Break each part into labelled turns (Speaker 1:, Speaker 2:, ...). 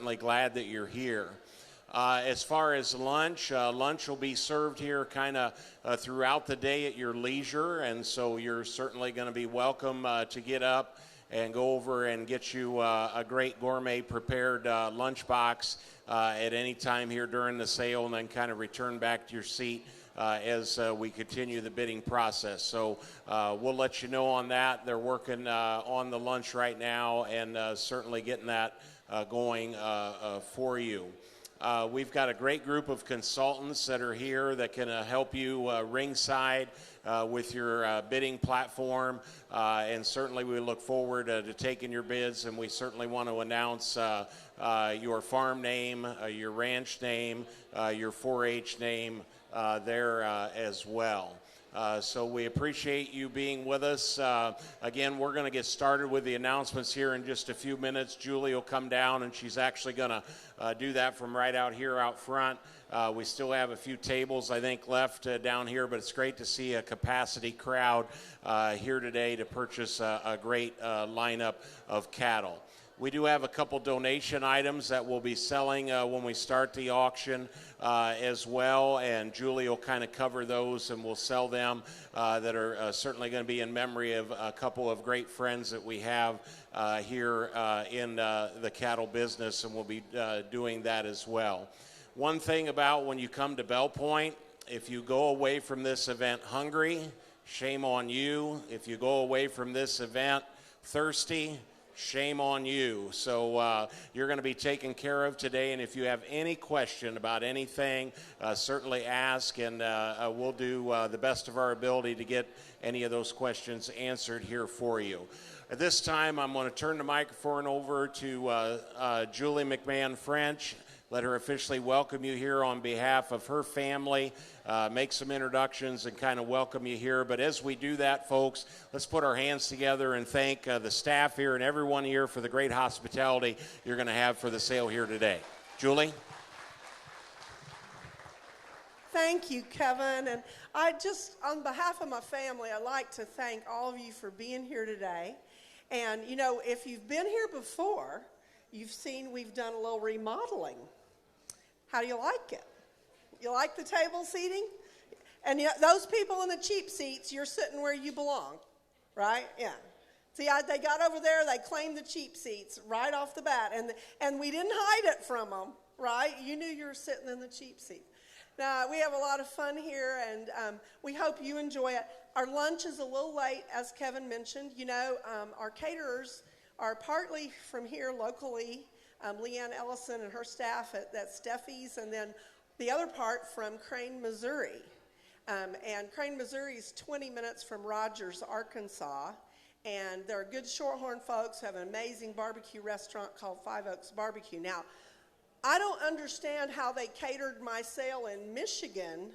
Speaker 1: certainly glad that you're here. As far as lunch, lunch will be served here kind of throughout the day at your leisure, and so you're certainly going to be welcome to get up and go over and get you a great gourmet prepared lunchbox at any time here during the sale, and then kind of return back to your seat as we continue the bidding process. So we'll let you know on that. They're working on the lunch right now, and certainly getting that going for you. We've got a great group of consultants that are here that can help you ringside with your bidding platform, and certainly we look forward to taking your bids, and we certainly want to announce your farm name, your ranch name, your 4-H name there as well. So we appreciate you being with us. Again, we're going to get started with the announcements here in just a few minutes. Julie will come down, and she's actually going to do that from right out here out front. We still have a few tables, I think, left down here, but it's great to see a capacity crowd here today to purchase a great lineup of cattle. We do have a couple donation items that we'll be selling when we start the auction as well, and Julie will kind of cover those, and we'll sell them that are certainly going to be in memory of a couple of great friends that we have here in the cattle business, and we'll be doing that as well. One thing about when you come to Belle Point, if you go away from this event hungry, shame on you. If you go away from this event thirsty, shame on you. So you're going to be taken care of today, and if you have any question about anything, certainly ask, and we'll do the best of our ability to get any of those questions answered here for you. At this time, I'm going to turn the microphone over to Julie McMahon-French. Let her officially welcome you here on behalf of her family, make some introductions, and kind of welcome you here. But as we do that, folks, let's put our hands together and thank the staff here and everyone here for the great hospitality you're going to have for the sale here today. Julie?
Speaker 2: Thank you, Kevin. And I just, on behalf of my family, I'd like to thank all of you for being here today. And, you know, if you've been here before, you've seen we've done a little remodeling. How do you like it? You like the table seating? And those people in the cheap seats, you're sitting where you belong, right? Yeah. See, they got over there, they claimed the cheap seats right off the bat, and we didn't hide it from them, right? You knew you were sitting in the cheap seat. Now, we have a lot of fun here, and we hope you enjoy it. Our lunch is a little late, as Kevin mentioned. You know, our caterers are partly from here locally, Leanne Ellison and her staff at Steffi's, and then the other part from Crane, Missouri. And Crane, Missouri is 20 minutes from Rogers, Arkansas, and they're good Shorthorn folks who have an amazing barbecue restaurant called Five Oaks Barbecue. Now, I don't understand how they catered my sale in Michigan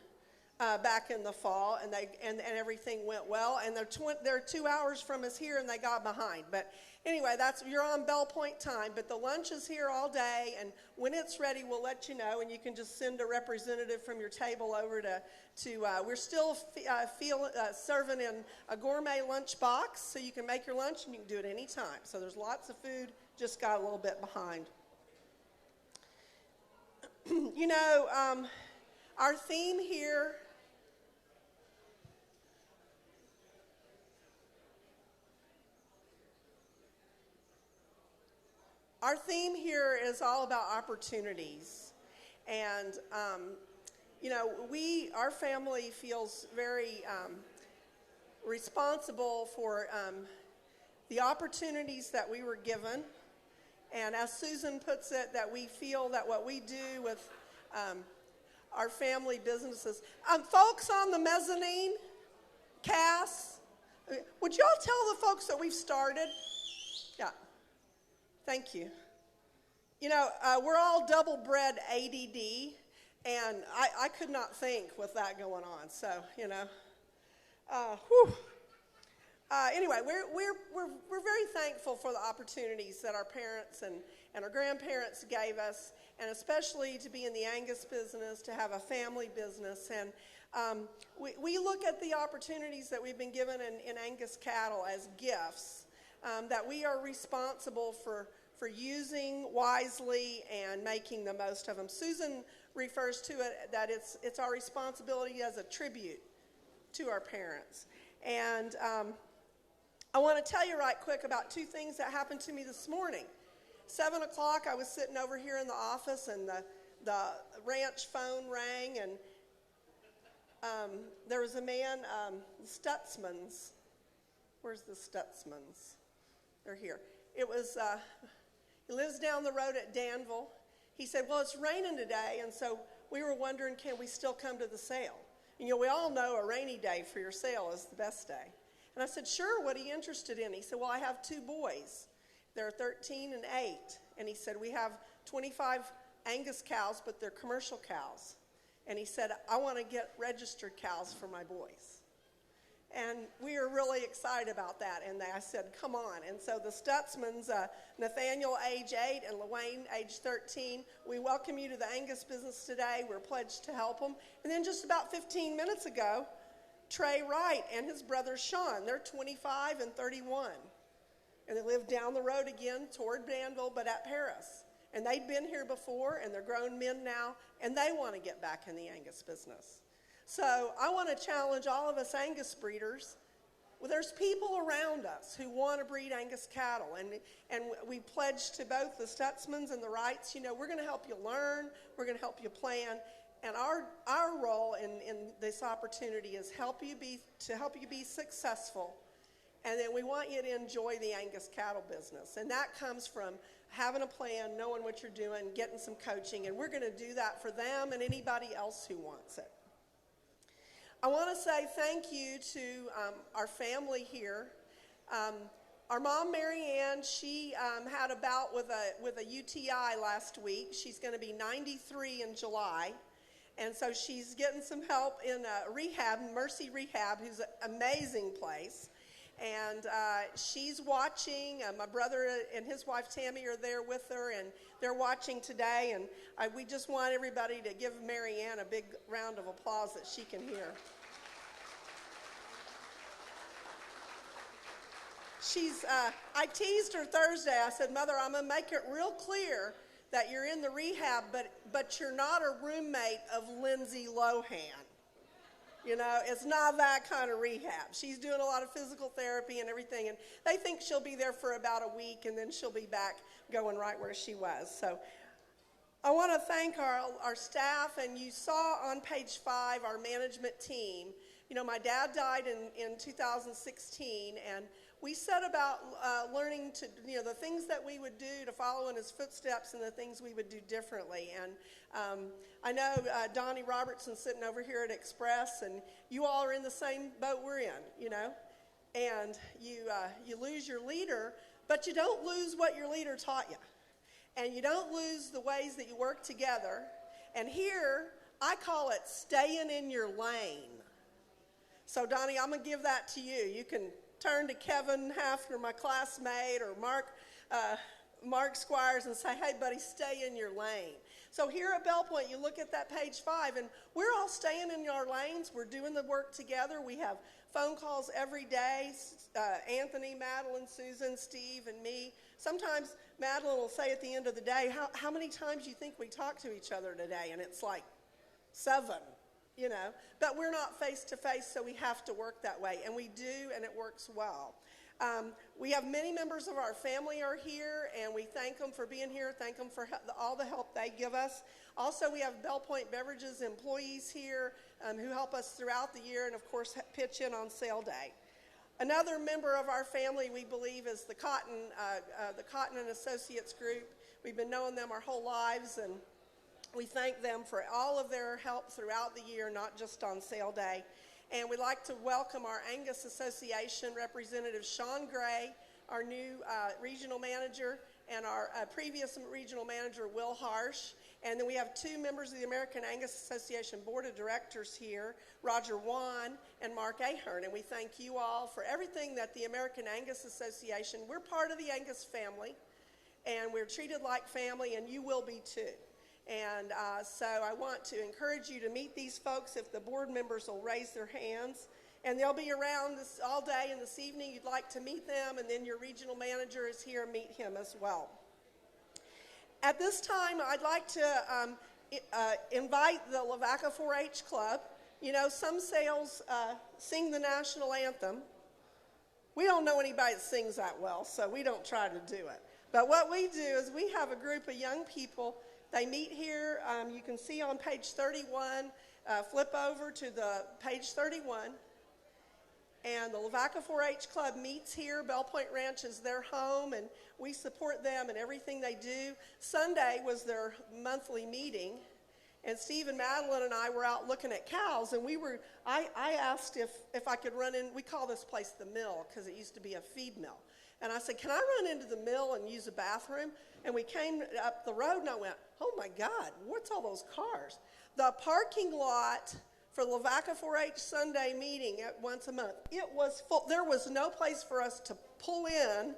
Speaker 2: back in the fall, and everything went well, and they're 2 hours from us here, and they got behind. But anyway, you're on Belle Point time, but the lunch is here all day, and when it's ready, we'll let you know, and you can just send a representative from your table over to we're still serving in a gourmet lunch box, so you can make your lunch, and you can do it any time. So there's lots of food, just got a little bit behind. You know, our theme here is all about opportunities. And, you know, our family feels very responsible for the opportunities that we were given. And as Susan puts it, that we feel that what we do with our family businesses. Folks on the mezzanine, Cass, would y'all tell the folks that we've started? Yeah, thank you. You know, we're all double-bred ADD, and I could not think with that going on. So, you know, anyway, we're very thankful for the opportunities that our parents and our grandparents gave us, and especially to be in the Angus business, to have a family business. And we look at the opportunities that we've been given in Angus cattle as gifts, that we are responsible for for using wisely and making the most of them. Susan refers to it that it's our responsibility as a tribute to our parents. And I want to tell you right quick about two things that happened to me this morning. 7 o'clock, I was sitting over here in the office, and the ranch phone rang, and there was a man, Stutzman's. Where's the Stutzman's? They're here. It was, he lives down the road at Danville. He said, well, it's raining today, and so we were wondering, can we still come to the sale? And, we all know a rainy day for your sale is the best day. And I said, sure, what are you interested in? He said, well, I have two boys. They're 13 and 8. And he said, we have 25 Angus cows, but they're commercial cows. And he said, I want to get registered cows for my boys. And we are really excited about that. And I said, come on. And so the Stutzmans, Nathaniel, age 8, and Luane, age 13, we welcome you to the Angus business today. We're pledged to help them. And then just about 15 minutes ago, Trey Wright and his brother Sean, they're 25 and 31. And they live down the road again toward Danville, but at Paris. And they'd been here before, and they're grown men now, and they want to get back in the Angus business. So I want to challenge all of us Angus breeders. Well, there's people around us who want to breed Angus cattle, and we pledge to both the Stutzmans and the Wrights, we're going to help you learn, we're going to help you plan, and our role in this opportunity is to help you be successful, and then we want you to enjoy the Angus cattle business, and that comes from having a plan, knowing what you're doing, getting some coaching, and we're going to do that for them and anybody else who wants it. I want to say thank you to our family here. Our mom, Mary Ann, she had a bout with a UTI last week. She's going to be 93 in July. And so she's getting some help in rehab, Mercy Rehab, who's an amazing place. And she's watching. My brother and his wife, Tammy, are there with her, and they're watching today. And we just want everybody to give Mary Ann a big round of applause that she can hear. I teased her Thursday. I said, Mother, I'm going to make it real clear that you're in the rehab, but you're not a roommate of Lindsay Lohan. It's not that kind of rehab. She's doing a lot of physical therapy and everything, and they think she'll be there for about a week, and then she'll be back going right where she was. So I want to thank our staff, and you saw on page 5 our management team. My dad died in 2016, and we set about learning to, the things that we would do to follow in his footsteps and the things we would do differently. And I know Donnie Robertson sitting over here at Express, and you all are in the same boat we're in, And you lose your leader, but you don't lose what your leader taught you. And you don't lose the ways that you work together. And here, I call it staying in your lane. So, Donnie, I'm going to give that to you. You can turn to Kevin Hafner, my classmate, or Mark Squires, and say, hey, buddy, stay in your lane. So here at Belle Point, you look at that page 5, and we're all staying in our lanes. We're doing the work together. We have phone calls every day. Anthony, Madeline, Susan, Steve, and me. Sometimes Madeline will say at the end of the day, how many times do you think we talk to each other today? And it's like 7. But we're not face-to-face, so we have to work that way, and we do, and it works well. We have many members of our family are here, and we thank them for being here, thank them for all the help they give us. Also, we have Belle Point Beverages employees here who help us throughout the year and, of course, pitch in on sale day. Another member of our family, we believe, is the Cotton and Associates Group. We've been knowing them our whole lives, and we thank them for all of their help throughout the year, not just on sale day. And we'd like to welcome our Angus Association representative, Sean Gray, our new regional manager, and our previous regional manager, Will Harsh. And then we have 2 members of the American Angus Association Board of Directors here, Roger Wan and Mark Ahern. And we thank you all for everything that the American Angus Association, we're part of the Angus family, and we're treated like family, and you will be too. And so I want to encourage you to meet these folks if the board members will raise their hands. And they'll be around all day and this evening. You'd like to meet them, and then your regional manager is here. Meet him as well. At this time, I'd like to invite the Lavaca 4-H Club. You know, some sales sing the national anthem. We don't know anybody that sings that well, so we don't try to do it. But what we do is we have a group of young people. They meet here. You can see on page 31. Flip over to the page 31. And the Lavaca 4-H Club meets here. Belle Point Ranch is their home, and we support them in everything they do. Sunday was their monthly meeting, and Steve and Madeline and I were out looking at cows, and I asked if I could run in. We call this place the mill because it used to be a feed mill. And I said, can I run into the mill and use a bathroom? And we came up the road, and I went, oh, my God, what's all those cars? The parking lot for Lavaca 4-H Sunday meeting at once a month, it was full. There was no place for us to pull in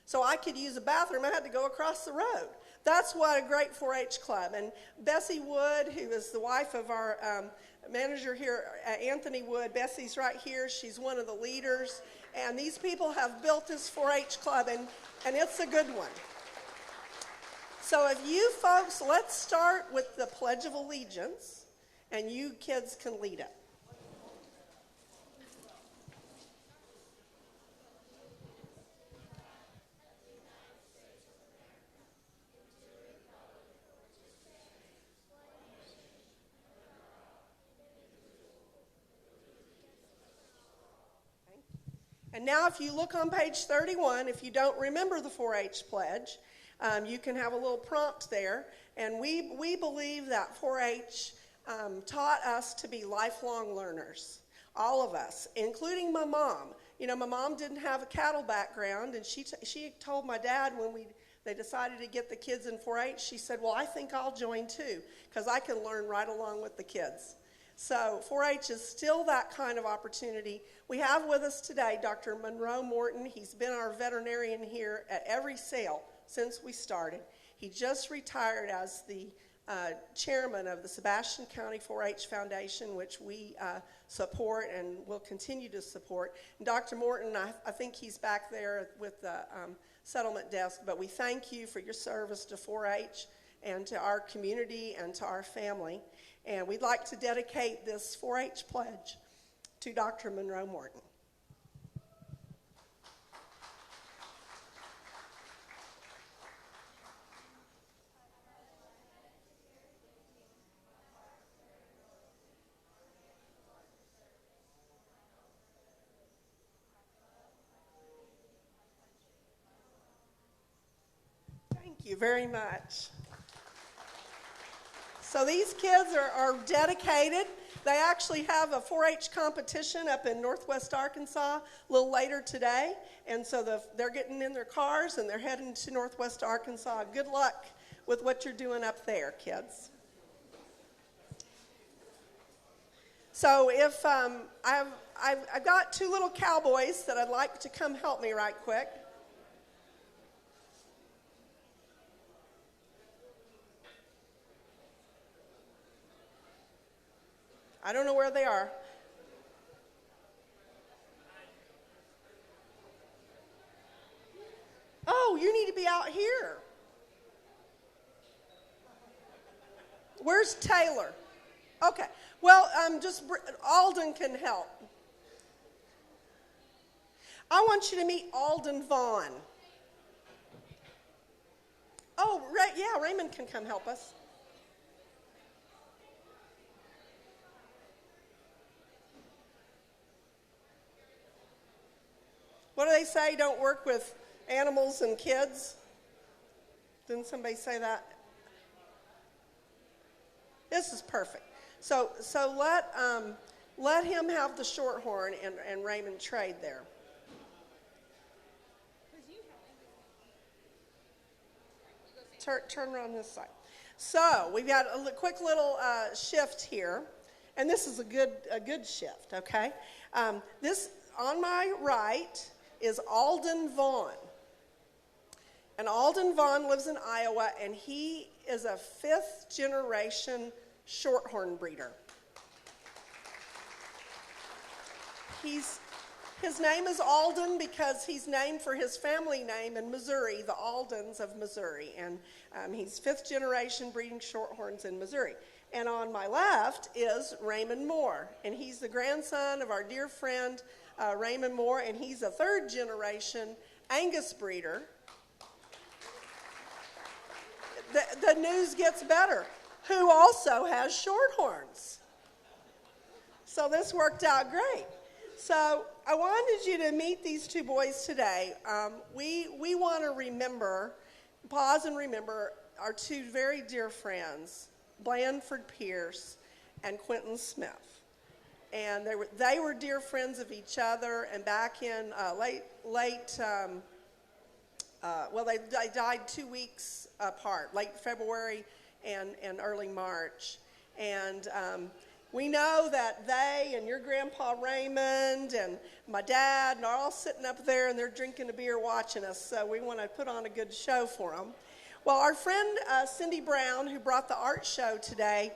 Speaker 2: so I could use a bathroom. I had to go across the road. That's what a great 4-H club. And Bessie Wood, who is the wife of our manager here, Anthony Wood, Bessie's right here. She's one of the leaders. And these people have built this 4-H club, and it's a good one. So if you folks, let's start with the Pledge of Allegiance. And you kids can lead it. And now if you look on page 31, if you don't remember the 4-H pledge, you can have a little prompt there. And we believe that 4-H taught us to be lifelong learners, all of us, including my mom. You know, my mom didn't have a cattle background, and she told my dad when they decided to get the kids in 4-H, she said, well, I think I'll join too, because I can learn right along with the kids. So 4-H is still that kind of opportunity. We have with us today Dr. Monroe Morton. He's been our veterinarian here at every sale since we started. He just retired as the chairman of the Sebastian County 4-H Foundation, which we support and will continue to support. And Dr. Morton, I think he's back there with the settlement desk, but we thank you for your service to 4-H and to our community and to our family. And we'd like to dedicate this 4-H pledge to Dr. Monroe Morton. Thank you very much. So these kids are dedicated. They actually have a 4-H competition up in Northwest Arkansas a little later today. And so they're getting in their cars and they're heading to Northwest Arkansas. Good luck with what you're doing up there, kids. So if I've got two little cowboys that I'd like to come help me right quick. I don't know where they are. Oh, you need to be out here. Where's Taylor? Okay. Well, Alden can help. I want you to meet Alden Vaughn. Oh, right. Yeah, Raymond can come help us. What do they say? Don't work with animals and kids? Didn't somebody say that? This is perfect. So let him have the shorthorn and Raymond trade there. Turn around this side. So we've got a quick little shift here, and this is a good shift. Okay, this on my right is Alden Vaughn. And Alden Vaughn lives in Iowa, and he is a 5th generation shorthorn breeder. His name is Alden because he's named for his family name in Missouri, the Aldens of Missouri. And he's 5th generation breeding Shorthorns in Missouri. And on my left is Raymond Moore. And he's the grandson of our dear friend Raymond Moore. And he's a 3rd generation Angus breeder. The news gets better. Who also has Shorthorns. So this worked out great. So I wanted you to meet these 2 boys today. We want to pause and remember our 2 very dear friends, Blandford Pierce and Quentin Smith. And they were dear friends of each other. And back in they died 2 weeks apart, late February and early March. And we know that they and your grandpa Raymond and my dad are all sitting up there and they're drinking a beer watching us, so we want to put on a good show for them. Well, our friend Cindy Brown, who brought the art show today,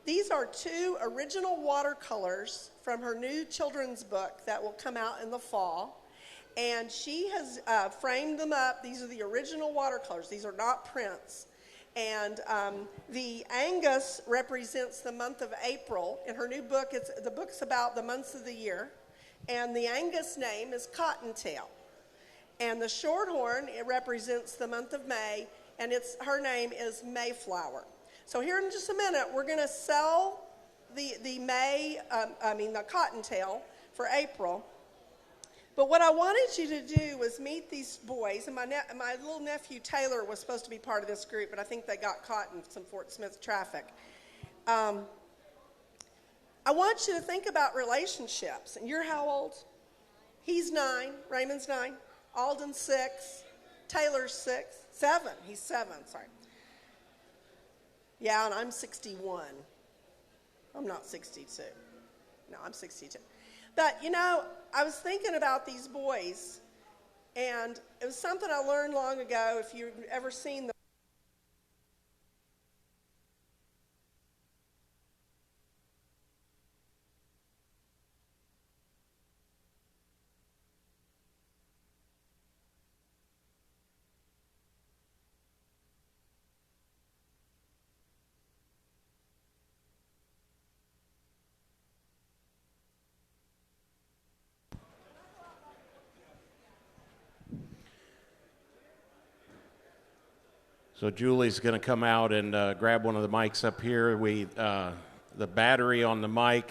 Speaker 2: these are 2 original watercolors from her new children's book that will come out in the fall. And she has framed them up. These are the original watercolors. These are not prints. And the Angus represents the month of April. In her new book, the book's about the months of the year. And the Angus name is Cottontail. And the Shorthorn, it represents the month of May, and her name is Mayflower. So here in just a minute, we're going to sell the Cottontail for April. But what I wanted you to do was meet these boys, and my little nephew Taylor was supposed to be part of this group, but I think they got caught in some Fort Smith traffic. I want you to think about relationships. And you're how old? He's 9. Raymond's 9. Alden's 6. Taylor's 6. 7. He's 7, sorry. Yeah, and I'm 61. I'm not 62. No, I'm 62. But, I was thinking about these boys, and it was something I learned long ago. If you've ever seen the
Speaker 1: So Julie's going to come out and grab one of the mics up here. The battery on the mic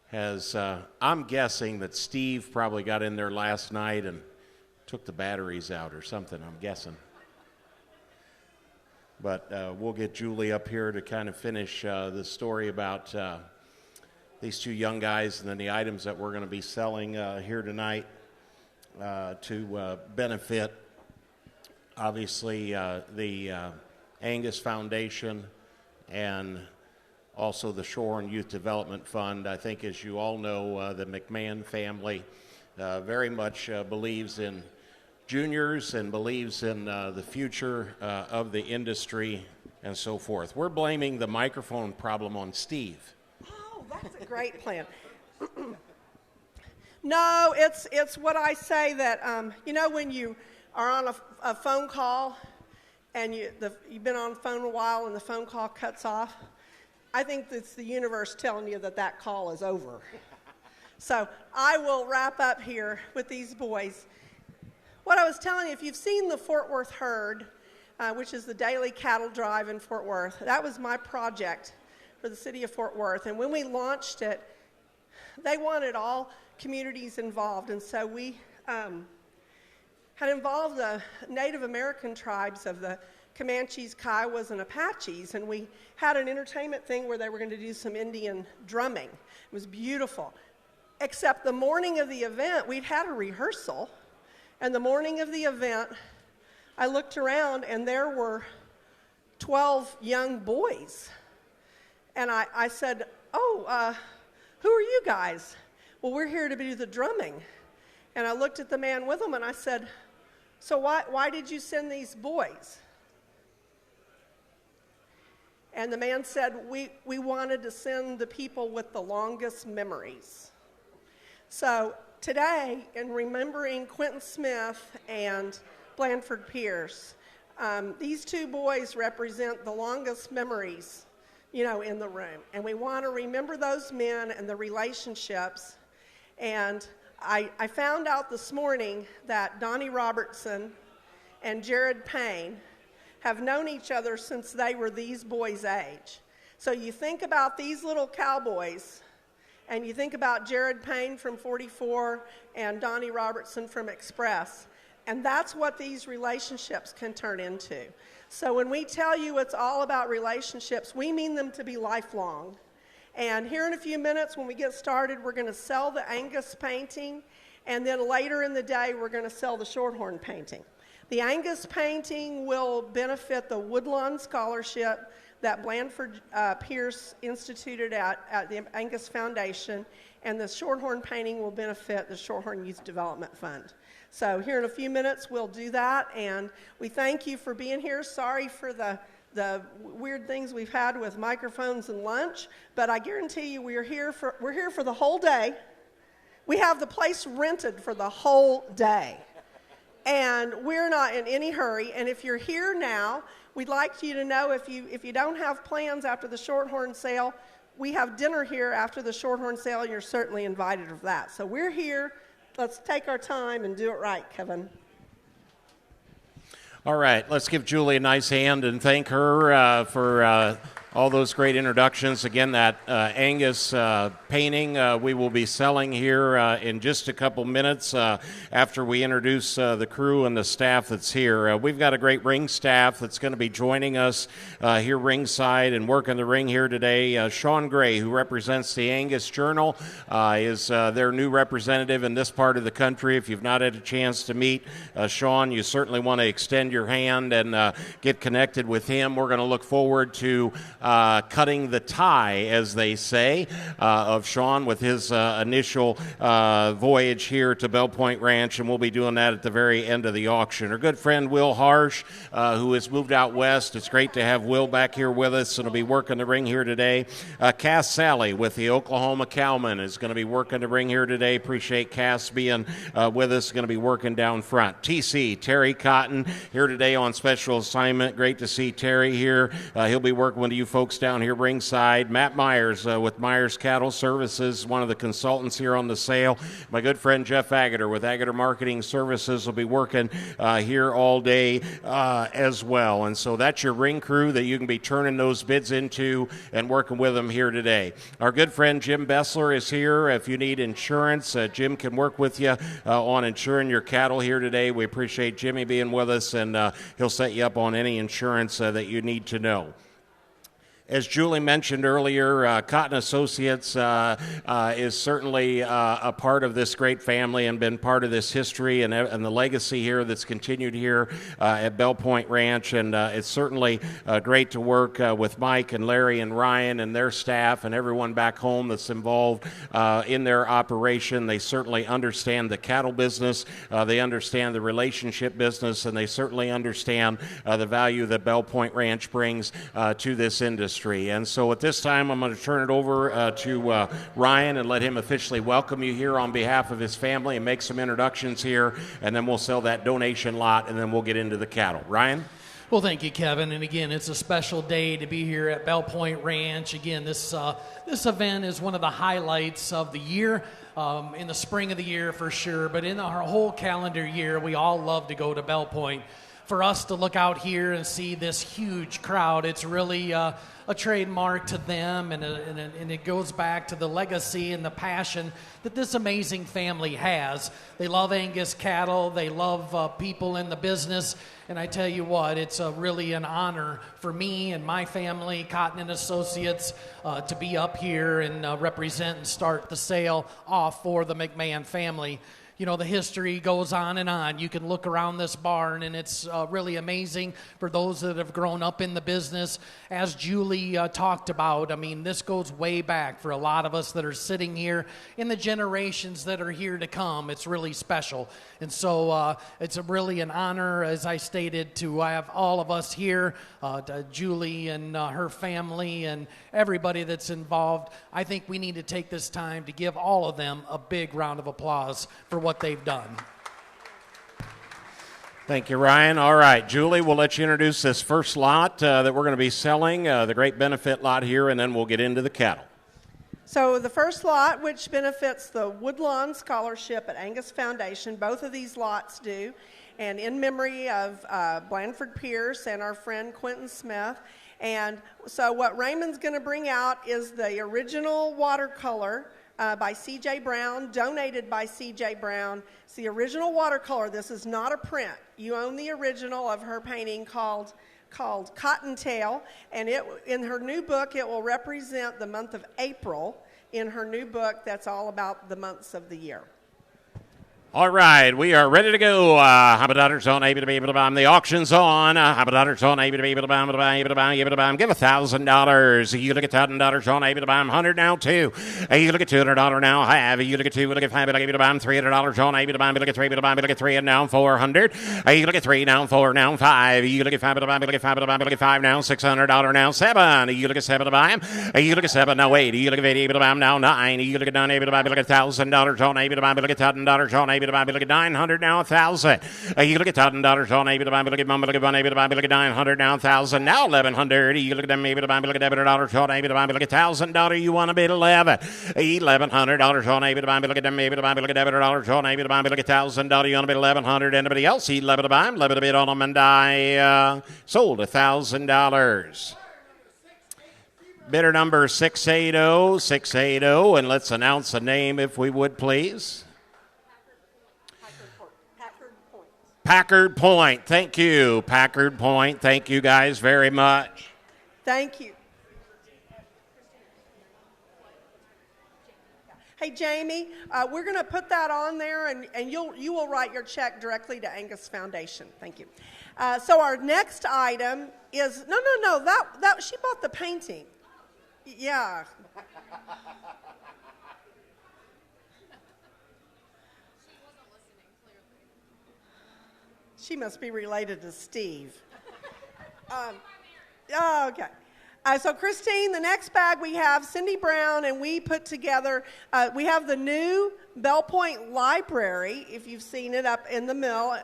Speaker 1: has, I'm guessing that Steve probably got in there last night and took the batteries out or something, I'm guessing. But we'll get Julie up here to kind of finish the story about these 2 young guys and then the items that we're going to be selling here tonight to benefit obviously the Angus Foundation and also the Shorehorn Youth Development Fund. I think, as you all know, the McMahon family very much believes in juniors and believes in the future of the industry and so forth. We're blaming the microphone problem on Steve.
Speaker 2: Oh, that's a great plan. No, it's what I say that, when you are on a phone call and you've been on the phone a while and the phone call cuts off, I think it's the universe telling you that call is over. So I will wrap up here with these boys. What I was telling you, if you've seen the Fort Worth Herd, which is the daily cattle drive in Fort Worth, that was my project for the city of Fort Worth. And when we launched it, they wanted all communities involved. And so we had involved the Native American tribes of the Comanches, Kiowas, and Apaches, and we had an entertainment thing where they were going to do some Indian drumming. It was beautiful. Except the morning of the event, we'd had a rehearsal, and the morning of the event, I looked around, and there were 12 young boys. And I said, who are you guys? Well, we're here to do the drumming. And I looked at the man with them, and I said, so why did you send these boys? And the man said, we wanted to send the people with the longest memories. So today, in remembering Quentin Smith and Blanford Pierce, these two boys represent the longest memories, in the room. And we want to remember those men and the relationships. And I found out this morning that Donnie Robertson and Jared Payne have known each other since they were these boys' age. So you think about these little cowboys, and you think about Jared Payne from 44 and Donnie Robertson from Express, and that's what these relationships can turn into. So when we tell you it's all about relationships, we mean them to be lifelong. And here in a few minutes, when we get started, we're going to sell the Angus painting, and then later in the day, we're going to sell the Shorthorn painting. The Angus painting will benefit the Woodlawn Scholarship that Blanford Pierce instituted at the Angus Foundation, and the Shorthorn painting will benefit the Shorthorn Youth Development Fund. So here in a few minutes, we'll do that, and we thank you for being here. Sorry for the weird things we've had with microphones and lunch, but I guarantee you we're here for the whole day. We have the place rented for the whole day, and we're not in any hurry. And if you're here now, we'd like you to know if you don't have plans after the Shorthorn sale, we have dinner here after the Shorthorn sale, and you're certainly invited for that. So we're here. Let's take our time and do it right, Kevin.
Speaker 1: All right, let's give Julie a nice hand and thank her for all those great introductions. Again, that Angus painting we will be selling here in just a couple minutes after we introduce the crew and the staff that's here. We've got a great ring staff that's going to be joining us here ringside and working the ring here today. Sean Gray, who represents the Angus Journal, is their new representative in this part of the country. If you've not had a chance to meet Sean, you certainly want to extend your hand and get connected with him. We're going to look forward to cutting the tie, as they say, of Sean with his initial voyage here to Belle Point Ranch, and we'll be doing that at the very end of the auction. Our good friend Will Harsh, who has moved out west. It's great to have Will back here with us, and will be working the ring here today. Cass Sally with the Oklahoma Cowman is going to be working the ring here today. Appreciate Cass being with us, going to be working down front. TC, Terry Cotton, here today on special assignment. Great to see Terry here. He'll be working with you folks down here ringside. Matt Myers with Myers Cattle Services, one of the consultants here on the sale. My good friend Jeff Agater with Agater Marketing Services will be working here all day as well. And so that's your ring crew that you can be turning those bids into and working with them here today. Our good friend Jim Bessler is here. If you need insurance, Jim can work with you on insuring your cattle here today. We appreciate Jimmy being with us, and he'll set you up on any insurance that you need to know. As Julie mentioned earlier, Cotton Associates is certainly a part of this great family and been part of this history and the legacy here that's continued here at Belle Point Ranch. And it's certainly great to work with Mike and Larry and Ryan and their staff and everyone back home that's involved in their operation. They certainly understand the cattle business. They understand the relationship business, and they certainly understand the value that Belle Point Ranch brings to this industry. And so at this time, I'm going to turn it over to Ryan and let him officially welcome you here on behalf of his family and make some introductions here, and then we'll sell that donation lot, and then we'll get into the cattle. Ryan?
Speaker 3: Well, thank you, Kevin. And again, it's a special day to be here at Belle Point Ranch. Again, this event is one of the highlights of the year. In the spring of the year for sure, but in our whole calendar year, we all love to go to Belle Point. For us to look out here and see this huge crowd, it's really a trademark to them, and it goes back to the legacy and the passion that this amazing family has. They love Angus cattle, they love people in the business, and I tell you what, it's really an honor for me and my family, Cotton and Associates, to be up here and represent and start the sale off for the McMahon family. the history goes on and on. You can look around this barn, and it's really amazing for those that have grown up in the business. As Julie talked about, I mean, this goes way back for a lot of us that are sitting here in the generations that are here to come. It's really special. And so it's really an honor, as I stated, to have all of us here, to Julie and her family and everybody that's involved. I think we need to take this time to give all of them a big round of applause for what they've done.
Speaker 1: Thank you, Ryan. All right, Julie, we'll let you introduce this first lot that we're going to be selling, the Great Benefit lot here, and then we'll get into the cattle.
Speaker 2: So the first lot, which benefits the Woodlawn Scholarship at Angus Foundation, both of these lots do, and in memory of Blanford Pierce and our friend Quentin Smith. And so what Raymond's going to bring out is the original watercolor by C.J. Brown, donated by C.J. Brown. It's the original watercolor. This is not a print. You own the original of her painting called Cottontail, and in her new book it will represent the month of April in her new book that's all about the months of the year.
Speaker 1: All right, we are ready to go. Habadatters on able to be able to buy. The auction's on. Habadatters on able to be able to buy. Able to buy. Able to buy. Able to buy. Give $1,000. You look at $1,000 on able to buy. 100 now too. You look at $200 now. Have you look at 2. Look at 5. Able to buy. $300 on able to buy. Look at 3. Able to buy. Look at 3 and now 400. You look at 3 now 4 now 5. You look at 5 to buy. Look at 5 to buy. Look at 5 now $600 now 7. You look at 7 to buy. You look at 7 now 8. You look at 8 able to buy now 9. You look at 9 able to buy. Look at $1,000 on able to buy. Look at $1,000 on able to buy. Look at 900 now 1,000. You look at $1,000 on able to buy. Look at mom. Look at 1 able to buy. Look at 900 now 1,000. Now 1,100. You look at them able to buy. Look at $1,100 on able to buy. Look at $1,000. You want to bid 11. $1,100 on able to buy. Look at them able to buy. Look at $1,100 on able to buy. Look at $1,000. You want to bid 1,100. Anybody else? 11 to buy. 11 to bid on them and die. Sold $1,000. Bidder number 680, and let's announce a name if we would, please. Packard Point. Thank you, Packard Point. Thank you guys very much.
Speaker 2: Thank you. Hey, Jamie, we're going to put that on there, and you will write your check directly to Angus Foundation. Thank you. So our next item is, no, that she bought the painting. Yeah. She must be related to Steve. Okay. So Christine, the next bag we have Cindy Brown, and we put together, we have the new Belle Point Library, if you've seen it up in the mill,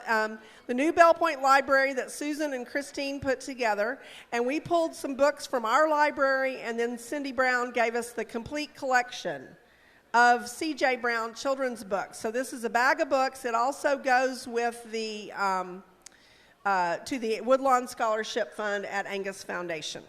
Speaker 2: the new Belle Point Library that Susan and Christine put together, and we pulled some books from our library, and then Cindy Brown gave us the complete collection of C.J. Brown children's books. So this is a bag of books. It also goes with the to the Woodlawn Scholarship Fund at Angus Foundation.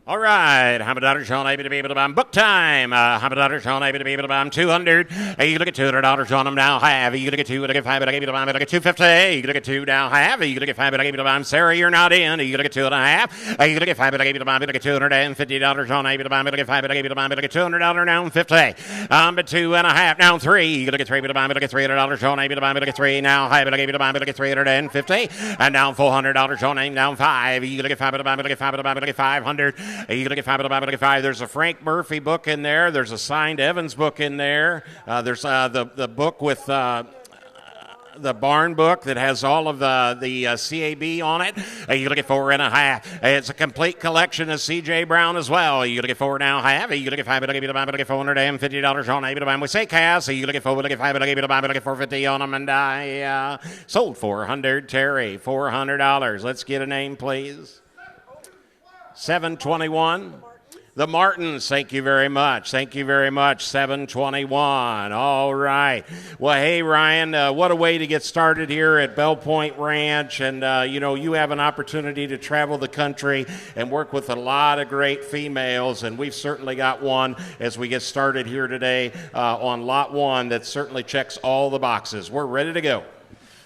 Speaker 1: All right, Habadatters on able to be able to buy them. Book time. Habadatters on able to be able to buy them. 200. You look at $200 on them now. Have you look at 2? Look at 5. But I gave you to buy them. Look at 250. You look at 2 now. Have you look at 5. But I gave you to buy them. Sarah, you're not in. You look at 2.5. You look at 5. But I gave you to buy them. Look at $250 on able to buy them. Look at 5. But I gave you to buy them. Look at $200 now. 50. But 2.5 now. 3. You look at 3. But I buy them. Look at $300 on able to buy them. Look at 3 now. 5. But I gave you to buy them. Look at 350. And now $400 on aim. Down 5. You look at 5. But I buy them. Look at 5. But I buy them. Look at 500. You look at 5. But I buy them. 5. There's a Frank Murphy book in there. There's a signed Evans book in there. There's the book with the barn book that has all of the CAB on it. You look at 4.5. It's a complete collection of C.J. Brown as well. You look at 4.5. You look at 5. But I give you to buy. But I get $450 on able to buy. We say cash. So you look at 4. Look at 5. But I give you to buy. But I get $450 on them, and I sold $400. Terry, $400. Let's get a name, please. 721. The Martins, thank you very much. Thank you very much. 721. All right. Well, hey, Ryan, what a way to get started here at Belle Point Ranch. And, you have an opportunity to travel the country and work with a lot of great females. And we've certainly got one as we get started here today on Lot 1 that certainly checks all the boxes. We're ready to go.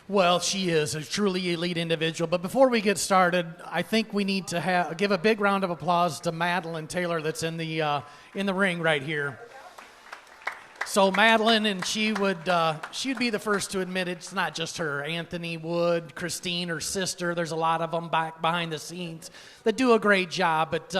Speaker 3: Well, she is a truly elite individual. But before we get started, I think we need to give a big round of applause to Madeline Taylor that's in the ring right here. So Madeline, and she'd be the first to admit it's not just her. Anthony Wood, Christine, her sister. There's a lot of them back behind the scenes that do a great job. But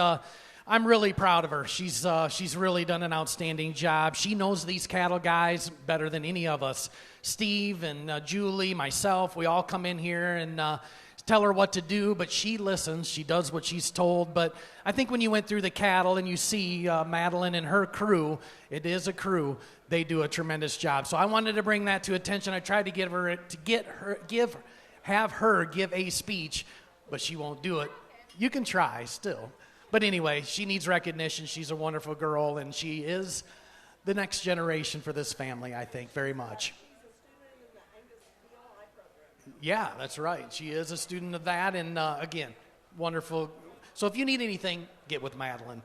Speaker 3: I'm really proud of her. She's really done an outstanding job. She knows these cattle guys better than any of us. Steve and Julie, myself, we all come in here and tell her what to do, but she listens. She does what she's told. But I think when you went through the cattle and you see Madeline and her crew, it is a crew. They do a tremendous job. So I wanted to bring that to attention. I tried to have her give a speech, but she won't do it. You can try still. But anyway, she needs recognition. She's a wonderful girl, and she is the next generation for this family, I think, very much. Yeah, that's right. She is a student of that, and again, wonderful. So if you need anything, get with Madeline.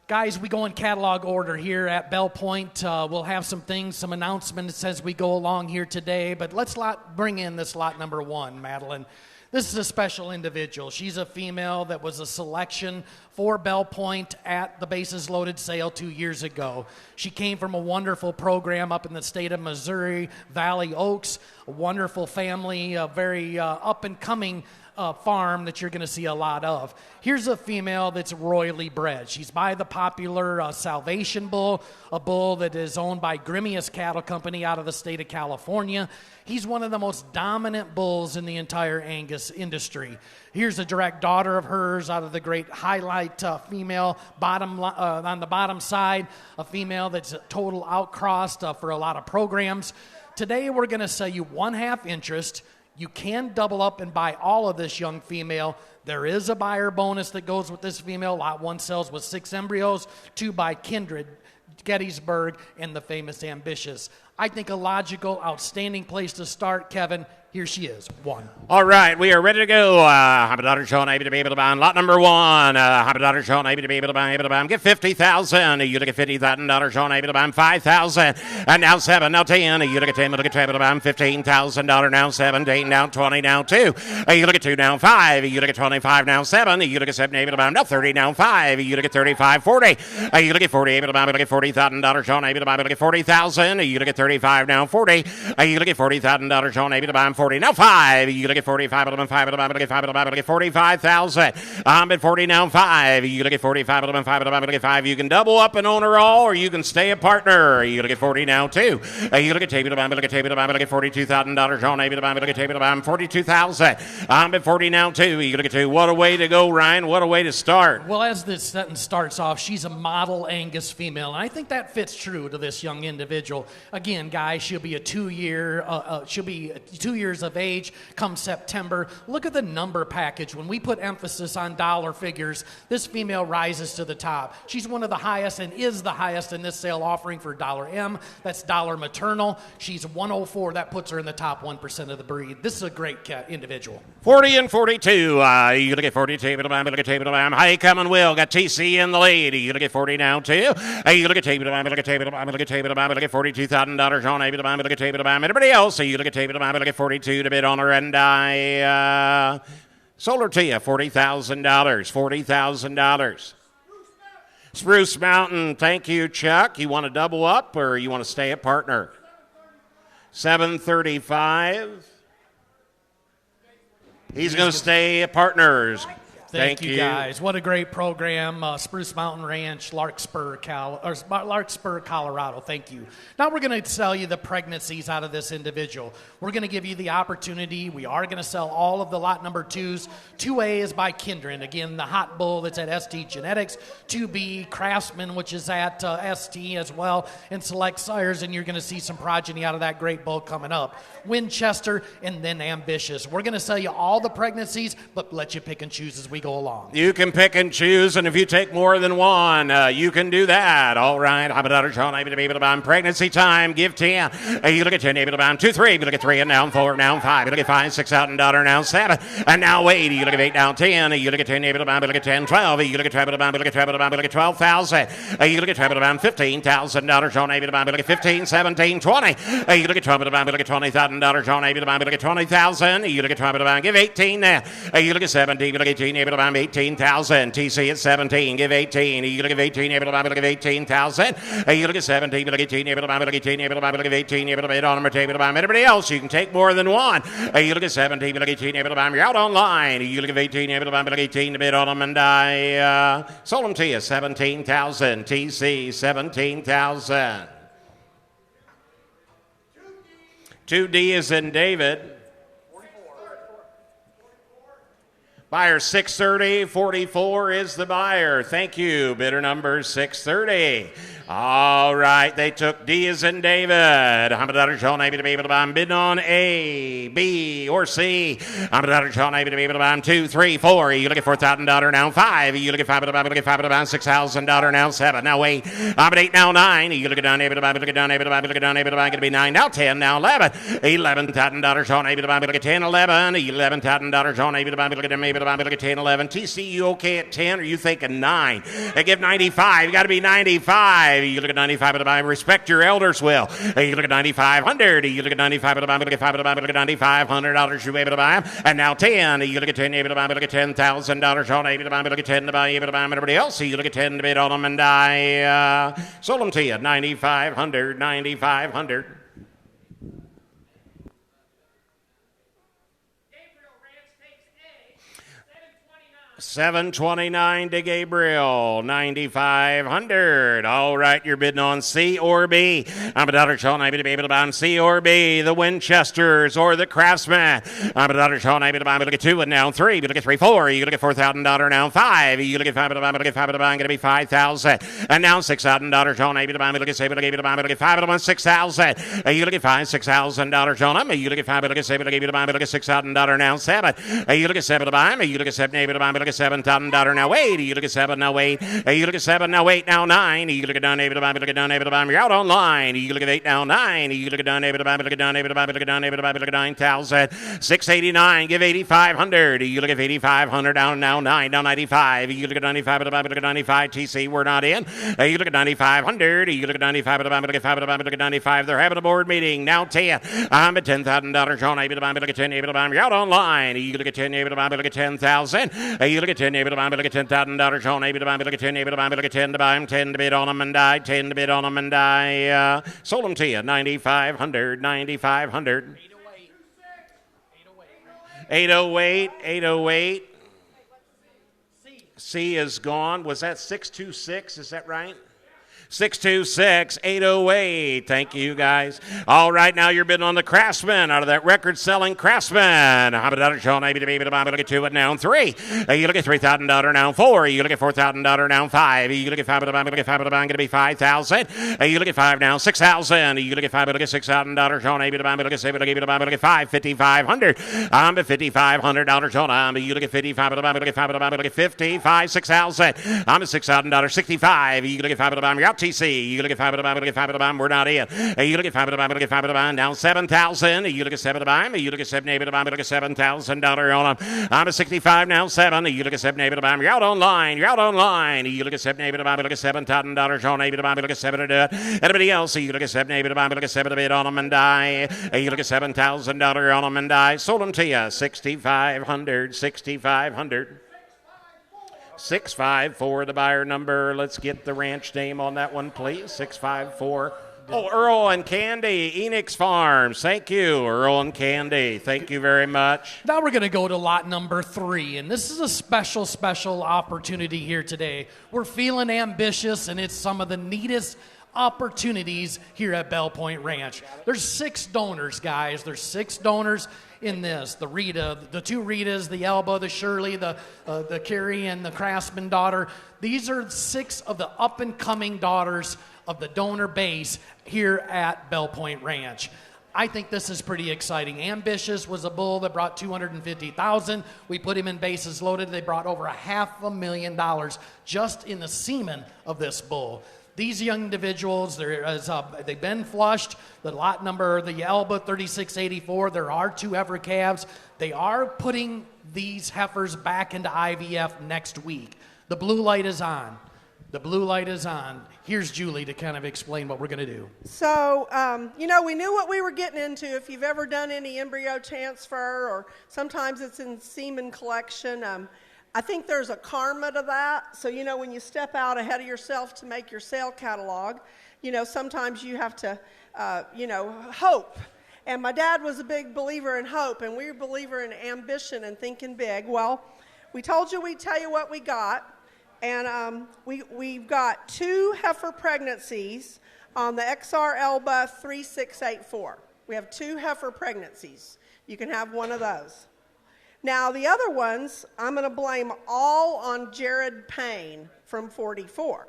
Speaker 3: Guys, we go in catalog order here at Belle Point. We'll have some announcements as we go along here today, but let's bring in this lot number 1, Madeline. This is a special individual. She's a female that was a selection for Belle Point at the Bases Loaded sale 2 years ago. She came from a wonderful program up in the state of Missouri, Valley Oaks, a wonderful family, a very up-and-coming farm that you're going to see a lot of. Here's a female that's royally bred. She's by the popular Salvation Bull, a bull that is owned by Grimius Cattle Company out of the state of California. He's one of the most dominant bulls in the entire Angus industry. Here's a direct daughter of hers out of the great highlight female on the bottom side, a female that's a total outcrossed for a lot of programs. Today we're going to sell you 1/2 interest. You can double up and buy all of this young female. There is a buyer bonus that goes with this female. Lot 1 sells with 6 embryos, 2 by Kindred, Gettysburg, and the famous Ambitious. I think a logical, outstanding place to start, Kevin. Here she is, 1.
Speaker 1: All right, we are ready to go. Have a daughter showing able to be able to buy lot number 1. Have a daughter showing able to be able to buy. Get 50,000. You look at $50,000 showing able to buy 5,000. And now 7, now 10. You look at 10. Look at 10 able to buy $15,000. Now 17. Now 20. Now 2. You look at 2. Now 5. You look at 25. Now 7. You look at 7 able to buy. Now 30. Now 5. You look at 35. 40. You look at 40 able to buy. Look at $40,000 showing able to buy. Look at 40,000. You look at 35. Now 40. You look at $40,000 showing able to buy. 40. Now 5. You look at 45. Look at 5. Look at 5. Look at 45,000. I'm at 40 now 5. You look at 45. Look at 5. Look at 5. You can double up and own her all, or you can stay a partner. You look at 40 now 2. You look at table to buy. Look at table to buy. Look at $42,000 on able to buy. Look at table to buy. 42,000. I'm at 40 now 2. You look at 2. What a way to go, Ryan. What a way to start.
Speaker 3: Well, as this sentence starts off, she's a model Angus female, and I think that fits true to this young individual. Again, guys, she'll be 2 years of age come September. Look at the number package. When we put emphasis on dollar figures, this female rises to the top. She's one of the highest and is the highest in this sale offering for $M. That's dollar maternal. She's 104. That puts her in the top 1% of the breed. This is a great individual.
Speaker 1: 40 and 42. You look at 42. Look at table to buy. High coming Will. Got TC in the lead. You look at 40 now 2. You look at table to buy. Look at table to buy. Look at table to buy. Look at $42,000 on able to buy. Look at table to buy. Everybody else. You look at table to buy. Look at 42 to bid on her, and I sold her to you. $40,000. $40,000. Spruce Mountain. Thank you, Chuck. You want to double up or you want to stay a partner? $735. He's going to stay a partner.
Speaker 3: Thank you, guys. What a great program. Spruce Mountain Ranch, Larkspur, Colorado. Thank you. Now we're going to sell you the pregnancies out of this individual. We're going to give you the opportunity. We are going to sell all of the lot number 2s. 2A is by Kindred. Again, the hot bull that's at ST Genetics. 2B, Craftsman, which is at ST as well, and Select Sires, and you're going to see some progeny out of that great bull coming up. Winchester, and then Ambitious. We're going to sell you all the pregnancies, but let you pick and choose as we go along.
Speaker 1: You can pick and choose, and if you take more than one, you can do that. All right. How about Sean? Able to be able to buy pregnancy time. Give 10. You look at 10. Able to buy 2, 3. You look at 3, and now 4, now 5. You look at 5, $6,000, now 7, and now 8. You look at 8, now 10. You look at 10. Able to buy. Look at 10, 12. You look at 12. Look at 12. Look at 12,000. You look at 12. $15,000. Sean able to buy. Look at 15, 17, 20. You look at 12. Look at $20,000. Sean able to buy. Look at 20,000. You look at 12. Give 18 now. You look at 17. You look at 18. able to buy him 18,000. TC at 17, give 18. You look at 18, able to buy him, look at 18,000. You look at 17, look at 18, able to buy him, look at 18, able to buy him, look at 18, able to bid on him, able to buy him. Anybody else, you can take more than one. You look at 17, look at 18, able to buy him, you're out online. You look at 18, able to buy him, look at 18 to bid on him, and I sold them to you, 17,000. TC, 17,000. 2D is in David. Buyer 630, 44 is the buyer. Thank you. Bidder number 630. All right, they took D as in David. I'm a daughter Sean, able to be able to buy him. Bidding on A, B, or C. I'm a daughter Sean, able to be able to buy him 2, 3, 4. You look at $4,000 now 5. You look at 5 to buy, look at 5 to buy $6,000 now 7. Now 8. I'm at 8 now 9. You look at down, able to buy, look at down, able to buy, look at down, able to buy. Going to be 9 now 10 now 11. $11,000 Sean, able to buy, look at 10, 11. $11,000 Sean, able to buy, look at him, able to buy, look at 10, 11. TC, you okay at 10? Or you thinking 9? They give 95. You got to be 95. You look at 95 at the buy. Respect your elders will. You look at 9,500. You look at 95 at the buy. Look at 5 at the buy. Look at $9,500 you able to buy. And now 10. You look at 10 able to buy. Look at $10,000 on able to buy. Look at 10 to buy. Able to buy. Everybody else. You look at 10 to bid on them, and I sold them to you. 9,500. 9,500. 729 to Gabriel, 9,500. All right, you're bidding on C or B. I'm a daughter Sean, able to be able to buy on C or B, the Winchesters or the Craftsman. I'm a daughter Sean, able to buy. Look at 2 and now 3. Look at 3, 4. You look at $4,000 now 5. You look at 5 to buy. Look at 5 to buy. Going to be 5,000. And now $6,000 Sean, able to buy. Look at 7. Look at buy. Look at 5 to 1, 6,000. You look at 5, $6,000 on. You look at 5. Look at 7. Look at buy. Look at $6,000 now 7. You look at 7 to buy. You look at 7 able to buy. Look at $7,000 now 8. You look at 7 now 8. You look at 7 now 8 now 9. You look at down able to buy. Look at down able to buy. You're out online. You look at 8 now 9. You look at down able to buy. Look at down able to buy. Look at down able to buy. Look at 9,000. 689. Give 8,500. You look at 8,500 down now 9 now 95. You look at 95 to buy. Look at 95. TC we're not in. You look at 9,500. You look at 95 to buy. Look at 5 to buy. Look at 95. They're having a board meeting now 10. I'm at $10,000 Sean able to buy. Look at 10 able to buy. You're out online. You look at 10 able to buy. Look at 10,000. You look at 10 able to buy. Look at $10,000 Sean able to buy. Look at 10 able to buy. Look at 10 to buy. 10 to bid on them, and I 10 to bid on them, and I sold them to you. 9,500. 9,500. 808. 808. C is gone. Was that 626? Is that right? 626, 808. Thank you, guys. All right, now you're bidding on the Craftsman out of that record-selling Craftsman. How about that, Sean? Maybe to be able to buy. Look at 2 and now 3. You look at $3,000 now 4. You look at $4,000 now 5. You look at 5 to buy. Look at 5 to buy. Going to be 5,000. You look at 5 now 6,000. You look at 5. Look at $6,000. Sean, maybe to buy. Look at 7. Look at 5. Look at 5. 5,500. I'm at $5,500. Sean, you look at 55 to buy. Look at 5 to buy. Look at 55. 6,000. I'm at $6,000. 65. You look at 5 to buy. You're out. TC. You look at 5 to buy. Look at 5 to buy. We're not in. You look at 5 to buy. Look at 5 to buy. Down 7,000. You look at 7 to buy. You look at 7 able to buy. Look at $7,000 on them. I'm at 65 now 7. You look at 7 able to buy. You're out online. You're out online. You look at 7 able to buy. Look at $7,000 on able to buy. Look at 7 to do it. Anybody else? You look at 7 able to buy. Look at 7 to bid on them, and die. You look at $7,000 on them, and die. Sold them to you. 6,500. 6,500. 654, the buyer number. Let's get the ranch name on that one, please. 654. Oh, Earl and Candy, Enix Farms. Thank you, Earl and Candy. Thank you very much.
Speaker 3: Now we're going to go to lot number 3, and this is a special opportunity here today. We're feeling ambitious, and it's some of the neatest opportunities here at Belle Point Ranch. There's 6 donors, guys. There's 6 donors in this. The Rita, the 2 Ritas, the Elba, the Shirley, the Carrie, and the Craftsman daughter. These are 6 of the up-and-coming daughters of the donor base here at Belle Point Ranch. I think this is pretty exciting. Ambitious was a bull that brought $250,000. We put him in bases loaded. They brought over $500,000 just in the semen of this bull. These young individuals, they've been flushed. The lot number, the Elba 3684, there are 2 heifer calves. They are putting these heifers back into IVF next week. The blue light is on. The blue light is on. Here's Julie to kind of explain what we're going to do.
Speaker 2: So, we knew what we were getting into. If you've ever done any embryo transfer, or sometimes it's in semen collection, I think there's a karma to that. So, when you step out ahead of yourself to make your sale catalog, sometimes you have to, hope. And my dad was a big believer in hope, and we're a believer in ambition and thinking big. Well, we told you we'd tell you what we got. And we've got 2 heifer pregnancies on the XR Elba 3684. We have 2 heifer pregnancies. You can have one of those. Now, the other ones, I'm going to blame all on Jared Payne from 44.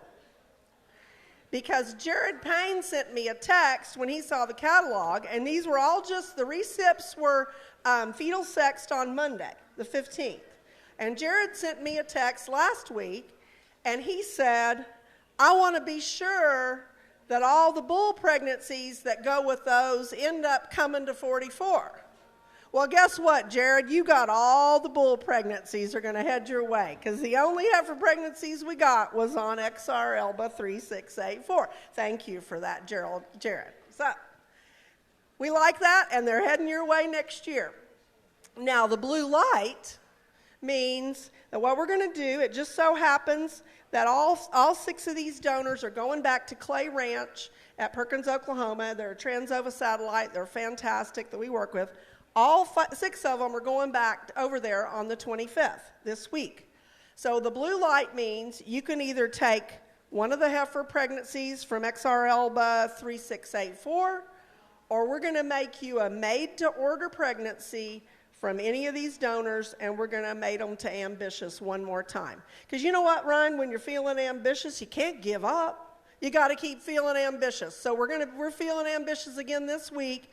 Speaker 2: Because Jared Payne sent me a text when he saw the catalog, and these were all just, the recips were fetal sexed on Monday, the 15th. And Jared sent me a text last week, and he said, I want to be sure that all the bull pregnancies that go with those end up coming to 44. Well, guess what, Jared? You got all the bull pregnancies are going to head your way, because the only heifer pregnancies we got was on XR Elba 3684. Thank you for that, Jared. So we like that, and they're heading your way next year. Now, the blue light means that what we're going to do, it just so happens that all 6 of these donors are going back to Clay Ranch at Perkins, Oklahoma. They're a Transova satellite. They're fantastic that we work with. All 6 of them are going back over there on the 25th this week. So the blue light means you can either take one of the heifer pregnancies from XR Elba 3684, or we're going to make you a made-to-order pregnancy from any of these donors, and we're going to make them to ambitious one more time. Because you know what, Ryan? When you're feeling ambitious, you can't give up. You got to keep feeling ambitious. So we're feeling ambitious again this week.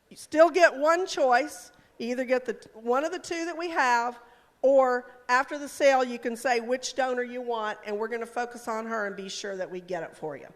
Speaker 2: You still get one choice. You either get one of the 2 that we have, or after the sale, you can say which donor you want, and we're going to focus on her and be sure that we get it for you.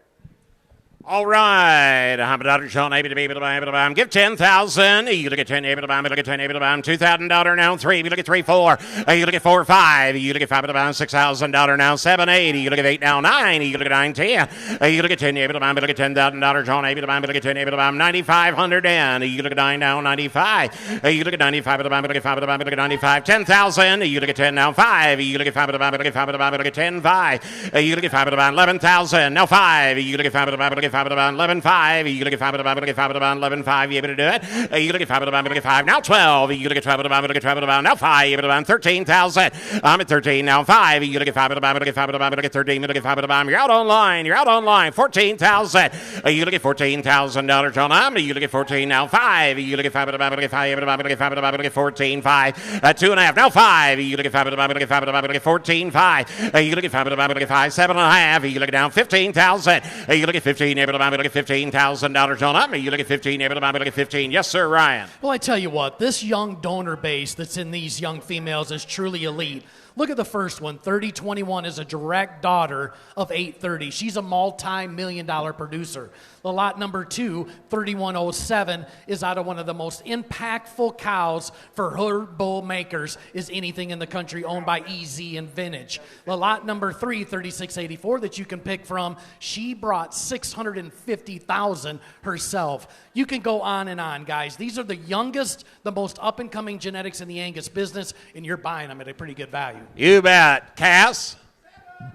Speaker 1: All right, I'm a daughter, Sean, able to be able to buy, give 10,000. You look at 10, able to buy, look at 10, able to buy, $2,000 now, 3. You look at 3, 4. You look at 4, 5. You look at 5, able to buy, $6,000 now, 7, 8. You look at 8 now, 9. You look at 9, 10. You look at 10, able to buy, look at $10,000, Sean, able to buy, look at 10, able to buy, 9,500. You look at 9 now, 95. You look at 95, able to buy, look at 5, able to buy, look at 95, 10,000. You look at 10 now, 5. You look at 5, able to buy, look at 5, able to buy, look at 10, 5. You look at 5, able to buy, 11,000. Now 5. You look at 5, able to buy, look at 5, able to buy, 11,500. You look at 5 at the bottom, look at 5 at the bottom, 11,500. You able to do it? You look at 5 at the bottom, look at 5. Now 12. You look at 12 at the bottom, look at 12 at the bottom. Now 5 at the bottom, 13,000. I'm at 13 now. 5. You look at 5 at the bottom, look at 5 at the bottom, look at 13. You look at 5 at the bottom. You're out online. You're out online. 14,000. You look at $14,000 on them. You look at 14 now. 5. You look at 5 at the bottom, look at 5 at the bottom, look at 5 at the bottom, look at 14, 5. 2.5. Now 5. You look at 5 at the bottom, look at 5 at the bottom, look at 14, 5. You look at 5 at the bottom, look at 5, 7.5. You look at down 15,000. You look at 15 at the bottom, look at $15,000 on up. You look at 15, able to buy, look at 15. Yes, sir, Ryan.
Speaker 3: Well, I tell you what, this young donor base that's in these young females is truly elite. Look at the first one. 3021 is a direct daughter of 830. She's a multi-million-dollar producer. The lot number 2, 3107, is out of one of the most impactful cows for herd bull makers is anything in the country, owned by EZ and Vintage. The lot number 3, 3684, that you can pick from, she brought 650,000 herself. You can go on and on, guys. These are the youngest, the most up-and-coming genetics in the Angus business, and you're buying them at a pretty good value.
Speaker 1: You bet. Cass?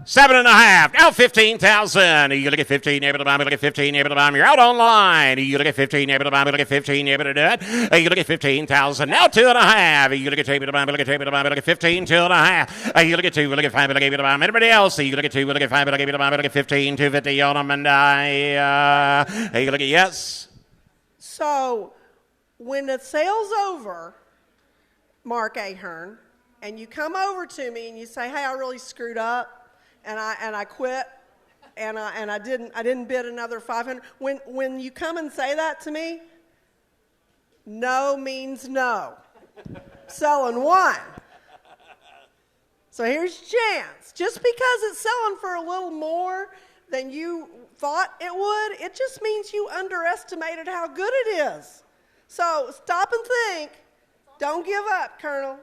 Speaker 1: 7.5. Now 15,000. You look at 15, able to buy, look at 15, able to buy. You're out online. You look at 15, able to buy, look at 15, able to do it. You look at 15,000. Now 2.5. You look at 2, able to buy, look at 2, able to buy, look at 15, 2.5. You look at 2, look at 5, look at able to buy. Everybody else, you look at 2, look at 5, look at able to buy, look at 15, 250 on them, and you look at yes.
Speaker 2: So when the sale's over, Mark Ahern, and you come over to me and you say, hey, I really screwed up and I quit and I didn't bid another 500. When you come and say that to me, no means no. Selling one. So here's your chance. Just because it's selling for a little more than you thought it would, it just means you underestimated how good it is. So stop and think. Don't give up, Colonel.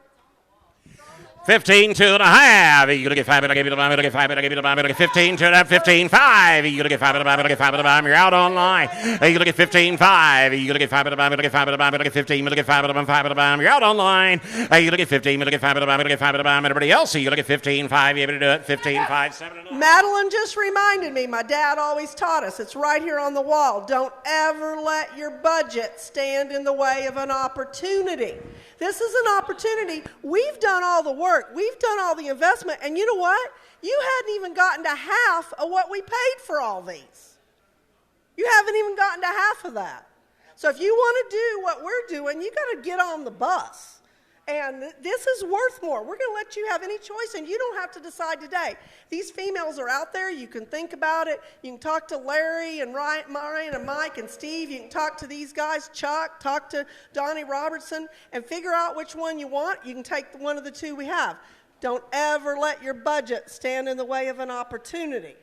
Speaker 1: 15, 2.5. You look at 5, but I give you the bomb, but I get 5, but I give you the bomb, but I get 15, 2.5, 15, 5. You look at 5, but I get 5, but I you're out online. You look at 15, 5. You look at 5, but I get 5, but I get 15, but I get 5, but 5, but you're out online. You look at 15, but I get 5, but I get 5, but everybody else. You look at 15, 5. You able to do it? 15, 5, 7.
Speaker 2: Madeline just reminded me, my dad always taught us, it's right here on the wall. Don't ever let your budget stand in the way of an opportunity. This is an opportunity. We've done all the work. We've done all the investment. And you know what? You hadn't even gotten to half of what we paid for all these. You haven't even gotten to half of that. So if you want to do what we're doing, you got to get on the bus. And this is worth more. We're going to let you have any choice, and you don't have to decide today. These females are out there. You can think about it. You can talk to Larry and Ryan and Mike and Steve. You can talk to these guys, Chuck, talk to Donnie Robertson, and figure out which one you want. You can take one of the two we have. Don't ever let your budget stand in the way of an opportunity.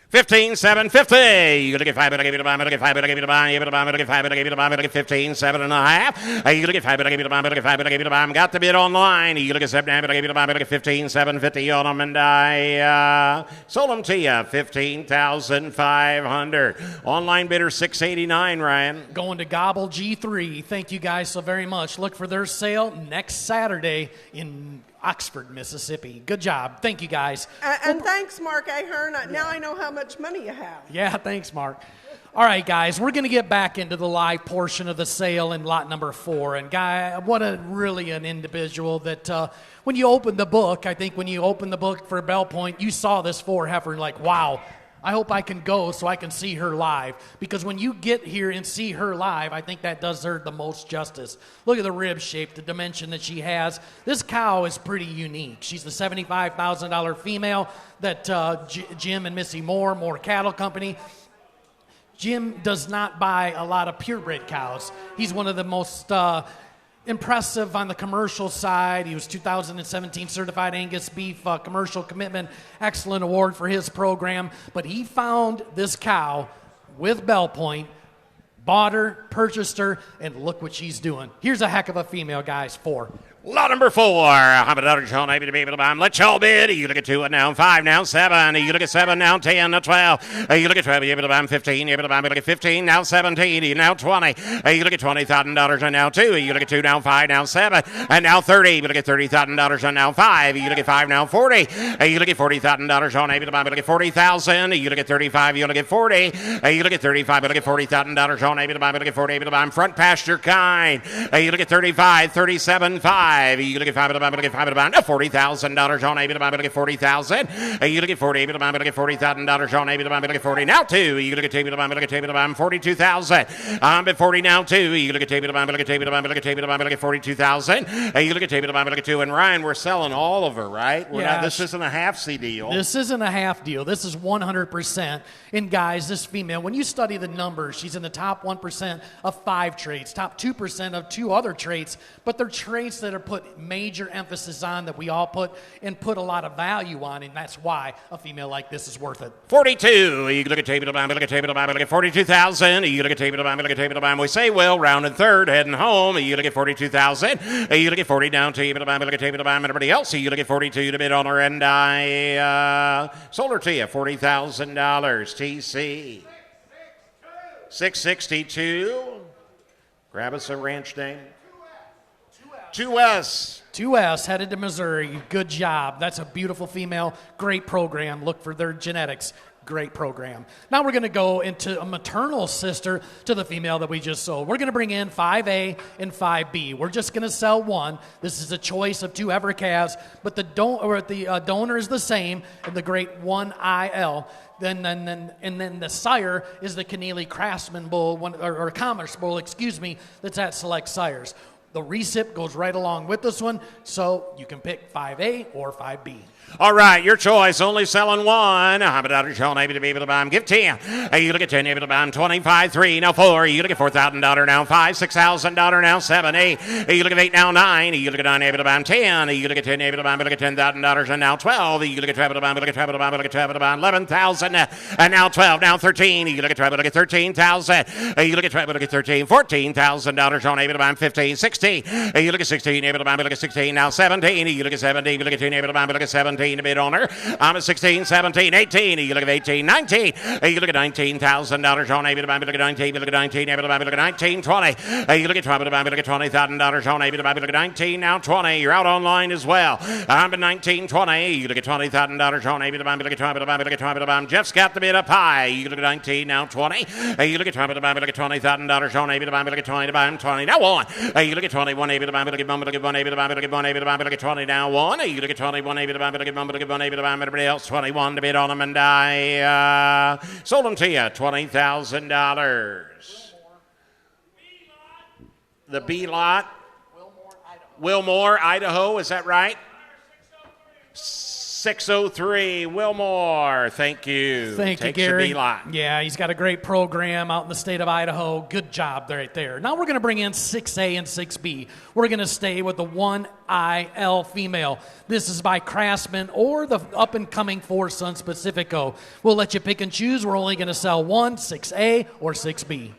Speaker 1: 15, 7, 50. You look at 5, but I give you the bomb, but I get 5, but I give you the bomb, you give you the bomb, but I get 5, but I give you the bomb, but I get 15, 7.5. You look at 5, but I give you the bomb, but I get 5, but I give you the bomb. Got the bid online. You look at 7, but I give you the bomb, but I get 15, 750 on them, and I sold them to you, 15,500. Online bidder 689, Ryan.
Speaker 3: Going to Gobble G3. Thank you guys so very much. Look for their sale next Saturday in Oxford, Mississippi. Good job. Thank you, guys.
Speaker 2: And thanks, Mark Ahern. Now I know how much money you have.
Speaker 3: Yeah, thanks, Mark. All right, guys, we're going to get back into the live portion of the sale in lot number 4. And, guy, what a really an individual that when you open the book, I think when you open the book for Belle Point, you saw this 4 heifer and like, wow, I hope I can go so I can see her live. Because when you get here and see her live, I think that does her the most justice. Look at the rib shape, the dimension that she has. This cow is pretty unique. She's the $75,000 female that Jim and Missy Moore Cattle Company. Jim does not buy a lot of purebred cows. He's one of the most impressive on the commercial side. He was 2017 Certified Angus Beef Commercial Commitment Excellent Award for his program. But he found this cow with Belle Point, bought her, purchased her, and look what she's doing. Here's a heck of a female, guys, 4.
Speaker 1: Lot number 4. Let's y'all bid. You look at 2 now, 5 now, 7. You look at 7 now, 10 now, 12. You look at 12. You look at 15. You look at 15 now, 17. You now 20. You look at $20,000 and now 2. You look at 2 now, 5 now, 7. And now 30. You look at $30,000 and now 5. You look at 5 now, 40. You look at $40,000 on. You look at 40,000. You look at 35. You look at 40. You look at 35. You look at $40,000 on. You look at 40. Front pasture kind. You look at 35, 37, 5. You look at 5 about $40,000 on able to buy, but I get 40,000. You look at 40, able to buy, but I get $40,000 on able to buy, but I get 40 now 2. You look at table to buy, but I get table to buy, 42,000. I'm at 40 now 2. You look at table to buy, but I get table to buy, but I get table to buy, but I get 42,000. You look at table to buy, but I get 2. And Ryan, we're selling all of her, right? This isn't a half-C deal.
Speaker 3: This isn't a half deal. This is 100%. And guys, this female, when you study the numbers, she's in the top 1% of 5 traits, top 2% of 2 other traits, but they're traits that are put major emphasis on, that we all put a lot of value on, and that's why a female like this is worth it.
Speaker 1: 42. You look at table to buy, look at table to buy, look at 42,000. You look at table to buy, look at table to buy. We say, well, round and third, heading home. You look at 42,000. You look at 40 down table to buy, look at table to buy, and everybody else. You look at 42 to bid on her, and I sold her to you, $40,000. TC 662. Grab us a ranch name. 2S
Speaker 3: headed to Missouri. Good job. That's a beautiful female. Great program. Look for their genetics. Great program. Now we're going to go into a maternal sister to the female that we just sold. We're going to bring in 5A and 5B. We're just going to sell one. This is a choice of 2 heifer calves, but the donor is the same, and the great 1IL. Then the sire is the Keneally Craftsman Bull, or Commerce Bull, that's at Select Sires. The recip goes right along with this one, so you can pick 5A or 5B.
Speaker 1: All right, your choice. Only selling one. I'm about Sean able to be able to buy him. Give 10. You look at 10, able to buy him. 25, 3, now 4. You look at $4,000 now 5, $6,000 now 7, 8. You look at 8 now 9. You look at 9 able to buy him 10. You look at 10 able to buy him. Look at $10,000 and now 12. You look at 12 able to buy him. Look at 12 able to buy him. Look at 12 able to buy him. 11,000 and now 12. Now 13. You look at 12. Look at 13,000. You look at 12. Look at 13. $14,000 on able to buy him. 15, 16. 16. You look at 16, able to buy, look at 16, now 17. You look at 17, you look at 2, able to buy, look at 17, a bid on her. I'm at 16, 17, 18. You look at 18, 19. You look at $19,000 on able to buy, look at 19, look at 19, able to buy, look at 19, 20. You look at 20, look at $20,000 on able to buy, look at 19, now 20. You're out online as well. I'm at 19, 20. You look at $20,000 on able to buy, look at 20, look at 20. Jeff's got the bid up high. You look at 19, now 20. You look at 20, look at $20,000 on able to buy, look at 20, buy 20, now 1. You look at 21, able to buy, look at 1, look at 1, able to buy, look at 1, able to buy, look at 20, now 1. You look at 21, able to buy, look at 1, look at 1, able to buy, everybody else 21 to bid on them, and I sold them to you, $20,000. The B lot, Wilmore, Idaho, is that right? 603 Wilmore. Thank you.
Speaker 3: Thank you, Gary. Yeah, he's got a great program out in the state of Idaho. Good job right there. Now we're going to bring in 6A and 6B. We're going to stay with the 1IL female. This is by Craftsman or the up-and-coming Four Sons Pacifico. We'll let you pick and choose. We're only going to sell 1, 6A, or 6B.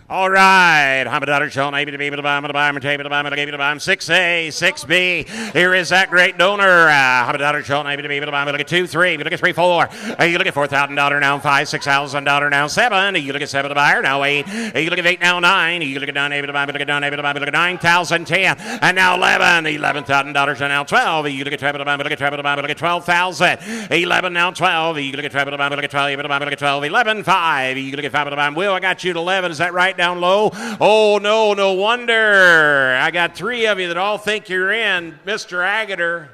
Speaker 1: All right, I'm a daughter showing able to be able to buy, I'm going to buy, I'm going to able to buy, I'm going to able to buy, 6A, 6B. Here is that great donor. I'm a daughter showing able to be able to buy, look at 2, 3, you look at 3, 4. You look at $4,000 now, 5, $6,000 now, 7. You look at 7 to buyer now, 8. You look at 8 now, 9. You look at 9 able to buy, look at 9 able to buy, look at 9,000, 10. And now 11, $11,000 now, 12. You look at 12 to buy, look at 12 to buy, look at 12,000. 11 now, 12. You look at 12 to buy, look at 12 able to buy, look at 12. 11, 5. You look at 5 to buy. Will, I got you to 11. Is that right? Down low. Oh, no wonder. I got 3 of you that all think you're in. Mr. Agater.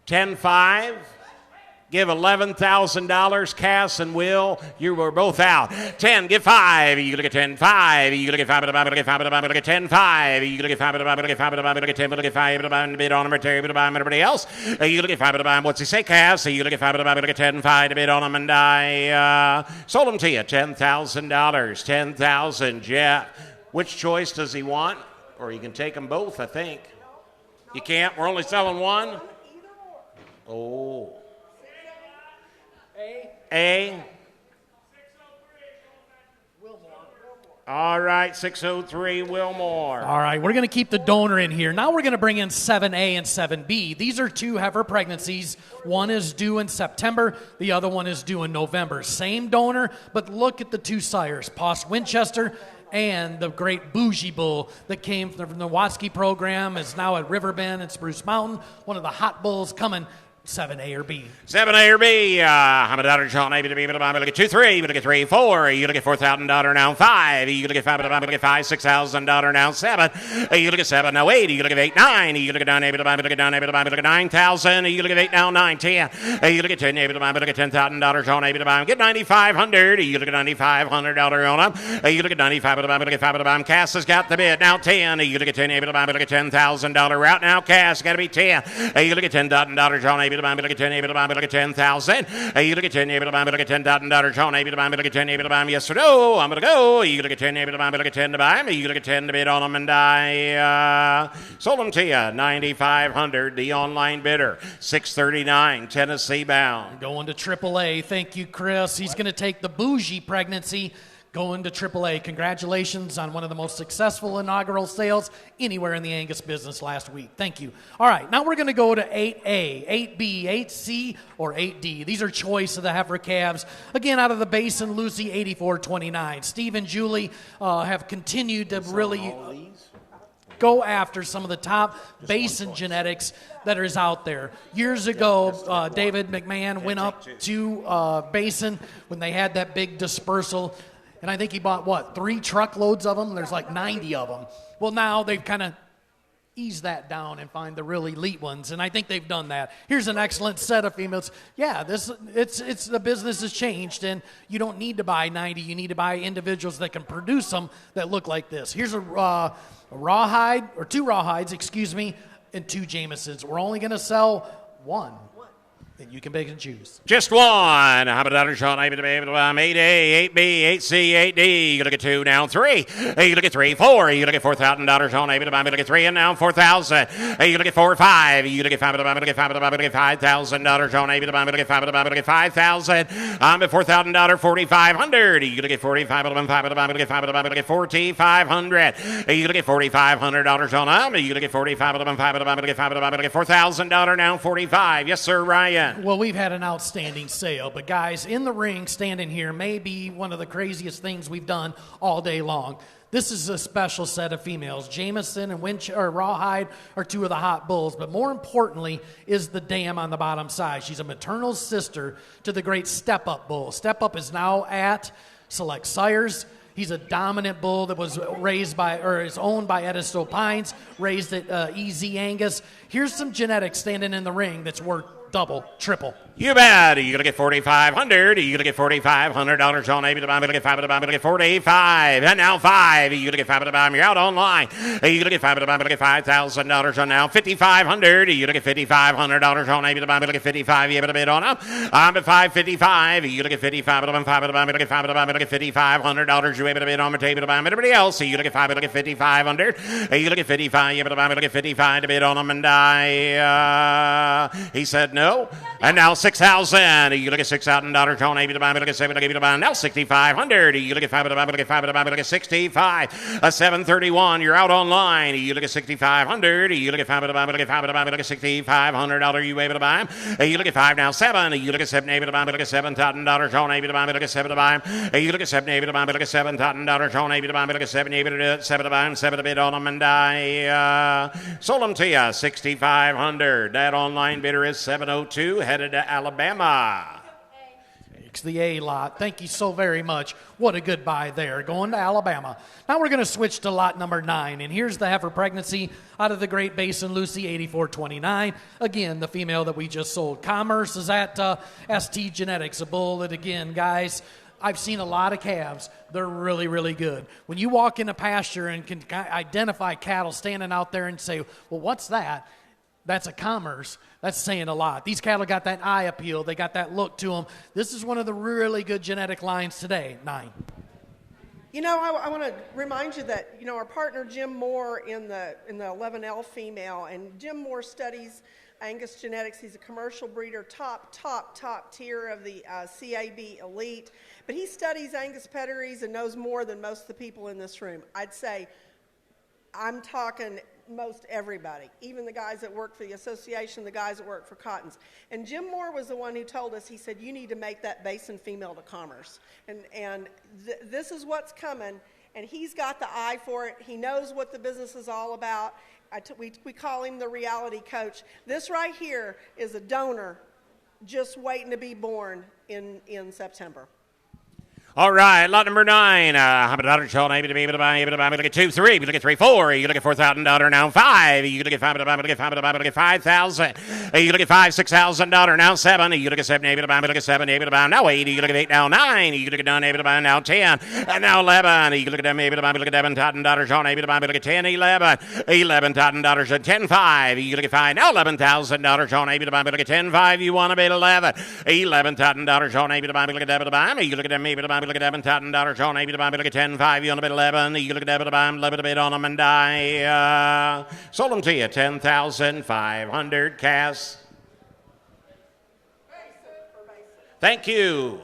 Speaker 1: 10-5. Give $11,000, Cass and Will. You were both out. 10, give 5. You look at 10, 5. You look at 5, look at 5, look at 10, 5. You look at 5, look at 5, look at 10, look at 5, bid on them, Terry, bid on everybody else. You look at 5, what's he say, Cass? You look at 5, look at 10, 5 to bid on them, and I sold them to you. $10,000. 10,000, Jeff. Which choice does he want? Or you can take them both, I think. You can't? We're only selling one? Oh. A. All right, 603 Wilmore.
Speaker 3: All right, we're going to keep the donor in here. Now we're going to bring in 7A and 7B. These are 2 heifer pregnancies. One is due in September. The other one is due in November. Same donor, but look at the 2 sires, Post Winchester and the great Bougie Bull that came from the Watsky program, is now at Riverbend and Spruce Mountain. One of the hot bulls coming. 7A or B.
Speaker 1: 7A or B. I'm a daughter, Sean, able to be able to buy. Look at 2, 3. You look at 3, 4. You look at $4,000 now, 5. You look at 5, look at 5, $6,000 now, 7. You look at 7 now, 8. You look at 8, 9. You look at 9, able to buy. Look at 9, able to buy. Look at 9,000. You look at 8 now, 9, 10. You look at 10, able to buy. Look at $10,000, Sean, able to buy. Get $9,500. You look at $9,500 on them. You look at 95 to buy. Look at 5 to buy. Cass has got the bid now, 10. You look at 10, able to buy. Look at $10,000 route now, Cass got to be 10. You look at $10,000, Sean, able to buy. Look at 10, able to buy, look at 10,000. You look at 10, able to buy, look at $10,000. Sean, able to buy, look at 10, able to buy. Yes or no? I'm going to go. You look at 10, able to buy, look at 10 to buy. You look at 10 to bid on them, and I sold them to you. $9,500, the online bidder. 639, Tennessee bound.
Speaker 3: Going to AAA. Thank you, Chris. He's going to take the Bougie pregnancy. Going to AAA. Congratulations on one of the most successful inaugural sales anywhere in the Angus business last week. Thank you. All right, now we're going to go to 8A, 8B, 8C, or 8D. These are choice of the heifer calves. Again, out of the Basin, Lucy, 84.29. Steve and Julie have continued to really go after some of the top Basin genetics that is out there. Years ago, David McMahon went up to Basin when they had that big dispersal. And I think he bought, 3 truckloads of them? There's like 90 of them. Well, now they've kind of eased that down and find the really elite ones, and I think they've done that. Here's an excellent set of females. Yeah, it's the business has changed, and you don't need to buy 90. You need to buy individuals that can produce them that look like this. Here's a rawhide, or 2 rawhides, and 2 Jamesons. We're only going to sell 1. then you can pick and choose.
Speaker 1: Just one. How about that, Sean? 8A, 8B, 8C, 8D. You look at 2, now 3. You look at 3, 4. You look at $4,000 on you look at 3, and now 4,000. You look at 4, 5. You look at 5, you look at $5,000 on you look at 5, you look at 5,000. I'm at $4,000, 4,500. You look at 45, you look at 5, you look at 4,500. You look at $4,500 on them. You look at 45, you look at 5, you look at $4,000 now 45. Yes, sir, Ryan.
Speaker 3: Well, we've had an outstanding sale, but guys, in the ring, standing here, may be one of the craziest things we've done all day long. This is a special set of females. Jameson and Rawhide are 2 of the hot bulls, but more importantly is the dam on the bottom side. She's a maternal sister to the great Step Up bull. Step Up is now at Select Sires. He's a dominant bull that was raised by, or is owned by Edisto Pines, raised at EZ Angus. Here's some genetics standing in the ring that's worth double, triple.
Speaker 1: You bet. You're going to get $4,500. You're going to get $4,500 on maybe the bomb. You're going to get $5 to bomb. You're going to get 45. And now 5. You're going to get $5 to bomb. You're out online. You're going to get $5 to bomb. You're going to get $5,000 on now. $5,500. You're going to get $5,500 on maybe the bomb. You're going to get 55. You're able to bid on up. I'm at $555. You're going to get 55 to bomb. 5 to bomb. You're going to get 5 to bomb. You're going to get $5,500. You're able to bid on the table to bomb. Everybody else. You're going to get 5. You're going to get $5,500. You're going to get 55. You're able to bomb. You're going to get 55 to bid on them. And he said no. And now 6,000. You look at $6,000 on maybe the bomb. You look at 7. Give you the bomb. Now 6,500. You look at 5 to the bomb. You look at 5 to the bomb. You look at 65. 731. You're out online. You look at 6,500. You look at 5 to the bomb. You look at 5 to the bomb. You look at $6,500. You able to buy him. You look at 5 now 7. You look at 7 maybe the bomb. You look at $7,000 on maybe the bomb. You look at 7 to buy him. You look at 7 maybe the bomb. You look at $7,000 on maybe the bomb. You look at 7 maybe to do it. 7 to buy him. 7 to bid on them. And I sold them to you 6,500. That online bidder is 702. Headed to Alabama.
Speaker 3: It's the A lot. Thank you so very much. What a good buy there. Going to Alabama. Now we're going to switch to lot number 9. And here's the heifer pregnancy out of the Great Basin, Lucy, 8429. Again, the female that we just sold. Commerce is at ST Genetics, a bull that, again, guys, I've seen a lot of calves. They're really, really good. When you walk in a pasture and can identify cattle standing out there and say, well, what's that? That's a Commerce. That's saying a lot. These cattle got that eye appeal. They got that look to them. This is one of the really good genetic lines today, 9.
Speaker 2: You know, I want to remind you that, you know, our partner Jim Moore in the 11L female, and Jim Moore studies Angus genetics. He's a commercial breeder, top tier of the CAB elite. But he studies Angus pedigrees and knows more than most of the people in this room. I'd say I'm talking most everybody, even the guys that work for the association, the guys that work for Cottons. And Jim Moore was the one who told us, he said, you need to make that Basin female to Commerce. And this is what's coming, and he's got the eye for it. He knows what the business is all about. We call him the reality coach. This right here is a donor just waiting to be born in September.
Speaker 1: All right, lot number 9. How about $100? Able to be able to buy. Able to buy. We look at 2, 3. We look at 3, 4. You look at $4,000 now 5. You look at 5. You look at 5. You look at 5,000. You look at $6,000 now 7. You look at 7. Able to buy. You look at 7. Able to buy now 8. You look at 8 now 9. You look at 9. Able to buy now 10. And now 11. You look at them. Able to buy. You look at $11,000 on. Able to buy. You look at 10. 11. $11,000 at 10. 5. You look at 5 now $11,000 on. Able to buy. You look at 10. 5. You want to bid 11. $11,000 on. Able to buy. You look at able to buy. You look at them. Able to buy. Look at $7,000 on maybe to buy. Look at 10, 5. You want to bid 11. You look at debit to buy. 11 to bid on them, and I sold them to you 10,500 cash. Thank you.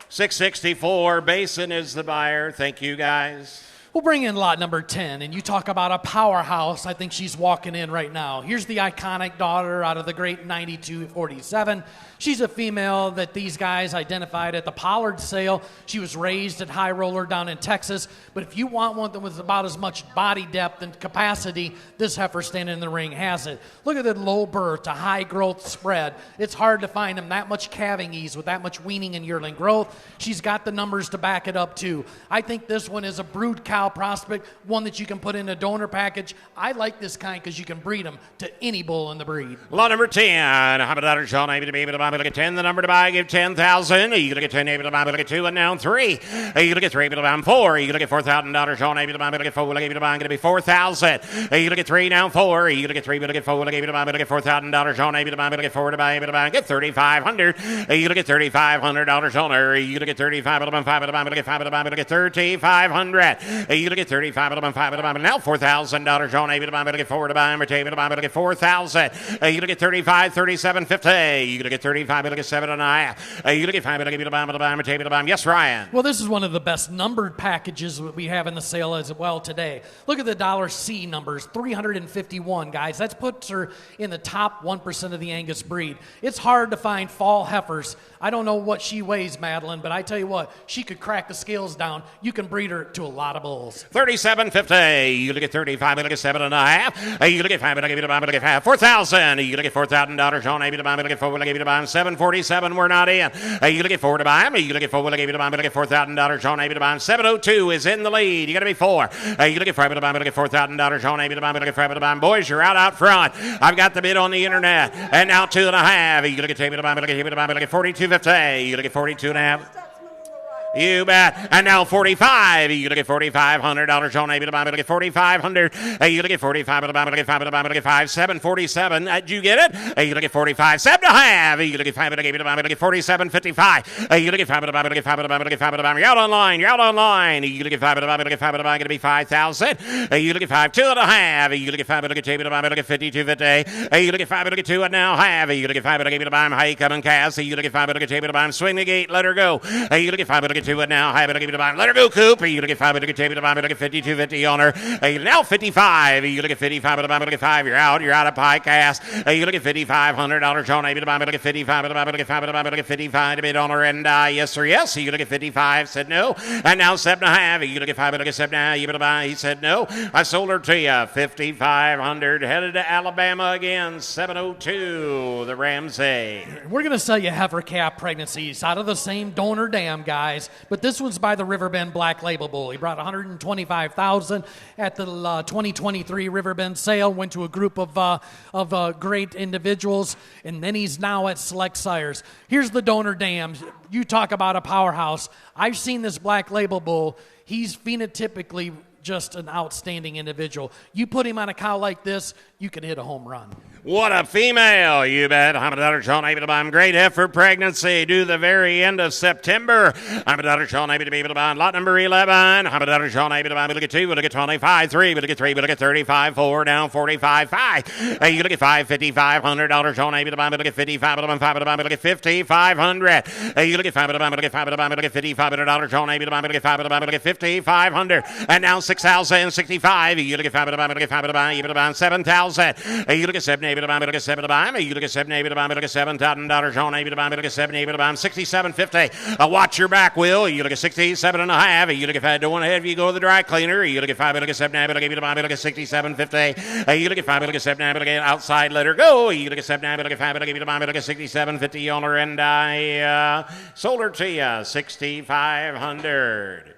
Speaker 1: 664 Basin is the buyer. Thank you, guys.
Speaker 3: We'll bring in lot number 10, and you talk about a powerhouse. I think she's walking in right now. Here's the iconic daughter out of the great 9247. She's a female that these guys identified at the Pollard sale. She was raised at High Roller down in Texas. But if you want one that was about as much body depth and capacity, this heifer standing in the ring has it. Look at the low birth to high growth spread. It's hard to find them that much calving ease with that much weaning and yearling growth. She's got the numbers to back it up too. I think this one is a brood cow cow prospect, one that you can put in a donor package. I like this kind because you can breed them to any bull in the breed.
Speaker 1: Lot number 10. How about Sean? Able to be able to buy. Look at 10. The number to buy. Give 10,000. You look at 10. Able to buy. Look at 2. And now 3. You look at 3. Able to buy. 4. You look at $4,000. Sean. Able to buy. Look at 4. Able to buy. Going to be 4,000. You look at 3. Now 4. You look at 3. Look at 4. Able to buy. Look at $4,000. Sean. Able to buy. Look at 4 to buy. Able to buy. Get 3,500. You look at $3,500 on her. You look at 35. Able to buy. 5 to buy. Look at 5 to buy. Look at 3,500. You look at 35. Able to buy. 5 to buy. Now $4,000. Sean. Able to buy. Look at 4 to buy. Able to buy. Look at 4,000. You look at 35. 37.50. You look at 35. You look at 7.5. You look at 5. Able to buy. Able to buy. Able to buy. Yes, Ryan.
Speaker 3: Well, this is one of the best numbered packages that we have in the sale as well today. Look at the $C numbers, 351, guys. That puts her in the top 1% of the Angus breed. It's hard to find fall heifers. I don't know what she weighs, Madeline, but I tell you what, she could crack the scales down. You can breed her to a lot of bulls.
Speaker 1: 37.50. You look at 35. You look at 7.5. You look at 5. You look at 5. 4,000. You look at $4,000. Sean, able to buy. Look at 4. Able to buy. 7.47. We're not in. You look at 4 to buy. You look at 4. Able to buy. Look at $4,000. Sean, able to buy. 7.02 is in the lead. You got to be 4. You look at 5. Able to buy. Look at $4,000. Sean, able to buy. Look at 5. Able to buy. Boys, you're out front. I've got the bid on the internet. And now 2.5. You look at able to buy. Look at able to buy. Look at 42.50. You look at 42.5. You bet. And now 45. You look at $4,500. Sean, able to buy. Look at 4,500. You look at 45. Look at 5. Look at 5. 747. Did you get it? You look at 45. 7.5. You look at 5. Look at 47.55. You look at 5. Look at 5. Look at 5. You're out online. You're out online. You look at 5. Look at 5. Going to be 5,000. You look at 5. 2.5. You look at 5. Look at 2. Look at 52.50. You look at 5. Look at 2 and now half. You look at 5. Look at buy. How you coming, Cass? You look at 5. Look at 2. Swing the gate. Let her go. You look at 5. Look at 2 and now half. Look at buy. Let her go, Coop. You look at 5. Look at 2. Look at 52.50 on her. Now 55. You look at 55. Look at 5. You're out. You're out of pie, Cass. You look at $5,500. Sean, able to buy. Look at 55. Look at 5. Look at 55 to bid on her. And yes, sir, yes. You look at 55. Said no. And now 7.5. You look at 5. Look at 7 now. You able to buy. He said no. I sold her to you. 5,500. Headed to Alabama again. 702. The Ramsey.
Speaker 3: We're going to sell you heifer calf pregnancies out of the same donor dam, guys. But this one's by the Riverbend Black Label Bull. He brought $125,000 at the 2023 Riverbend sale. Went to a group of great individuals, and then he's now at Select Sires. Here's the donor dam. You talk about a powerhouse. I've seen this Black Label Bull. He's phenotypically just an outstanding individual. You put him on a cow like this, you can hit a home run.
Speaker 1: What a female, you bet. I'm a daughter, Sean, able to buy him. Great effort pregnancy due the very end of September. I'm a daughter, Sean, able to be able to buy him. Lot number 11. I'm a daughter, Sean, able to buy him. Look at 2, look at 25, 3, look at 3, look at 35, 4, down 45, 5. You look at 5, $5,500. Sean, able to buy him. Look at 55, look at 5, look at 5,500. You look at 5, look at 5, look at $5,500. Sean, able to buy him. Look at 5, look at 5,500. And now 6,065. You look at 5, look at 5, able to buy him. 7,000. You look at 7, able to buy him. Look at 7 to buy him. You look at 7, able to buy him. Look at $7,000. Sean, able to buy him. Look at 7, able to buy him. 67.50. Watch your back, Will. You look at 67.5. You look at 5 to 1 ahead. You go to the dry cleaner. You look at 5, look at 7, able to buy him. Look at 67.50. You look at 5, look at 7, able to get outside. Let her go. You look at 7, able to get 5, look at buy him. Look at 67.50 on her, and I sold her to you 6,500.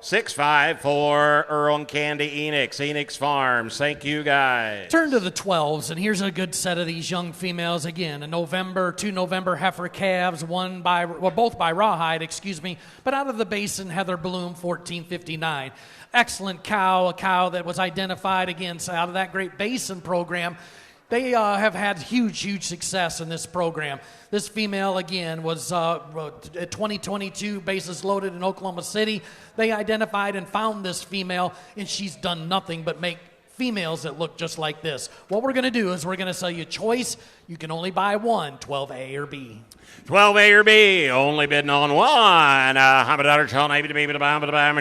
Speaker 1: 6-5 for Earl and Candy Enix Farms. Thank you, guys.
Speaker 3: Turn to the 12s, and here's a good set of these young females. Again, two November heifer calves, both by Rawhide, but out of the Basin, Heather Bloom, 1459. Excellent cow, a cow that was identified, again, out of that Great Basin program. They have had huge success in this program. This female, again, was 2022 bases loaded in Oklahoma City. They identified and found this female, and she's done nothing but make females that look just like this. What we're going to do is we're going to sell you a choice. You can only buy one, 12A or B.
Speaker 1: 12A or B, only bidding on one. I'm a daughter, Sean, able to be able to buy him, able to buy him,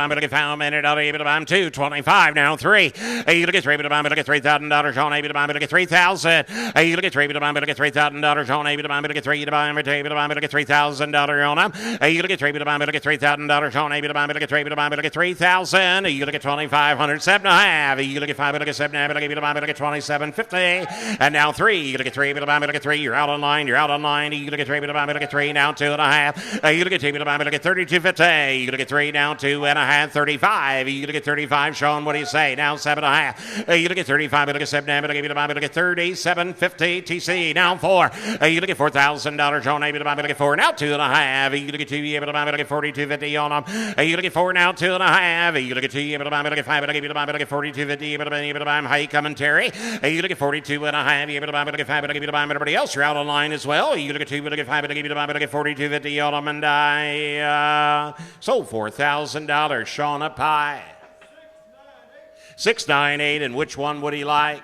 Speaker 1: look at found minute, able to buy him 2, 25, now 3. You look at 3, able to buy him, look at $3,000, Sean, able to buy him, look at 3,000. You look at 3, able to buy him, look at $3,000, Sean, able to buy him, look at 3, to buy him, able to buy him, look at $3,000 on him. You look at 3, able to buy him, look at $3,000, Sean, able to buy him, look at 3, able to buy him, look at 3,000. You look at 2,500, 7.5. You look at 5, look at 7, able to buy him, look at 27.50. And now 3, you look at 3, you look at 3, you're out on line, you look at 3, you look at 3, now 2.5, you look at 2, you look at 32.50, you look at 3, now 2.5, 35, you look at 35, Sean, what do you say? Now 7.5, you look at 35, you look at 7, you look at 37.50, TC, now 4, you look at $4,000, Sean, you look at 4, now 2.5, you look at 2, you look at 42.50 on them, you look at 4, now 2.5, you look at 2, you look at 5, you look at 42.50, high commentary, you look at 42.5, you look at 5, everybody else, you're out on line as well, you look at 2, you look at 5, you look at 42.50 on them, and I sold $4,000, Sean up high. 698, and which one would he like?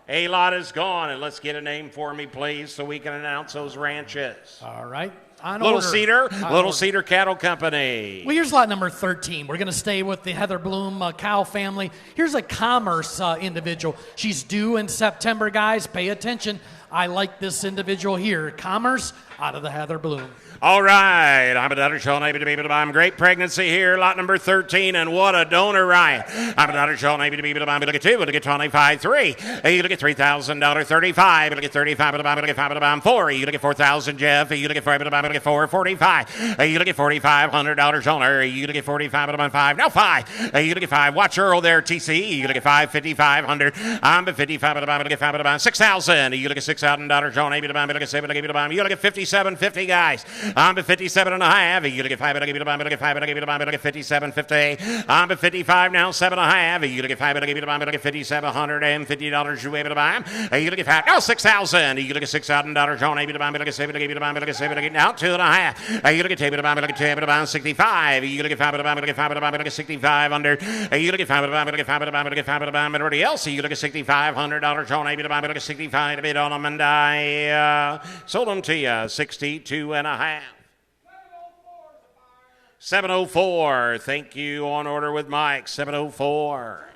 Speaker 1: A-lot is gone, and let's get a name for me, please, so we can announce those ranches.
Speaker 3: All right.
Speaker 1: Little Cedar Cattle Company.
Speaker 3: Well, here's lot number 13. We're going to stay with the Heather Bloom cow family. Here's a commerce individual. She's due in September, guys. Pay attention. I like this individual here. Commerce out of the Heather Bloom.
Speaker 1: All right, I'm a daughter Sean, I'm great pregnancy here, lot number 13, and what a donor riot. I'm a daughter Sean, look at 2, look at 25, 3, you look at $3,000, 35, look at 35, look at 5, 4, you look at 4,000, Jeff, you look at 5, look at 4, 45, you look at $4,500 owner, you look at 45, 5, now 5, you look at 5, watch Earl there, TC, you look at 5, 5,500, I'm at 55, look at 5, 6,000, you look at $6,000, Sean, look at 7, you look at 57.50, guys. I'm at 57.5. You look at 5. I give you the bomb. I look at 5. I give you the bomb. I look at 57.50. I'm at 55 now. 7.5. You look at 5. I give you the bomb. I look at $5,750. You able to buy them? You look at 5. Now 6,000. You look at $6,000. John, I give you the bomb. I look at 7. I give you the bomb. I look at 7. I give now 2.5. You look at 2. The bomb. I look at 2. The bomb. 65. You look at 5. The bomb. I look at 5. The bomb. I look at 65 under. You look at 5. The bomb. I look at 5. The bomb. I look at 5. The bomb. Everybody else. You look at $6,500. John, I give you the bomb. I look at 65 a bit on them, and I sold them to you 62.5. 704. Thank you. On order with Mike. 704.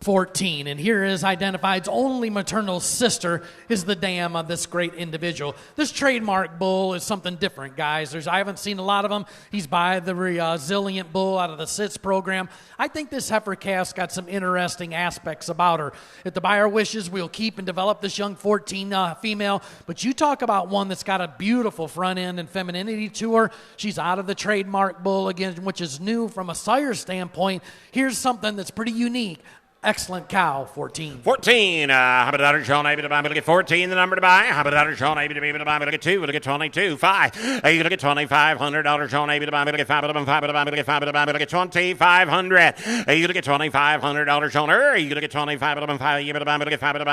Speaker 3: 14, and here is identified's only maternal sister is the dam of this great individual. This trademark bull is something different, guys. I haven't seen a lot of them. He's by the resilient bull out of the SITS program. I think this heifer calf's got some interesting aspects about her. If the buyer wishes, we'll keep and develop this young 14 female, but you talk about one that's got a beautiful front end and femininity to her. She's out of the trademark bull again, which is new from a sire standpoint. Here's something that's pretty unique. Excellent cow, 14.
Speaker 1: 14. How about daughter Sean? Look at 14, the number to buy. How about daughter Sean? Look at 2. Look at 22. 5. You look at $2,500. Sean, look at 5. Look at 5. Look at 5. Look at 2,500. You look at $2,500. Sean, you look at 25. Look at 5. You look at 5.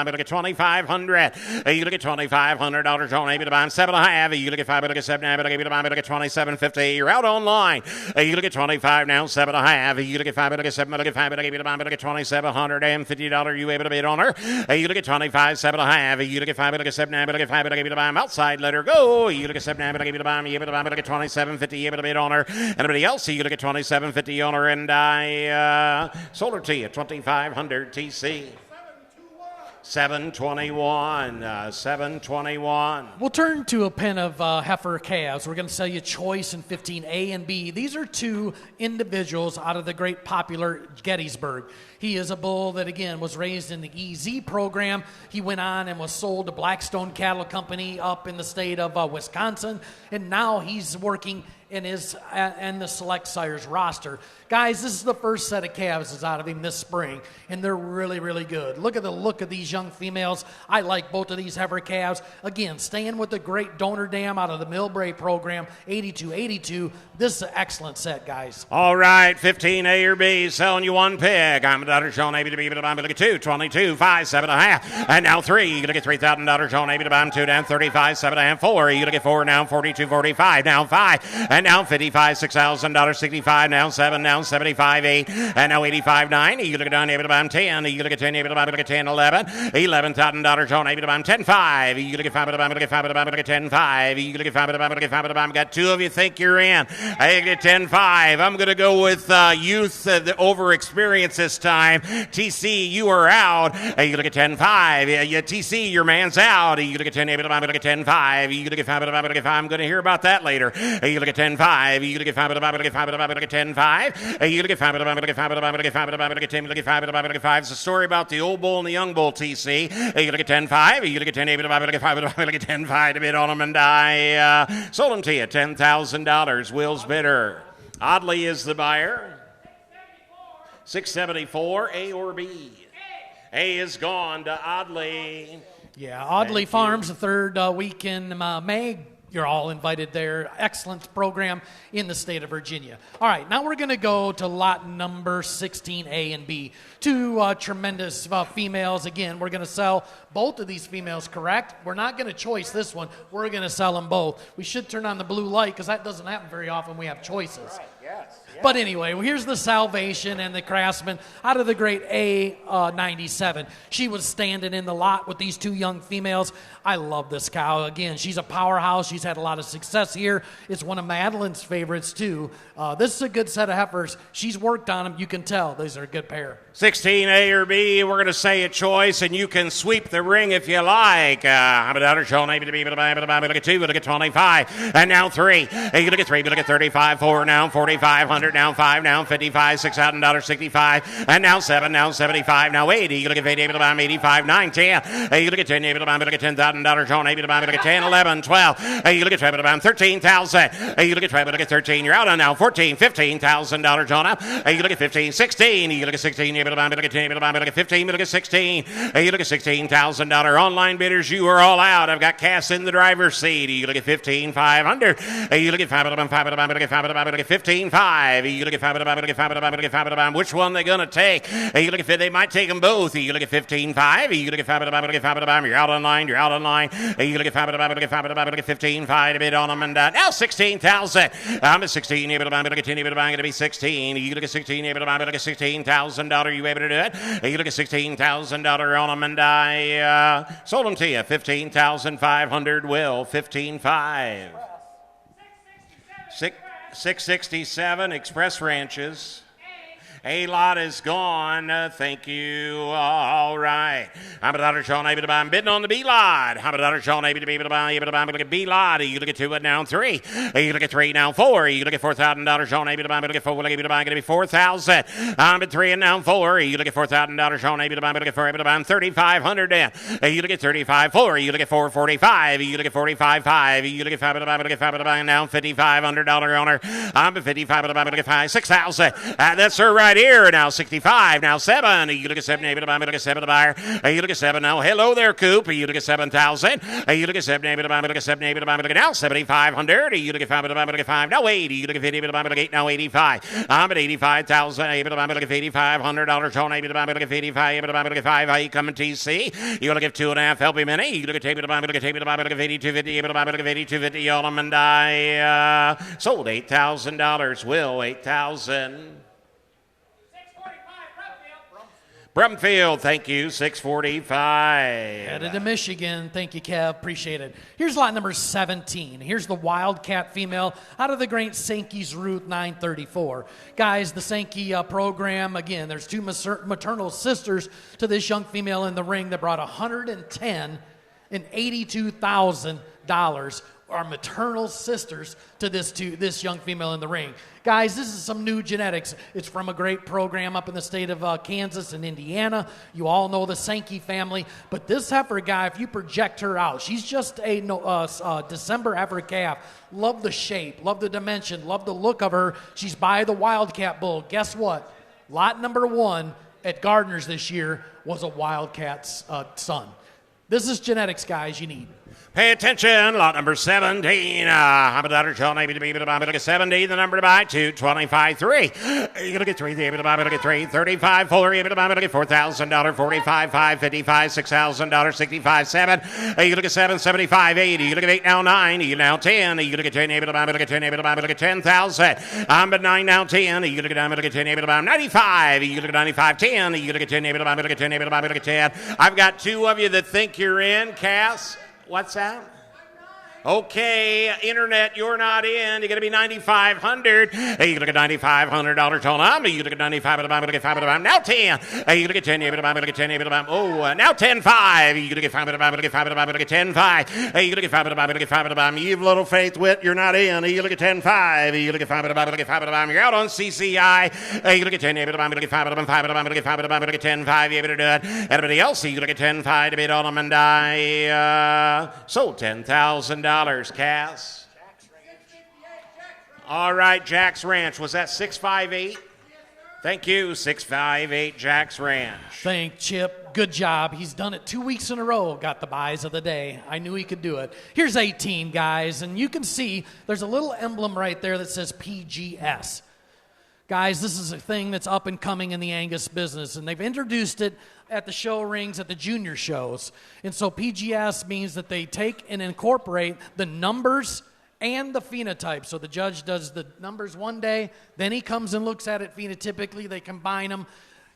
Speaker 1: Look at 2,500. You look at $2,500. Sean, 7.5. You look at 5. Look at 7. Look at 27.50. You're out online. You look at 25 now. 7.5. You look at 5. Look at 7. Look at 5. Look at 27. $150 you able to bid on her. You look at 25, 7.5. You look at 5, look at 7, look at 5, look at the bomb outside, let her go. You look at 7, look at the bomb, you able to bomb, look at 27.50, you able to bid on her. Anybody else? You look at 27.50 on her, and I sold her to you, 2,500 TC. 721. 721.
Speaker 3: We'll turn to a pen of heifer calves. We're going to sell you Choice and 15A and B. These are two individuals out of the great popular Gettysburg. He is a bull that, again, was raised in the EZ program. He went on and was sold to Blackstone Cattle Company up in the state of Wisconsin, and now he's working in the Select Sires roster. Guys, this is the first set of calves that's out of him this spring, and they're really, really good. Look at the look of these young females. I like both of these heifer calves. Again, staying with the great donor dam out of the Millbrae program, 82-82. This is an excellent set, guys.
Speaker 1: All right, 15A or B, selling you one pig. I'm a daughter Sean, A, B, to B, but I'm look at 2, 22, 5, 7.5, and now 3. You look at $3,000, Sean, A, B, to I'm 2 down, 35, 7.5, 4. You look at 4 now, 42, 45, now 5, and now 55, $6,000, 65, now 7, now 75, 8, and now 85, 9. You look at down, A, B, to I'm 10. You look at 10, A, B, to look at 10, 11, $11,000, Sean, A, B, to I'm 10, 5. You look at 5, look at 5, look at 10, 5. You look at 5, look at 5, got 2 of you think you're in. I get 10, 5. I'm going to go with youth over experience this time. TC, you are out. You look at 10-5. TC, your man's out. You look at 10, look at 10-5. You look at 5, look at 5. I'm going to hear about that later. You look at 10-5. You look at 5, able to get 5, able to get 10-5. You look at 5, able to get 5, able to get 5, able to get 10, look at 5, able to get 5. It's a story about the old bull and the young bull, TC. You look at 10-5. You look at 10, able to get 5, able to get 10-5 to bid on them, and I sold them to you. $10,000. Will's bidder. Oddly is the buyer. 674, A or B? A is gone to Oddly.
Speaker 3: Yeah, Oddly Farms, the third week in May. You're all invited there. Excellent program in the state of Virginia. All right, now we're going to go to lot number 16, A and B. Two tremendous females. Again, we're going to sell both of these females, correct? We're not going to choice this one. We're going to sell them both. We should turn on the blue light because that doesn't happen very often. We have choices. Right, yes. But anyway, here's the Salvation and the Craftsman out of the great A97. She was standing in the lot with these two young females. I love this cow. Again, she's a powerhouse. She's had a lot of success here. It's one of Madeline's favorites, too. This is a good set of heifers. She's worked on them. You can tell. These are a good pair.
Speaker 1: 16, A or B. We're going to say a choice, and you can sweep the ring if you like. I'm a daughter, Sean, able to be, but I look at 2, look at 25, and now 3. You look at 3, look at 35, 4, now 4,500, now 5, now 55, $6,000, 65, and now 7, now 75, now 80. You look at 80, able to buy 85, 9, 10. You look at 10, able to buy, look at $10,000, Sean, able to buy, look at 10, 11, 12. You look at 12, able to buy 13,000. You look at 12, look at 13. You're out on now 14, $15,000, John. You look at 15, 16. You look at 16, able to buy, look at 10, able to buy, look at 15, look at 16. You look at $16,000 online bidders. You are all out. I've got Cass in the driver's seat. You look at 15,500. You look at 5, look at 5, look at 5, look at 15,500. You look at 5, look at 5, look at 5, which one they gonna take? You look at they might take them both. You look at 15,500. You look at 5, look at 5, you're out online. You're out online. You look at 5, look at 5, look at 15,500 to bid on them, and now 16,000. I'm at 16. Able to buy, look at 10. Able to buy, going to be 16. You look at 16. Able to buy, look at $16,000. You able to do it? You look at $16,000 on them, and I sold them to you. 15,500. Will 15,500. 667 Express Ranches. A lot is gone. Thank you. All right. I'm a daughter, Sean, able to buy. I'm bidding on the B lot. I'm a daughter, Sean, able to be able to buy. Look at B lot. You look at 2, and now 3. You look at 3, now 4. You look at $4,000, Sean, able to buy. Look at 4. Able to buy. Going to be 4,000. I'm at 3, and now 4. You look at $4,000, Sean, able to buy. Look at 4. Able to buy. 3,500. You look at 35, 4. You look at 4, 45. You look at 45, 5. You look at 5. Able to buy. Look at 5. Able to buy. Now $5,500 owner. I'm at 55. Able to buy. Look at 5. 6,000. That's her right here. Now 65. Now 7. You look at 7. Able to buy. Look at 7 to buyer. You look at 7. Now hello there, Coop. You look at 7,000. You look at 7. Able to buy. Look at 7. Able to buy. Look at now 7,500. You look at 5. Able to buy. Look at 5. Now 80. You look at 50. Able to buy. Look at 8. Now 85. I'm at 85,000. Able to buy. Look at $8,500. Sean, able to buy. Look at 85. Able to buy. Look at 5. How you coming, TC? You look at 2.5. Help him any. You look at able to buy. Look at able to buy. Look at 8250. Able to buy. Look at 8250. On them, and I sold $8,000. Will 8,000. Brumfield, thank you, 645.
Speaker 3: Headed to Michigan. Thank you, Kev. Appreciate it. Here's lot number 17. Here's the Wildcat female out of the great Sankey's Route 934. Guys, the Sankey program, again, there's two maternal sisters to this young female in the ring that brought $110,000 and $82,000. Our maternal sisters to this young female in the ring. Guys, this is some new genetics. It's from a great program up in the state of Kansas and Indiana. You all know the Sankey family. But this heifer, guy, if you project her out, she's just a December heifer calf. Love the shape, love the dimension, love the look of her. She's by the Wildcat bull. Guess what? Lot number 1 at Gardner's this year was a Wildcat's son. This is genetics, guys, you need.
Speaker 1: Pay attention, lot number 17. I'm a daughter, Sean, able to be able to buy. Look at 70, the number to buy, 225, 3. You look at 3, able to buy. Look at 3, 35, 4, able to buy. Look at $4,000, 45, 5, 55, $6,000, 65, 7. You look at 7, 75, 80. You look at 8, now 9. You now 10. You look at 10, able to buy. Look at 10, able to buy. Look at 10,000. I'm at 9, now 10. You look at 9, look at 10, able to buy. 95. You look at 95, 10. You look at 10, able to buy. Look at 10, able to buy. Look at 10. I've got 2 of you that think you're in, Cass. What's that? Okay, internet, you're not in. You're going to be $9,500. Hey, you look at $9,500 on. You look at $9,500. Now 10. Hey, you look at 10. You look at 10. Oh, now 10.5. You look at 5. Look at 10.5. Hey, you look at 5. Look at 5. You've little faith with. You're not in. You look at 10.5. You look at 5. Look at 5. You're out on CCI. Hey, you look at 10. Look at 5. Look at 5. Look at 10.5. You able to do it. Everybody else, you look at 10.5 to bid on them and die. So $10,000. Cass. All right, Jack's Ranch. Was that 658? Thank you, 658 Jack's Ranch.
Speaker 3: Thank Chip. Good job. He's done it 2 weeks in a row. Got the buys of the day. I knew he could do it. Here's 18, guys, and you can see there's a little emblem right there that says PGS. Guys, this is a thing that's up and coming in the Angus business, and they've introduced it at the show rings, at the junior shows. And so PGS means that they take and incorporate the numbers and the phenotype. So the judge does the numbers one day, then he comes and looks at it phenotypically. They combine them.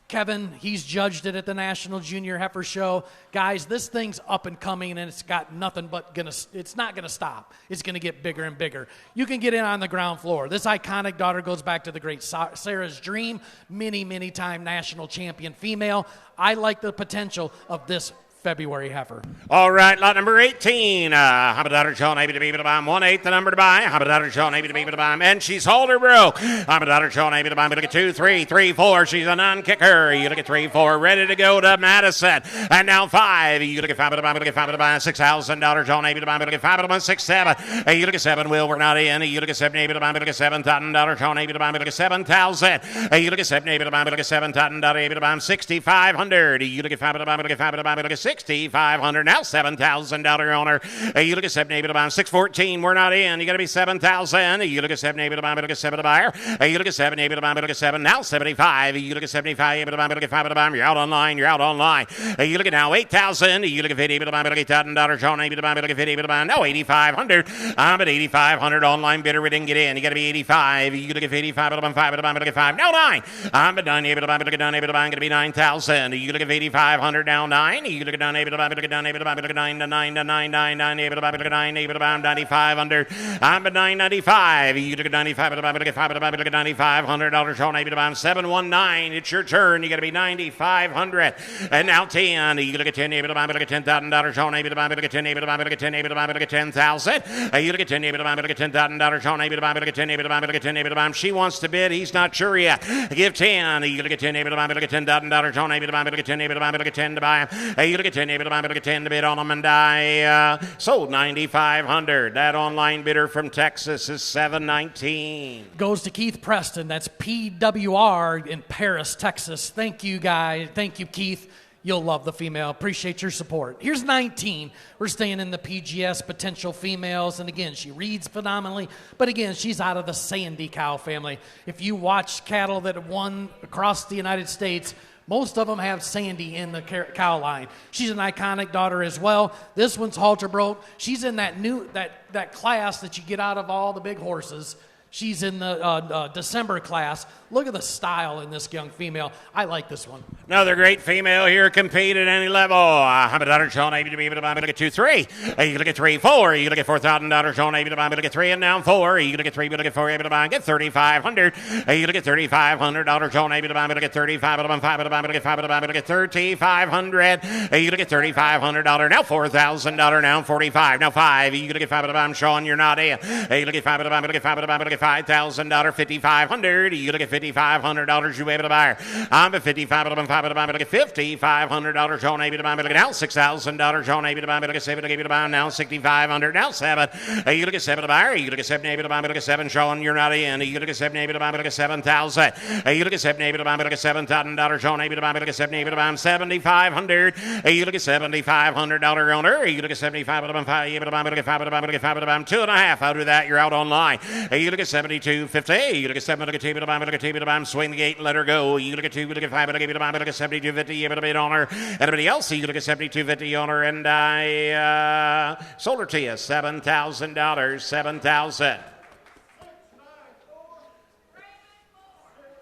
Speaker 3: Kevin, he's judged it at the National Junior Heifer Show. Guys, this thing's up and coming, and it's got nothing but it's not gonna stop. It's gonna get bigger and bigger. You can get in on the ground floor. This iconic daughter goes back to the great Sarah's Dream, many time national champion female. I like the potential of this February heifer.
Speaker 1: All right, lot number 18. Hamadadder John, able to be able to buy 1/8 the number to buy. Hamadadder John, able to be able to buy. And she's holder bro. Hamadadder John, able to buy. Look at 2, 3, 3, 4. She's a non-kicker. You look at 3, 4, ready to go to Madison. And now 5. You look at 5 to buy. Look at 5 to buy. $6,000 John, able to buy. Look at 5 to buy. 6, 7. You look at 7. Will, we're not in. You look at 7, able to buy. Look at $7,000 John, able to buy. Look at 7,000. You look at 7, able to buy. Look at $7,000 able to buy. 6,500. You look at 5 to buy. Look at 5 to buy. Look at 6,500. Now $7,000 owner. You look at 7 able to buy. 614. We're not in. You got to be 7,000. You look at 7 able to buy. Look at 7 to buyer. You look at 7 able to buy. Look at 7. Now 75. You look at 75 able to buy. Look at 5 to buy. You're out online. You're out online. You look at now 8,000. You look at 50 able to buy. Look at $8,000. John able to buy. Look at 50 able to buy. Now 8,500. I'm at 8,500 online bidder. We didn't get in. You got to be 85. You look at 85 able to buy. 5 able to buy. Look at 5. Now 9. I'm at 9 able to buy. Look at 9 able to buy. I'm going to be 9,000. You look at 8,500. Now 9. You look at 9 able to buy. Look at 9 able to buy. Look at 9 to 9 to 9 9 9 able to buy. Look at 9 able to buy. 9,500. I'm at 995. You look at 95 able to buy. Look at 5 able to buy. Look at $9,500. John able to buy. 719. It's your turn. You got to be 9,500. And now 10. You look at 10 able to buy. Look at $10,000. John able to buy. Look at 10 able to buy. Look at 10 able to buy. Look at 10,000. You look at 10 able to buy. Look at $10,000. John able to buy. Look at 10 able to buy. Look at 10 able to buy. She wants to bid. He's not sure yet. Give 10. You look at 10 able to buy. Look at $10,000. John able to buy. Look at 10 able to buy. Look at 10 to buy. You look at 10 able to buy. Look at 10 to bid on them and die. Sold 9,500. That online bidder from Texas is 719.
Speaker 3: Goes to Keith Preston. That's PWR in Paris, Texas. Thank you, guys. Thank you, Keith. You'll love the female. Appreciate your support. Here's 19. We're staying in the PGS potential females. And again, she reads phenomenally. But again, she's out of the Sandy cow family. If you watch cattle that have won across the United States, most of them have Sandy in the cow line. She's an iconic daughter as well. This one's halter broke. She's in that new that class that you get out of all the big horses. She's in the December class. Look at the style in this young female. I like this one.
Speaker 1: Another great female here, compete at any level. $100 John able to be able to buy. Look at 2, 3. You look at 3, 4. You look at $4,000 John able to buy. Look at 3 and now 4. You look at 3. You look at 4 able to buy. Get 3,500. You look at $3,500 John able to buy. Look at 35 able to buy. 5 able to buy. Look at 5 able to buy. Look at 3,500. You look at $3,500. Now $4,000. Now 45. Now 5. You look at 5 able to buy. Sean, you're not in. You look at 5 able to buy. Look at 5 able to buy. Look at $5,000. 5,500. You look at $5,500. You able to buy. I'm at 55 able to buy. 5 able to buy. Look at $5,500. John able to buy. Look at now $6,000. John able to buy. Look at 7 able to buy. Now 6,500. Now 7. You look at 7 to buy. You look at 7 able to buy. Look at 7. Sean, you're not in. You look at 7 able to buy. Look at 7,000. You look at 7 able to buy. Look at $7,000. John able to buy. Look at 7 able to buy. 7,500. You look at $7,500 owner. You look at 75 able to buy. 5 able to buy. Look at 5 able to buy. Look at 5 able to buy. 2.5. Out of that, you're out online. You look at 72.50. You look at 7. Look at 2 able to buy. Look at 2 able to buy. Swing the gate and let her go. You look at 2. Look at 5. Look at 5. Look at 72.50. Able to bid on her. Anybody else? You look at 72.50 on her, and I sold her to you. $7,000. 7,000.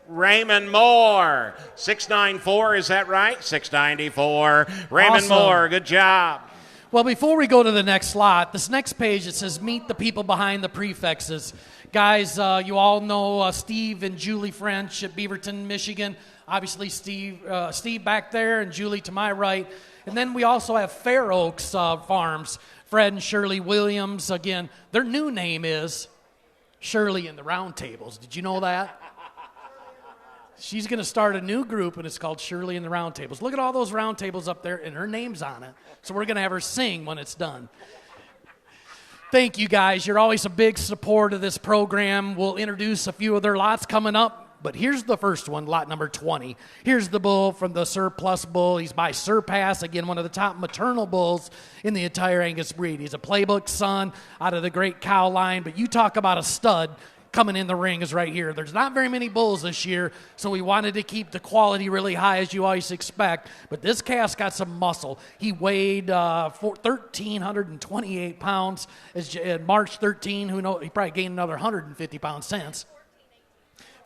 Speaker 1: Raymond Moore. 694. Is that right? 694. Raymond
Speaker 3: Awesome.
Speaker 1: Moore. Good job.
Speaker 3: Well, before we go to the next lot, this next page, it says meet the people behind the prefixes. Guys, you all know Steve and Julie French at Beaverton, Michigan. Obviously, Steve back there and Julie to my right. And then we also have Fair Oaks Farms, Fred and Shirley Williams. Again, their new name is Shirley and the Round Tables. Did you know that? She's going to start a new group, and it's called Shirley and the Round Tables. Look at all those round tables up there, and her name's on it. So we're going to have her sing when it's done. Thank you, guys. You're always a big support of this program. We'll introduce a few of their lots coming up, but here's the first one, lot number 20. Here's the bull from the Surplus Bull. He's by Surpass, again, one of the top maternal bulls in the entire Angus breed. He's a playbook son out of the great cow line, but you talk about a stud. Coming in the ring is right here. There's not very many bulls this year, so we wanted to keep the quality really high, as you always expect. But this calf's got some muscle. He weighed 1,328 pounds at March 13. Who knows? He probably gained another 150 pounds since.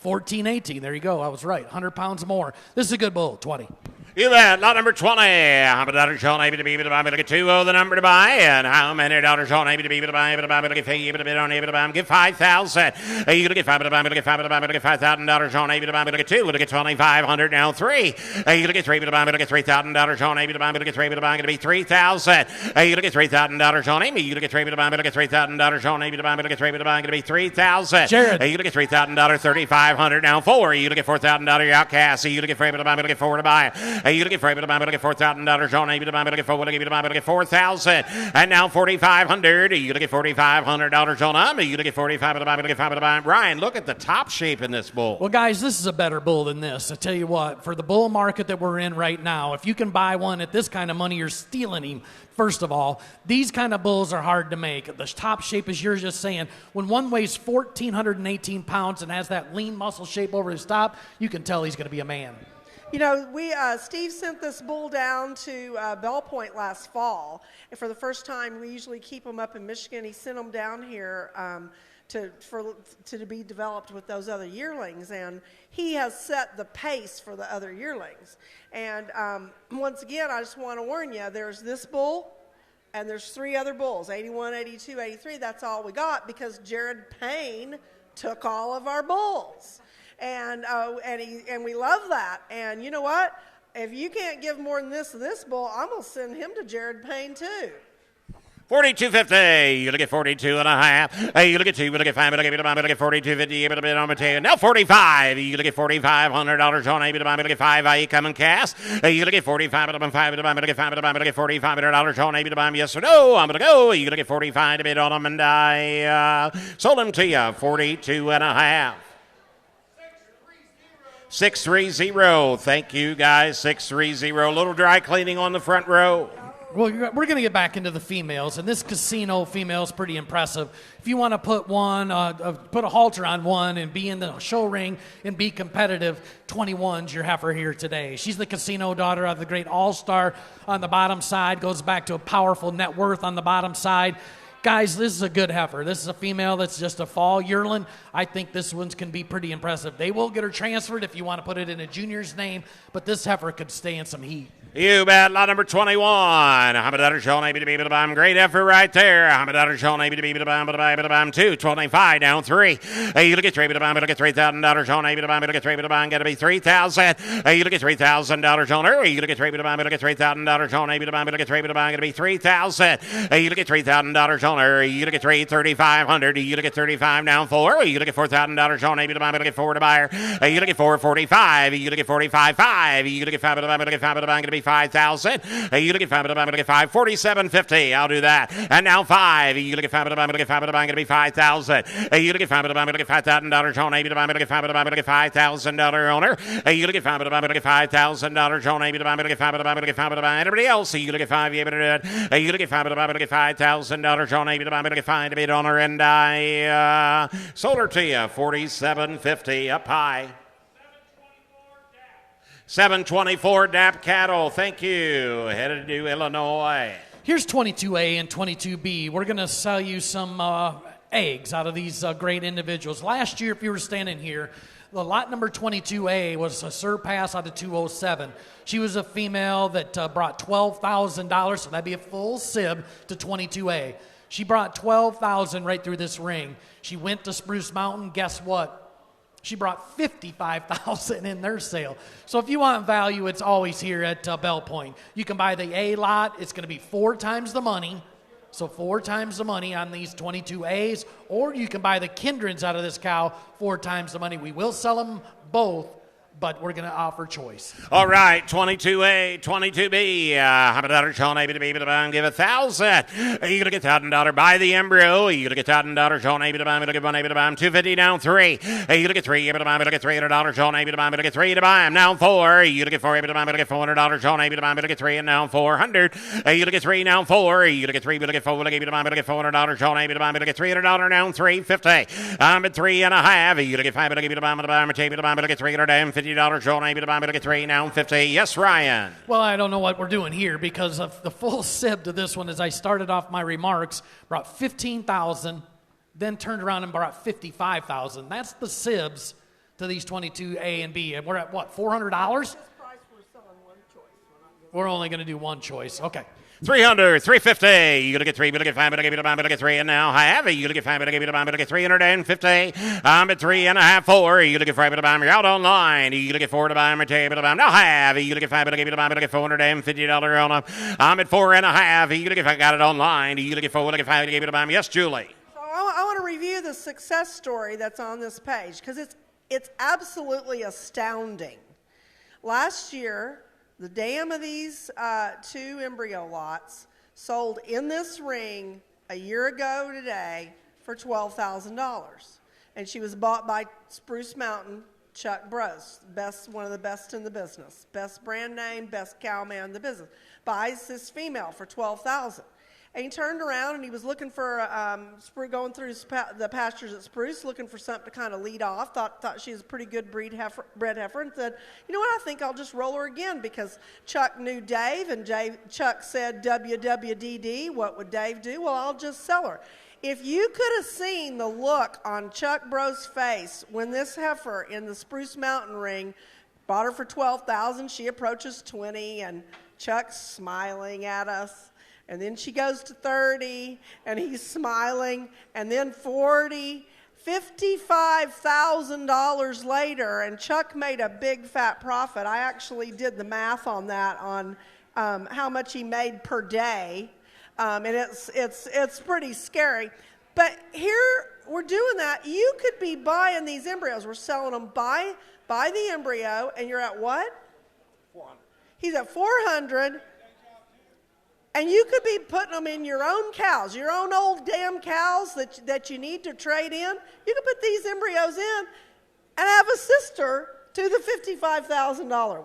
Speaker 3: 1418. There you go. I was right. 100 pounds more. This is a good bull. 20.
Speaker 1: You bet. Lot number 20. How many dollars on able to be able to buy? Look at 20, the number to buy. And how many dollars on able to be able to buy? Able to buy. Look at able to bid on able to buy. Give 5,000. You look at 5 to buy. Look at 5 to buy. Look at $5,000 on able to buy. Look at 2. Look at 2,500 now 3. You look at 3 to buy. Look at $3,000 on able to buy. Look at 3 to buy. Going to be 3,000. You look at $3,000 on Amy. You look at 3 to buy. Look at $3,000 on able to buy. Look at 3 to buy. Going to be 3,000.
Speaker 3: Jared.
Speaker 1: You look at $3,000, 3,500 now 4. You look at $4,000 your outcast. You look at 3 to buy. Look at 4 to buy. You look at 3 to buy. Look at $4,000 on able to buy. Look at 4. Look at 4,000. And now 4,500. You look at $4,500 on them. You look at 45 to buy. Look at 5 to buy. Ryan, look at the top shape in this bull.
Speaker 3: Well, guys, this is a better bull than this. I tell you what, for the bull market that we're in right now, if you can buy one at this kind of money, you're stealing him. First of all, these kind of bulls are hard to make. The top shape, as you're just saying, when one weighs 1,418 pounds and has that lean muscle shape over his top, you can tell he's going to be a man.
Speaker 2: You know, Steve sent this bull down to Belle Point last fall, and for the first time, we usually keep them up in Michigan. He sent them down here to be developed with those other yearlings, and he has set the pace for the other yearlings. And once again, I just want to warn you, there's this bull, and there's 3 other bulls, 81, 82, 83. That's all we got because Jared Payne took all of our bulls. And we love that. And you know what? If you can't give more than this bull, I'm going to send him to Jared Payne too.
Speaker 1: 42.50. You look at 42 and a half. You look at 2. You look at 5. You look at 42.50. You look at on Mateo. Now 45. You look at $4,500 on able to buy. Look at 5. I come and cast. You look at 45. Look at 5. Look at 5. Look at $4,500 on able to buy. Yes or no? I'm going to go. You look at 45 to bid on them, and I sold them to you 42 and a half. 630. Thank you, guys. 630. A little dry cleaning on the front row.
Speaker 3: Well, we're going to get back into the females, and this casino female is pretty impressive. If you want to put put a halter on one and be in the show ring and be competitive, 21's your heifer here today. She's the casino daughter of the great All-Star on the bottom side, goes back to a powerful net worth on the bottom side. Guys, this is a good heifer. This is a female that's just a fall yearling. I think this one can be pretty impressive. They will get her transferred if you want to put it in a junior's name, but this heifer could stay in some heat.
Speaker 1: You bet. Lot number 21. Hamadatter Sean able to be able to buy him. Great effort right there. Hamadatter Sean able to be able to buy him. 2. 25 down 3. You look at 3 able to buy him. Look at $3,000 Sean able to buy him. Look at 3 able to buy him. Got to be 3,000. You look at $3,000 on her. You look at 3 able to buy him. Look at $3,000 Sean able to buy him. Look at 3 able to buy him. Got to be 3,000. You look at $3,000 on her. You look at 3,500. You look at 35 down 4. You look at $4,000 Sean able to buy him. Look at 4 to buy her. You look at 445. You look at 45.5. You look at 5 to buy him. Look at 5 to buy him. Got to be 5,000. You look at 5 to buy him. Look at 5. 47.50. I'll do that. And now 5. You look at 5 to buy him. Look at 5 to buy him. Got to be 5,000. You look at 5 to buy him. Look at $5,000 on able to buy him. Look at 5 to buy him. Look at $5,000 owner. You look at 5 to buy him. Look at $5,000 on able to buy him. Look at 5 to buy him. Look at 5 to buy everybody else. You look at 5. You able to do it. You look at 5 to buy him. Look at $5,000 on able to buy him. Look at 5 to bid on her, and I sold her to you 47.50 up high. 724 DAP cattle. Thank you. Headed to Illinois.
Speaker 3: Here's 22A and 22B. We're going to sell you some eggs out of these great individuals. Last year, if you were standing here, The lot number 22A was a surpass out of 207. She was a female that brought $12,000, so that'd be a full sib to 22A. She brought $12,000 right through this ring. She went to Spruce Mountain. Guess what? She brought $55,000 in their sale. So if you want value, it's always here at Belle Point. You can buy the A lot. It's going to be 4 times the money. So 4 times the money on these 22As. Or you can buy the Kindreds out of this cow 4 times the money. We will sell them both, but we're going to offer choice.
Speaker 1: All right, 22A, 22B. How about that? Sean, able to be able to buy and give $1,000. You're going to get $1,000. Buy the embryo. You're going to get $1,000. Sean, able to buy, able to give $1, able to buy him. $250 down 3. You're going to get 3, able to buy, able to get $300. Sean, able to buy, able to get 3 to buy him. Now 4. You're going to get 4, able to buy, able to get $400. Sean, able to buy, able to get 3, and now 400. You're going to get 3, now 4. You're going to get 3, able to get 4, able to buy, able to get $400. Sean, able to buy, able to get $300. Now 350. I'm at 3.5. You're going to get 5, able to buy, able to buy, able to get $350. Sean, able to buy, able to get 3, now 50. Yes, Ryan.
Speaker 3: Well, I don't know what we're doing here because of the full sib to this one. As I started off my remarks, brought 15,000, then turned around and brought 55,000. That's the sibs to these 22A and B. And we're at what, $400? We're only going to do one choice. Okay.
Speaker 1: 300, 350. You're going to get 3, but to get 5, but to get 3, and now I have it. You're going to get 5, but to get 350. I'm at 3.5, 4. You're going to get 5, but you're out online. You're going to get 4 to buy him, now I have it. You're going to get 5, but to get $450 on him. I'm at 4.5. You're going to get, I got it online. You're going to get 4, but to get 5, but to buy him. Yes, Julie.
Speaker 2: So I want to review the success story that's on this page because it's absolutely astounding. Last year, the dam of these 2 embryo lots sold in this ring a year ago today for $12,000. And she was bought by Spruce Mountain, Chuck Bros, one of the best in the business. Best brand name, best cow man in the business. Buys this female for $12,000. And he turned around and he was looking for, going through the pastures at Spruce, looking for something to kind of lead off. Thought she was a pretty good bred heifer, and said, you know what, I think I'll just roll her again because Chuck knew Dave, and Chuck said WWDD. What would Dave do? Well, I'll just sell her. If you could have seen the look on Chuck Bro's face when this heifer in the Spruce Mountain ring bought her for $12,000, she approaches 20, and Chuck's smiling at us. And then she goes to 30, and he's smiling, and then 40, $55,000 later, and Chuck made a big fat profit. I actually did the math on that, on how much he made per day, and it's pretty scary. But here we're doing that. You could be buying these embryos. We're selling them. Buy the embryo, and you're at what?
Speaker 1: 400.
Speaker 2: He's at 400. And you could be putting them in your own cows, your own old damn cows that you need to trade in. You could put these embryos in and have a sister to the $55,000 one.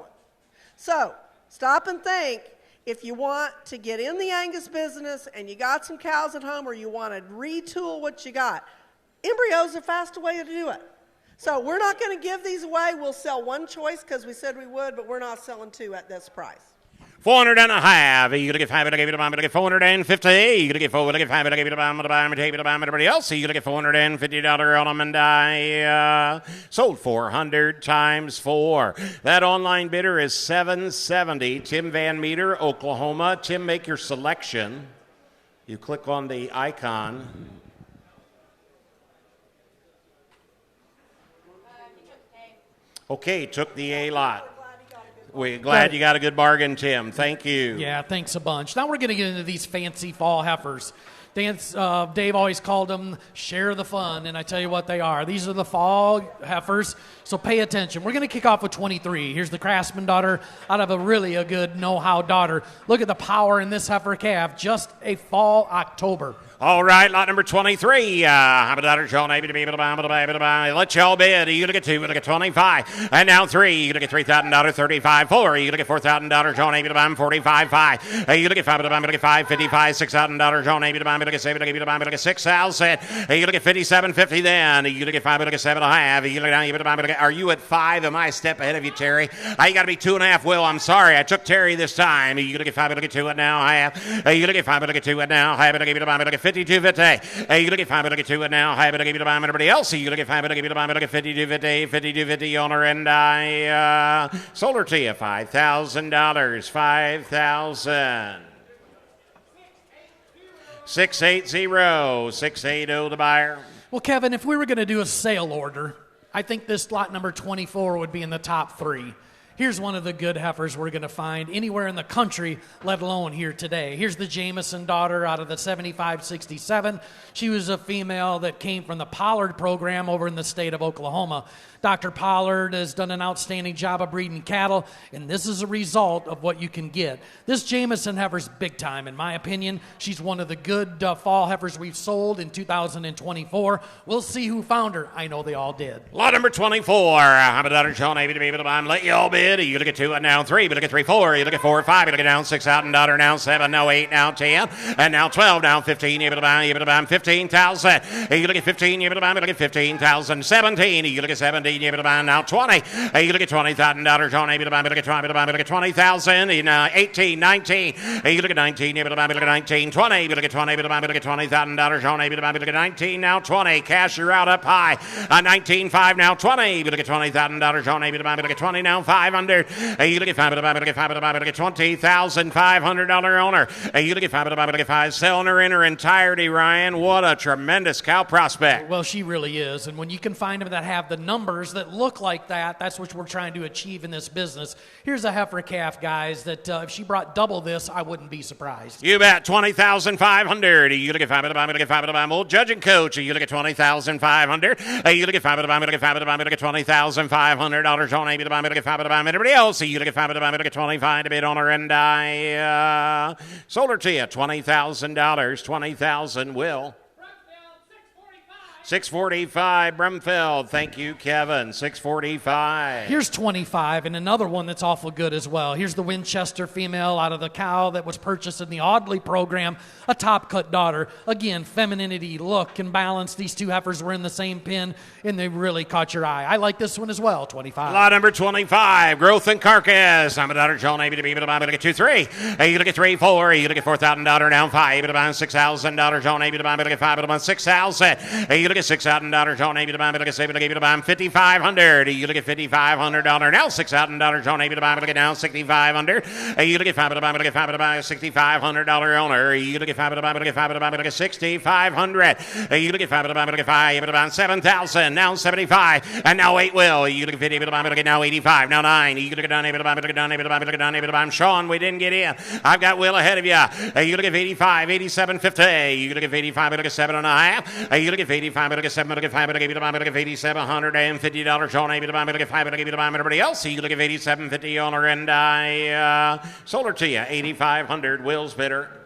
Speaker 2: So stop and think. If you want to get in the Angus business and you got some cows at home or you want to retool what you got, embryos are a fast way to do it. So we're not going to give these away. We'll sell one choice because we said we would, but we're not selling 2 at this price.
Speaker 1: 400.5. You're going to get 5, but I gave you to buy, but I get 450. You're going to get 4, but I get 5, but I gave you to buy, but I take it to buy, everybody else. You're going to get $450 on them, and I sold 400 times 4. That online bidder is 770. Tim Van Meter, Oklahoma. Tim, make your selection. You click on the icon. Okay, took the A lot. We're glad you got a good bargain, Tim. Thank you.
Speaker 3: Yeah, thanks a bunch. Now we're going to get into these fancy fall heifers. Dave always called them share the fun, and I tell you what they are. These are the fall heifers, so pay attention. We're going to kick off with 23. Here's the Craftsman daughter out of a good know-how daughter. Look at the power in this heifer calf, just a fall October.
Speaker 1: All right, lot number 23. How about that, Sean? Able to be able to buy. Let y'all bid. You're going to get 2. You're going to get 25. And now 3. You're going to get $3,000, 35. 4. You're going to get $4,000, Sean. Able to buy 45. 5. You're going to get 5. You're going to get 5. 55. $6,000, Sean. Able to buy. You're going to get 7. You're going to get 6,000. You're going to get 57.50 then. You're going to get 5. You're going to get 7.5. You're going to buy. Are you at 5? Am I a step ahead of you, Terry? You got to be 2.5. Will, I'm sorry. I took Terry this time. You're going to get 5. You're going to get 2 and now. I have. You're going to get 5. You're going to get 2 and now. I have. You're going to get 50. 52.50. You look at 5, look at 2, and now high, but I give you the bomb, everybody else. You look at 5, but I give you the bomb, look at 52.50, 52.50 owner, and I sold her to you $5,000, 5,000. 680, 680 the buyer.
Speaker 3: Well, Kevin, if we were going to do a sale order, I think this lot number 24 would be in the top 3. Here's one of the good heifers we're going to find anywhere in the country, let alone here today. Here's the Jameson daughter out of the 7567. She was a female that came from the Pollard program over in the state of Oklahoma. Dr. Pollard has done an outstanding job of breeding cattle, and this is a result of what you can get. This Jameson heifer's big time, in my opinion. She's one of the good fall heifers we've sold in 2024. We'll see who found her. I know they all did.
Speaker 1: Lot number 24. I'm a daughter, Sean, able to be able to buy them. Let you all bid. You look at 2 and now 3. You look at 3, 4. You look at 4, 5. You look at down 6 out and daughter now 7, now 8, now 10, and now 12, now 15. You able to buy 15,000. You look at 15. You able to buy 15,000. 17. You look at 17. You able to buy now 20. You look at 20,000 daughter, Sean, able to buy 20,000. 18, 19. You look at 19. You able to buy 19, 20. You look at 20. Able to buy 20,000 daughter, Sean, able to buy 19, now 20. Cash, you're out up high. 19, 5, now 20. You look at 20,000 daughter, Sean, able to buy 20, now 500. You look at 5, look at $20,500 owner. You look at 5, look at 5, selling her in her entirety, Ryan. What a tremendous cow prospect.
Speaker 3: Well, she really is. And when you can find them that have the numbers that look like that, that's what we're trying to achieve in this business. Here's a heifer calf, guys, that if she brought double this, I wouldn't be surprised.
Speaker 1: You bet. 20,500. You look at 5, look at 5, old judging coach. You look at 20,500. You look at 5, look at 5, look at $20,500 on maybe to buy, look at 5, everybody else. You look at 5, look at 25 to bid on her, and I sold her to you $20,000. 20,000 will. 645 Brumfield. Thank you, Kevin. 645.
Speaker 3: Here's 25, and another one that's awful good as well. Here's the Winchester female out of the cow that was purchased in the Audley program, a top-cut daughter. Again, femininity, look, and balance. These two heifers were in the same pen, and they really caught your eye. I like this one as well, 25.
Speaker 1: Lot number 25, growth and carcass. I'm a daughter, Joan, able to be able to buy, look at 2, 3. You look at 3, 4. You look at $4,000 down 5. Able to buy $6,000, Joan, able to buy, look at 5, able to buy 6,000. You look at $6,000, Joan, able to buy, look at 7, able to buy $5,500. You look at $5,500 now, $6,000, Joan, able to buy, look at now $6,500. You look at 5, able to buy, look at 5, able to buy $6,500 owner. You look at 5, able to buy, look at 5, able to buy, look at $6,500. You look at 5, able to buy, look at 5, able to buy 7,000, now 75, and now 8 will. You look at 50, able to buy, look at now 85, now 9. You look at 9, able to buy, look at 9, able to buy, look at 9, able to buy. Sean, we didn't get in. I've got Will ahead of you. You look at 85, 87, 50. You look at 85, look at 7.5. You look at 85, look at 7, look at 5, look at 8,750. Sean, able to buy, look at 5, look at everybody else. You look at 87.50 on her, and I sold her to you 8,500. Will's bidder.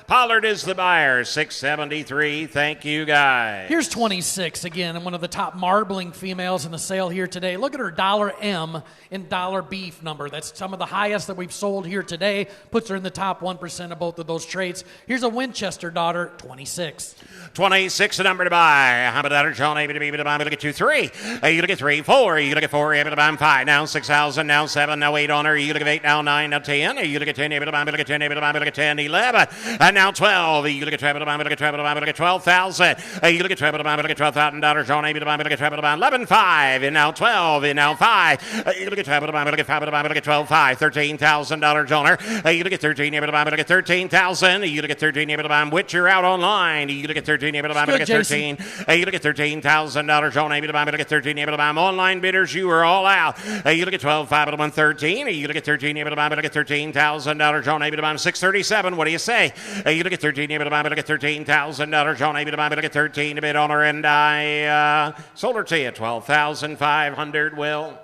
Speaker 1: Pollard is the buyer, 673. Thank you, guys.
Speaker 3: Here's 26 again, and one of the top marbling females in the sale here today. Look at her $M in dollar beef number. That's some of the highest that we've sold here today. Puts her in the top 1% of both of those traits. Here's a Winchester daughter, 26.
Speaker 1: 26, the number to buy. How about that? Sean, able to be able to buy. Look at 2, 3. You look at 3, 4. You look at 4, able to buy 5. Now 6,000. Now 7. Now 8 on her. You look at 8. Now 9. Now 10. You look at 10. Able to buy. Look at 10. Able to buy. Look at 10. 11. And now 12. You look at 12. Able to buy. Look at 12. Able to buy. Look at 12,000. You look at 12. Able to buy. Look at $12,000. Sean, able to buy. Look at 12. Able to buy 11,5. And now 12. And now 5. You look at 12. Able to buy. Look at 5. Able to buy. Look at 12,5. $13,000 on her. You look at 13. Able to buy. Look at 13,000. You look at 13. Able to buy. Which you're out online. You look at 13. Able to buy. Look at 13. You look at $13,000 on able to buy. Look at 13. Able to buy. Online bidders, you are all out. You look at 12,5 able to buy 13. You look at 13. Able to buy. Look at $13,000 on able to buy 637. What do you say? You look at 13. Able to buy. Look at $13,000 on able to buy. Look at 13 to bid on her, and I sold her to you 12,500. Will.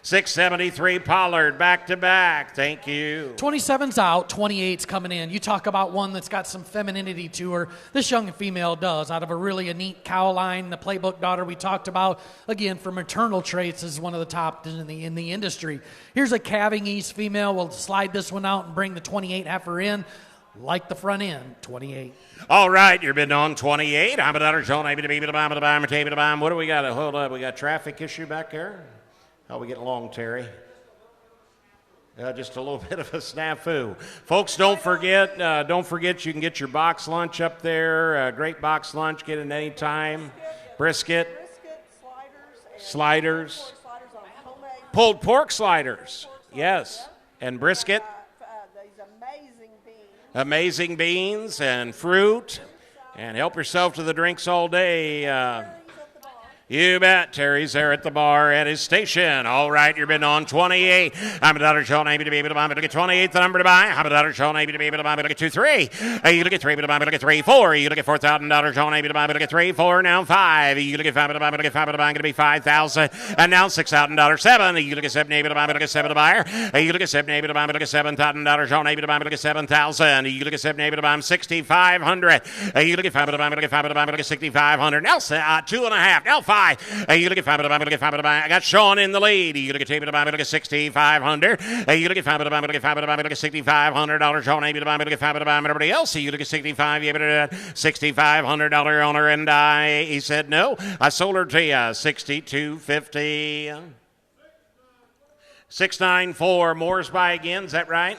Speaker 1: 673 Pollard, back to back. Thank you.
Speaker 3: 27's out, 28's coming in. You talk about one that's got some femininity to her. This young female does, out of a really neat cow line. The Playbook daughter we talked about, again, for maternal traits, is one of the top in the industry. Here's a calving east female. We'll slide this one out and bring the 28 heifer in. Like the front end, 28.
Speaker 1: All right, you're bidding on 28. I'm a daughter, Sean, able to be able to buy, what do we got? Hold up, we got traffic issue back there. How we getting along, Terry? Just a little bit of a snafu. Folks, don't forget you can get your box lunch up there. Great box lunch, get it any time. Brisket, sliders, pulled pork sliders, yes, and brisket.
Speaker 2: These
Speaker 1: amazing beans and fruit, and help yourself to the drinks all day. You bet. Terry's there at the bar at his station. All right, you've been on 28. I'm a daughter, Sean, able to be able to buy, but look at 28, the number to buy. I'm a daughter, Sean, able to be able to buy, but look at 2, 3. You look at 3, but look at 3, 4. You look at $4,000, Sean, able to buy, but look at 3, 4. Now 5. You look at 5, but look at 5, but going to be 5,000. And now $6,000, 7. You look at 7, able to buy, but look at 7 to buyer. You look at 7, able to buy, but look at $7,000, Sean, able to buy, but look at 7,000. You look at 7, able to buy, 6,500. You look at 5, but look at 5, but look at 6,500. Now 2.5. Now 5. You look at 5, but look at 5, but I got Sean in the lead. You look at 8, but look at 6,500. You look at 5, but look at 5, but look at $6,500. Sean, able to buy, but look at 5, but everybody else. You look at 65, you $6,500 owner, and he said no. I sold her to you, $6,250. 694. Moore's by again. Is that right?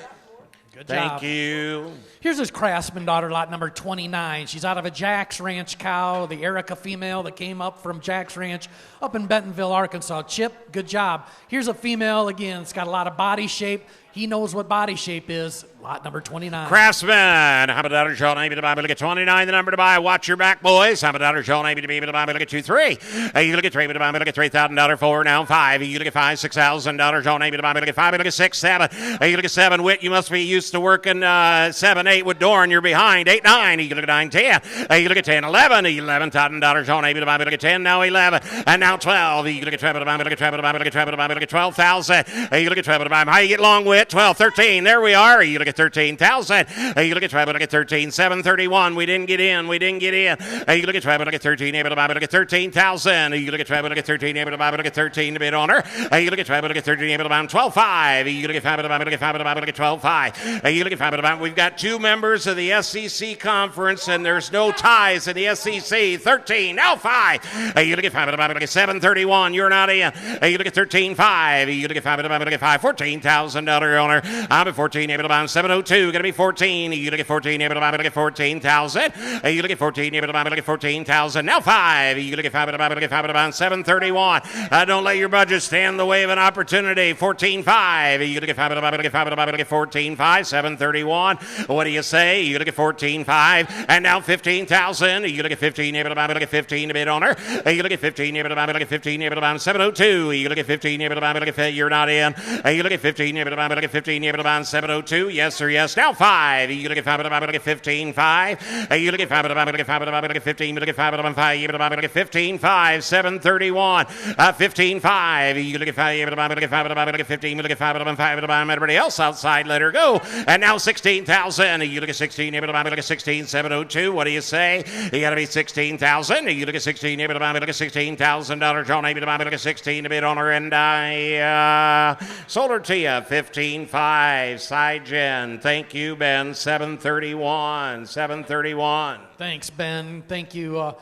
Speaker 3: Good job.
Speaker 1: Thank you.
Speaker 3: Here's his Craftsman daughter, lot number 29. She's out of a Jack's Ranch cow, the Erica female that came up from Jack's Ranch up in Bentonville, Arkansas. Chip, good job. Here's a female, again, it's got a lot of body shape. He knows what body shape is. Lot number 29.
Speaker 1: Craftsman. How about daughter Sean? Able to buy, but look at 29, the number to buy. Watch your back, boys. How about daughter Sean? Able to be able to buy, but look at 2, 3. You look at 3, but buy, but look at $3,000, 4. Now 5. You look at 5, $6,000. Sean, able to buy, but look at 5, but look at 6, 7. You look at 7. Whit, you must be used to working 7, 8 with Doran. You're behind. 8, 9. You look at 9, 10. You look at 10, 11. $11,000. Sean, able to buy, but look at 10. Now 11. And now 12. You look at 12, but buy, but look at 12, but buy, but look at 12, but buy, but look at 12,000. You look at 12, but buy. How you get along, Whit? 12, 13. There we are. You look at 13,000. You look at 12, but look at 13. 731. We didn't get in. You look at 12, but look at 13. Able to buy, but look at 13,000. You look at 12, but look at 13. Able to buy, but look at 13 to bid owner. You look at 12, but look at 13. Able to buy 12.5. You look at 5, but look at 5, but look at 12.5. You look at 5, but we've got 2 members of the SEC conference, and there's no ties in the SEC. 13. Now 5. You look at 5, but look at 731. You're not in. You look at 13.5. You look at 5, but look at 5. $14,000 owner. I'm at 14. Able to buy 702. Going to be 14. You look at 14. Able to buy, but look at 14,000. You look at 14. Able to buy, but look at 14,000. Now 5. You look at 5, but look at 5, but buy 731. Don't let your budget stand in the way of an opportunity. 14.5. You look at 5, but look at 5, but look at 14.5. 731. What do you say? You look at 14.5. And now 15,000. You look at 15. Able to buy, but look at 15 to bid owner. You look at 15. Able to buy, but look at 15. Able to buy 702. You look at 15. Able to buy, but look at you're not in. You look at 15. Able to buy, but look at 15. Able to buy 702. Yes or yes. Now 5. You look at 5, but look at 15.5. You look at 5, but look at 5, but look at 15. Look at 5, but 5. You look at 15.5. 731. 15.5. You look at 5. But look at 5, but look at 15. Look at 5, but 5. Everybody else outside, let her go. And now 16,000. You look at 16. Able to buy, but look at 16. 702. What do you say? You got to be 16,000. You look at 16. Able to buy, but look at $16,000. John, able to buy, but look at 16 to bid owner, and I sold her to you. 15.5. Side gen. Thank you, Ben. 731. 731.
Speaker 3: Thanks, Ben. Thank you.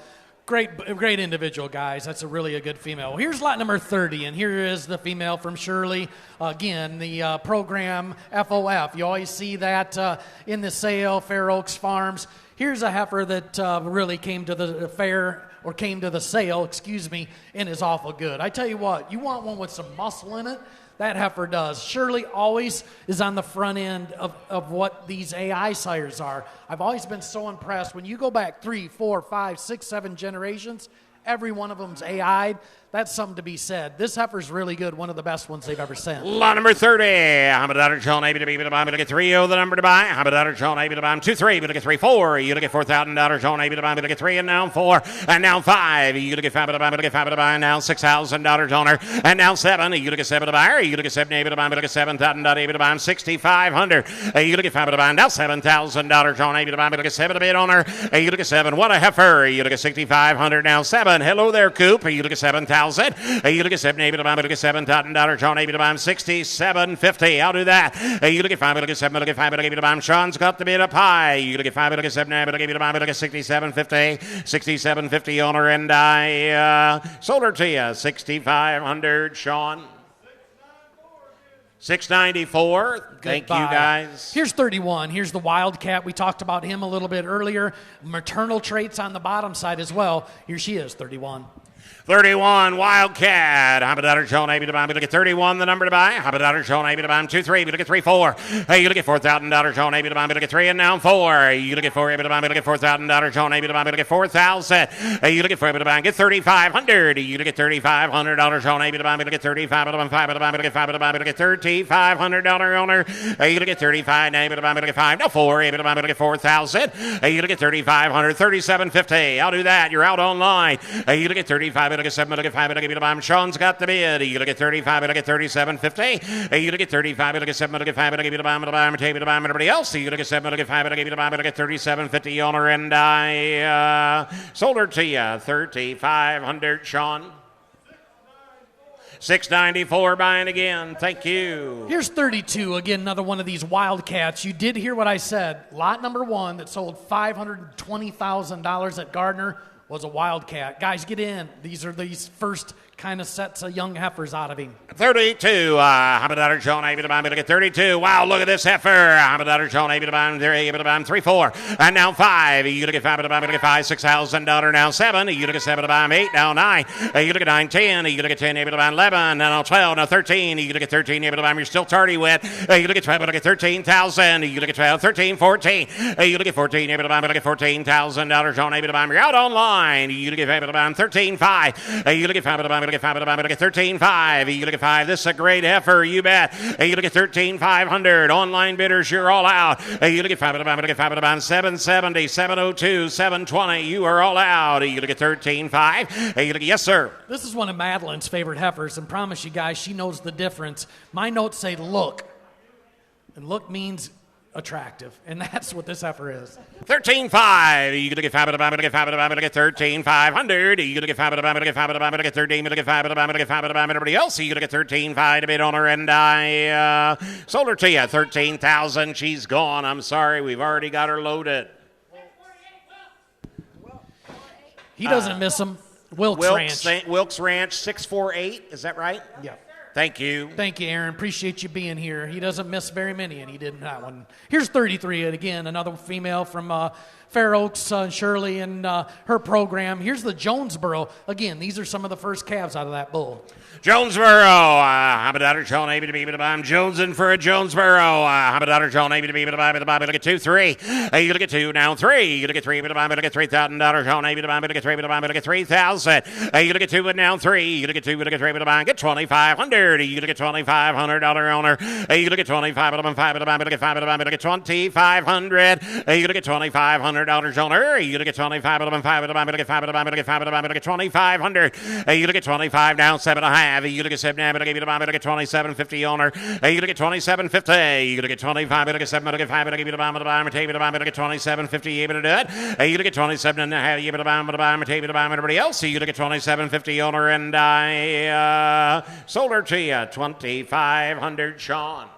Speaker 3: Great individual, guys. That's really a good female. Well, here's lot number 30, and here is the female from Shirley. Again, the program FOF. You always see that in the sale, Fair Oaks Farms. Here's a heifer that really came to the fair, or came to the sale, and is awful good. I tell you what, you want one with some muscle in it? That heifer does. Shirley always is on the front end of what these AI sires are. I've always been so impressed. When you go back 3, 4, 5, 6, 7 generations, every one of them's AI'd. That's something to be said. This heifer's really good, one of the best ones they've ever sent.
Speaker 1: Lot number 30. I'm a daughter, Sean, able to be able to buy, but look at 3, the number to buy. I'm a daughter, Sean, able to buy 2, 3, but look at 3, 4. You look at $4,000, Sean, able to buy, but look at 3, and now 4, and now 5. You look at 5, but buy, but look at 5 to buy, and now $6,000 owner, and now 7. You look at 7 to buy, you look at 7 able to buy, but look at $7,000 able to buy, 6,500. You look at 5 to buy, now $7,000, Sean, able to buy, but look at 7 to bid owner. You look at 7, what a heifer. You look at 6,500, now 7. Hello there, Coop. You look at 7,000. You look at 7, able to buy, but look at $7,000, Sean, able to buy $6,750. I'll do that. You look at 5, but look at 7, but look at 5, but able to buy Sean's got the bid up high. You look at 5, but look at 7, but look at buy, but look at $6,750. $6,750 owner, and I sold her to you. $6,500, Sean. $694. Thank you, guys.
Speaker 3: Here's 31. Here's the Wildcat. We talked about him a little bit earlier. Maternal traits on the bottom side as well. Here she is, 31.
Speaker 1: 31, Wildcat. Habadadder, Sean, Amy, to buy. We look at 31, the number to buy. Habadadder, Sean, Amy, to buy. 2-3. We look at 3-4. Hey, you look at $4,000, Sean, Amy, to buy. We look at 3 and now 4. You look at 4, Amy, to buy. We look at $4,000, Sean, Amy, to buy. We look at 4,000. Hey, you look at 4, Amy, to buy. Get $3,500. You look at $3,500, Sean, Amy, to buy. We look at 35, to buy. 5 to buy. We look at 5 to buy. We look at $3,500 owner. Hey, you look at 35, Amy, to buy. We look at 5. Now 4, Amy, to buy. We look at 4,000. Hey, you look at 3,500, 37.50. I'll do that. You're out online. Hey, you look at 35, look at 7, look at 5, look at 5. Sean's got the bid. You look at 35, look at 37.50. You look at 35, look at 7, look at 5, look at 5, everybody else. You look at 7, look at 5, look at 5, look at 37.50 owner, and I sold her to you. 3,500, Sean. 694 buying again. Thank you.
Speaker 3: Here's 32. Again, another one of these Wildcats. You did hear what I said. Lot number 1 that sold $520,000 at Gardner was a Wildcat. Guys, get in. These are these first kind of sets of young heifers out of him.
Speaker 1: 32. Habadadder, Sean, Amy, to buy. Look at 32. Wow, look at this heifer. Habadadder, Sean, Amy, to buy. There, Amy, to buy. 3, 4. And now 5. You look at 5 to buy. Look at 5. $6,000 now 7. You look at 7 to buy. 8. Now 9. You look at 9, 10. You look at 10. Amy, to buy. 11. Now 12. Now 13. You look at 13. Amy, to buy. You're still tardy with. You look at 12. Look at 13,000. You look at 12. 13, 14. You look at 14. Amy, to buy. Look at $14,000. Sean, Amy, to buy. You're out online. You look at 5 to buy. 13.5. You look at 5 to buy. Look at 5 to buy. Look at 13.5. You look at 5. This is a great heifer, you bet. You look at 13,500. Online bidders, you're all out. You look at 5 to buy. Look at 5 to buy. 770, 702, 720. You are all out. You look at 13.5. You look at, yes, sir.
Speaker 3: This is one of Madeline's favorite heifers, and promise you guys, she knows the difference. My notes say look, and look means attractive, and that's what this heifer is.
Speaker 1: 13.5. You look at 5 to buy. Look at 5 to buy. Look at 13,500. You look at 5 to buy. Look at 5 to buy. Look at 13. Look at 5 to buy. Look at 5 to buy. Everybody else, you look at 13.5 to bid on her, and I sold her to you. 13,000. She's gone. I'm sorry, we've already got her loaded.
Speaker 3: He doesn't miss them. Wilkes Ranch.
Speaker 1: Wilkes Ranch, 648. Is that right?
Speaker 3: Yeah.
Speaker 1: Thank you.
Speaker 3: Thank you, Aaron. Appreciate you being here. He doesn't miss very many, and he did that one. Here's 33, and again, another female from Fair Oaks, Shirley, and her program. Here's the Jonesboro. Again, these are some of the first calves out of that bull.
Speaker 1: Jonesboro. Habadadder, Sean, Amy, to be able to buy. I'm jonesing for a Jonesboro. Habadadder, Sean, Amy, to be able to buy. Look at 2, 3. You look at 2, now 3. You look at 3, able to buy. Look at $3,000. Sean, Amy, to buy. Look at 3, able to buy. Look at 3,000. You look at 2, and now 3. You look at 2, look at 3, able to buy. Get 2,500. You look at $2,500 owner. You look at 25, able to buy. 5 able to buy. Look at 5 able to buy. Look at 2,500. You look at $2,500 owner. You look at 25, able to buy. 5 able to buy. Look at 5 able to buy. Look at 5 able to buy. Look at 2,500. You look at 25, now 7.5. You look at 7, look at 27.50 owner. You look at 27.50. You look at 25. Look at 7. Look at 5. Look at 27.50. Able to do it. You look at 27 and a half. Able to buy. Everybody else. You look at 27.50 owner, and I sold her to you. 2,500, Sean.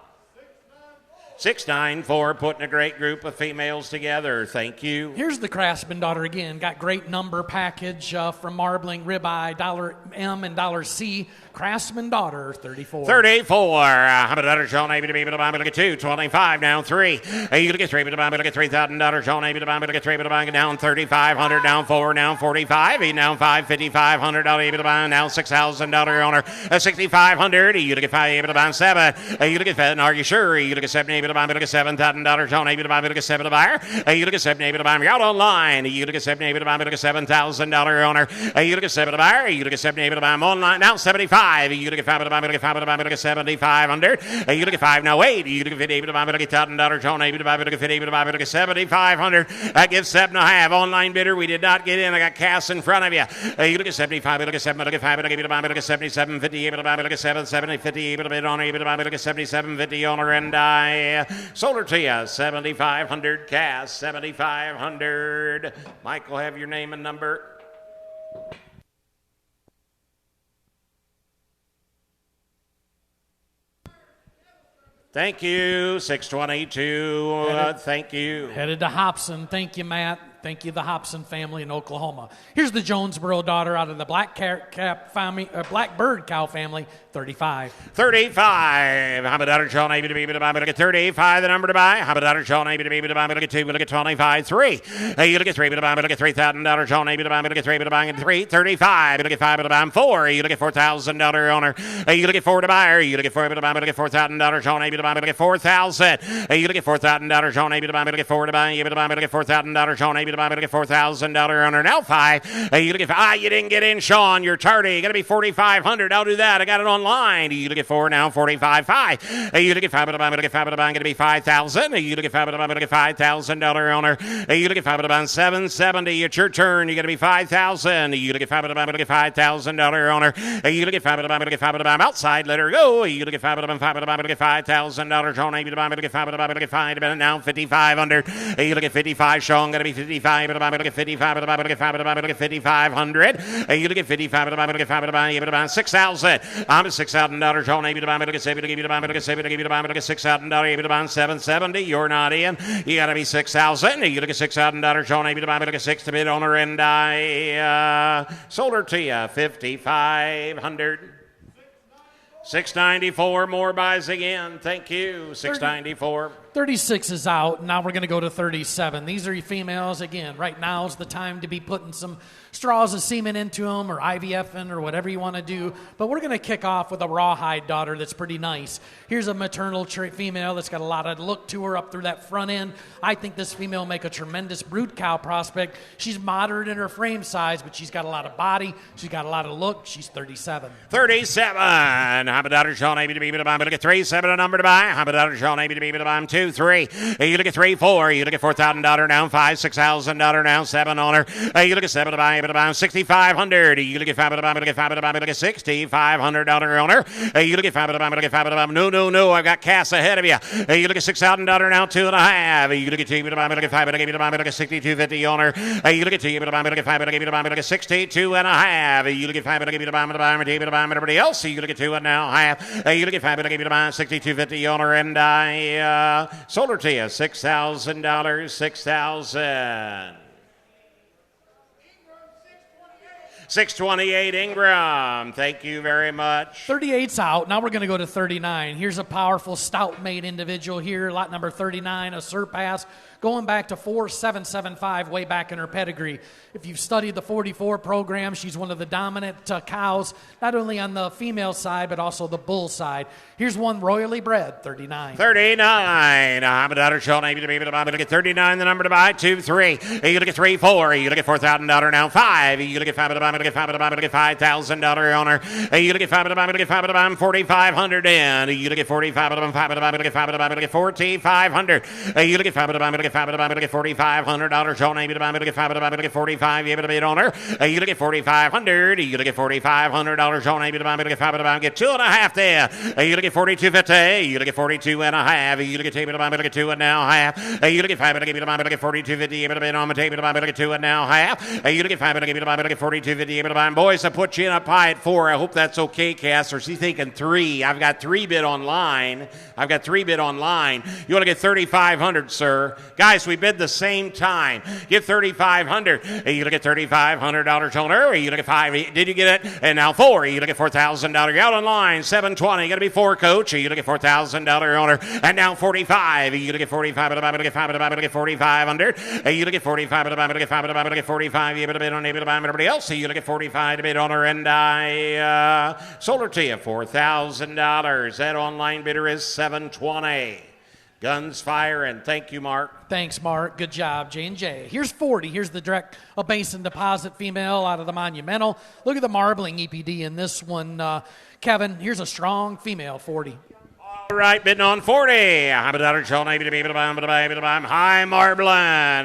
Speaker 1: 694, putting a great group of females together. Thank you.
Speaker 3: Here's the Craftsman daughter again. Got great number package from Marbling, Ribeye, $M and $C. Craftsman daughter, 34.
Speaker 1: 34. Habadadder, Sean, Amy, to be able to buy. Look at 2. 25, now 3. You look at 3, able to buy. Look at $3,000. Sean, Amy, to buy. Look at 3, able to buy. Down 3,500. Down 4. Now 45. Now 5. $5,500. Able to buy. Now $6,000 owner. 6,500. You look at 5. Able to buy. 7. You look at 7. Are you sure? You look at 7. Able to buy. Look at $7,000. Sean, Amy, to buy. Look at 7 to buy. You look at 7. Able to buy. You're out online. You look at 7. Able to buy. Look at $7,000 owner. You look at 7 to buy. You look at 7. Able to buy. I'm online now. 75. You look at 5 to buy. Look at 5 to buy. Look at 7,500. You look at 5 now. Wait. You look at 50 to buy. Look at $1,000. Sean, Amy, to buy. Look at 50 to buy. Look at 7,500. That gives 7.5. Online bidder. We did not get in. I got Cass in front of you. You look at 75. Look at 7. Look at 5. Look at 5. Look at 77.50. Able to buy. Look at 7.70.50. Able to bid on. Able to buy. Look at 77.50 owner, and I sold her to you. 7,500 Cass. 7,500. Michael, have your name and number. Thank you. 622. Thank you.
Speaker 3: Headed to Hobson. Thank you, Matt. Thank you, the Hobson family in Oklahoma. Here's the Jonesboro daughter out of the Blackbird cow family, 35.
Speaker 1: 35. How about daughter Sean Amy to be to get 35, the number to buy. How about daughter Sean Amy to be to get 2, look at 25, 3. You look at 3, but look at $3,000 Sean Amy to get 3, but buying 3, 35. You look at 5, but buying 4. You look at $4,000 owner. You look at 4 to buyer. You look at 4, but look at $4,000 Sean Amy to get 4,000. You look at $4,000 Sean Amy to get 4 to buy. You look at $4,000 Sean Amy to get $4,000 owner. Now 5. You look at you didn't get in, Sean. You're tardy. You're gonna be 4,500. I'll do that. I got it online. You look at 4 now, 45.5. You look at 5, but look at 5, but going to be 5,000. You look at 5, but look at $5,000 owner. You look at 5, but 770. It's your turn. You're gonna be 5,000. You look at 5, but look at $5,000 owner. You look at 5, but look at 5, but outside. Let her go. You look at 5, but look at $5,000. Sean, maybe look at 5, but look at 5. Now 5,500. You look at 55. Sean gonna be 55. But look at 55. But look at 5, but look at 5,500. You look at 55. But look at 5, but 6,000. I'm at $6,000. Sean, maybe look at 7. Give you the look at 7. Give you the look at $6,000. You look at 770. You're not in. You gotta be 6,000. You look at $6,000. Sean, maybe look at 6 to bid owner, and I sold her to you 5,500. 694. More buys again. Thank you. 694.
Speaker 3: 36 is out. Now we're going to go to 37. These are your females. Again, right now is the time to be putting some straws of semen into them or IVFing or whatever you want to do. But we're going to kick off with a rawhide daughter that's pretty nice. Here's a maternal female that's got a lot of look to her up through that front end. I think this female will make a tremendous brood cow prospect. She's moderate in her frame size, but she's got a lot of body. She's got a lot of look. She's 37.
Speaker 1: 37. How about daughter Sean Amy to be to buy? Look at 3, 7 a number to buy. How about daughter Sean Amy to be to buy? 2, 3. You look at 3, 4. You look at $4,000 down, 5, $6,000 down, 7 on her. You look at 7 to buy, but buy 6,500. You look at 5 to buy, look at 5 to buy, look at $6,500 owner. You look at 5 to buy, look at 5 to buy. No, I've got Cass ahead of you. You look at $6,000 now, 2.5. You look at 2 to buy, look at 5 to give you to buy, look at $6,250 owner. You look at 2 to buy, look at 5 to give you to buy, look at $62.5. You look at 5 to give you to buy, everybody else. You look at 2 and now half. You look at 5 to give you to buy, $6,250 owner, and I sold her to you $6,000. 6,000. 628 Ingram. Thank you very much.
Speaker 3: 38's out. Now we're going to go to 39. Here's a powerful stout-made individual here. Lot number 39, a surpass. Going back to 4775 way back in her pedigree. If you've studied the 44 program, she's one of the dominant cows, not only on the female side, but also the bull side. Here's one royally bred, 39.
Speaker 1: 39. I'm a daughter, Sean, maybe to be able to buy. Look at 39, the number to buy. 2, 3. You look at 3, 4. You look at $4,000 now. 5. You look at 5 to buy. Look at 5 to buy. Look at $5,000 owner. You look at 5 to buy. Look at 5 to buy. 4,500 in. You look at 45 to buy. 5 to buy. Look at 5 to buy. Look at 4,500. You look at 5 to buy. Look at 5 to buy. Look at $4,500. Sean, maybe to buy. Look at 5 to buy. Look at 45. You able to bid owner. You look at 4,500. You look at $4,500. Sean, maybe to buy. Look at 5 to buy. Get 2.5 there. You look at 42.50. You look at 42.5. You look at table to buy. Look at 2 and now half. You look at 5 to give you to buy. Look at 42.50. You able to bid on the table to buy. Look at 2 and now half. You look at 5 to give you to buy. Look at 42.50. You able to buy. Boys, I put you in a pie at 4. I hope that's okay, Cass. Or is he thinking 3? I've got 3 bid online. You want to get 3,500, sir. Guys, we bid the same time. Get 3,500. You look at $3,500 owner. You look at 5. Did you get it? And now 4. You look at $4,000. You're out online. 720. You got to be 4, coach. You look at $4,000 owner. And now 45. You look at 45. Look at 5. Look at 4,500. You look at 45. Look at 5. Look at 45. You able to bid on able to buy everybody else. You look at 45 to bid owner, and I sold her to you $4,000. That online bidder is 720. Guns firing. Thank you, Mark.
Speaker 3: Thanks, Mark. Good job, J&J. Here's 40. Here's the direct basin deposit female out of the Monumental. Look at the marbling EPD in this one, Kevin. Here's a strong female, 40.
Speaker 1: All right, bidding on 40. How about daughter Sean, maybe to be able to buy, high marbling.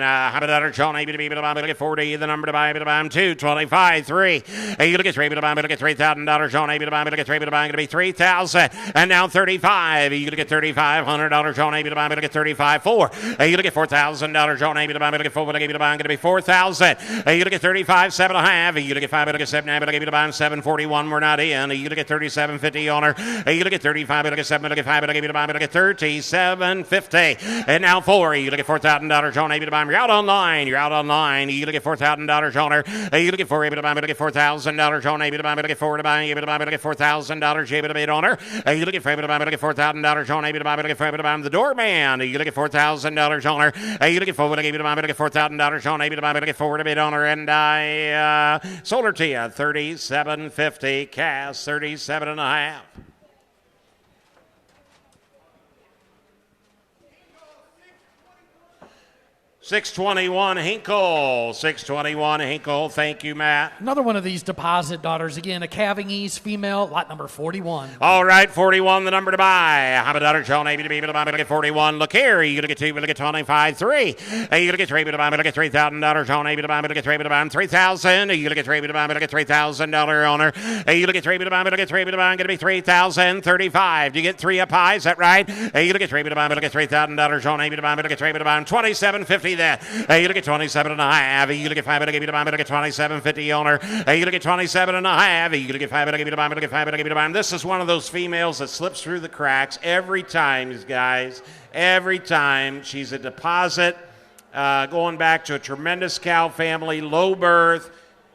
Speaker 1: How about daughter Sean, maybe to be able to buy, look at 40, the number to buy, 2, 25, 3. You look at 3, but look at $3,000. Sean, maybe to buy, look at 3, but going to be 3,000. And now 35. You look at $3,500. Sean, maybe to buy, look at 35, 4. You look at $4,000. Sean, maybe to buy, look at 4, but going to be 4,000. You look at 35, 7.5. You look at 5, look at 7, but give you to buy 741. We're not in. You look at 37.50 on her. You look at 35, look at 7, look at 5. 5, but I give you the bomb, but I get $37.50. And now 4, you look at $4,000 on, maybe the bomb, you're out online, you look at $4,000 on her, you look at 4, maybe the bomb, but I get $4,000 on, maybe the bomb, but I get 4 to buy, maybe the bomb, but I get $4,000, maybe the bid on her, you look at 5, but I get $4,000 on, maybe the bomb, but I get 5, but I'm the doorman, you look at $4,000 on her, you look at 4, but I give you the bomb, but I get $4,000 on, maybe the bomb, but I get 4 to bid on her, and I sold her to you, $37.50, cash, 37 and a half. $621 Hinkle. $621 Hinkle. Thank you, Matt.
Speaker 3: Another one of these deposit daughters. Again, a calving ease female, lot number 41.
Speaker 1: All right, 41, the number to buy. How about daughter John? Maybe to be able to buy, look at 41. Look here. You look at 2, look at 25, 3. You look at 3, to buy, look at $3,000 John. Maybe to buy, look at 3, to buy, 3,000. You look at 3, to buy, look at $3,000 owner. You look at 3, to buy, look at 3, to buy, going to be 3,035. Do you get 3 up high? Is that right? You look at 3, to buy, look at $3,000 John. Maybe to buy, look at 3, to buy, 27.50. That. You look at 27 and a half. You look at 5, but I give you the bomb, but I get 27.50 owner. You look at 27 and a half. You look at 5, but I give you the bomb, but I get 5, but I give you the bomb. This is one of those females that slips through the cracks every time, guys. Every time. She's a deposit, going back to a tremendous cow family, low birth,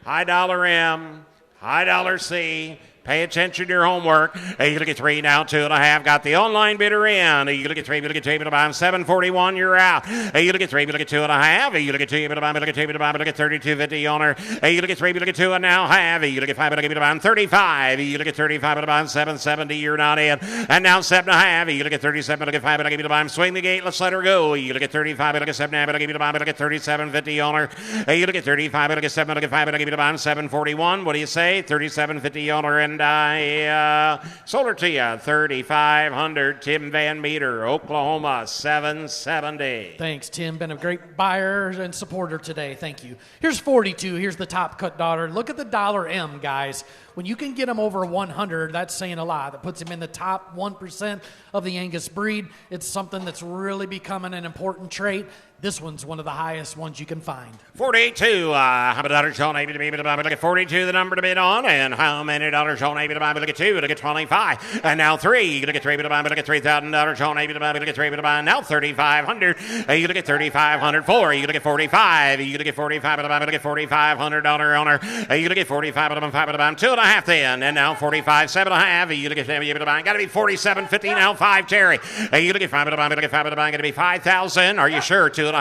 Speaker 1: high dollar M, high dollar C. Pay attention to your homework. You look at 3 now, 2.5. Got the online bidder in. You look at 3, you look at 2, but I'm 741. You're out. You look at 3, you look at 2.5. You look at 2, but I'm look at 2, but I'm look at 32.50 owner. You look at 3, you look at 2 and now half. You look at 5, but I give you the bomb 35. You look at 35, but I'm 770. You're not in. And now 7.5. You look at 37, look at 5, but I give you the bomb. Swing the gate. Let's let her go. You look at 35, but look at 7.5, but I give you the bomb. But I get 37.50 owner. You look at 35, but look at 7, look at 5, but I give you the bomb. 741. What do you say? 37.50 owner, and I sold her to you, $3,500. Tim Van Meter, Oklahoma, 770.
Speaker 3: Thanks, Tim. Been a great buyer and supporter today. Thank you. Here's 42. Here's the top cut daughter. Look at the dollar M, guys. When you can get them over 100, that's saying a lot. That puts them in the top 1% of the Angus breed. It's something that's really becoming an important trait. This one's one of the highest ones you can find.
Speaker 1: 42. How about dollars on able to be able to buy? Look at 42, the number to bid on. And how many dollars on able to buy? Look at 2, look at 25. And now 3. You look at 3, but buy, look at $3,000 on able to buy. Look at 3, but buy. Now 3,500. You look at 3,500. 4. You look at 45. You look at 45, but buy. Look at $4,500 owner. You look at 45, but I'm 5, but I'm 2.5 then. And now 45, 7.5. You look at 7, able to buy. Got to be 47.50 now. 5 Terry. You look at 5, but buy. Look at 5, but buy. Got to be 5,000. Are you sure? 2.5.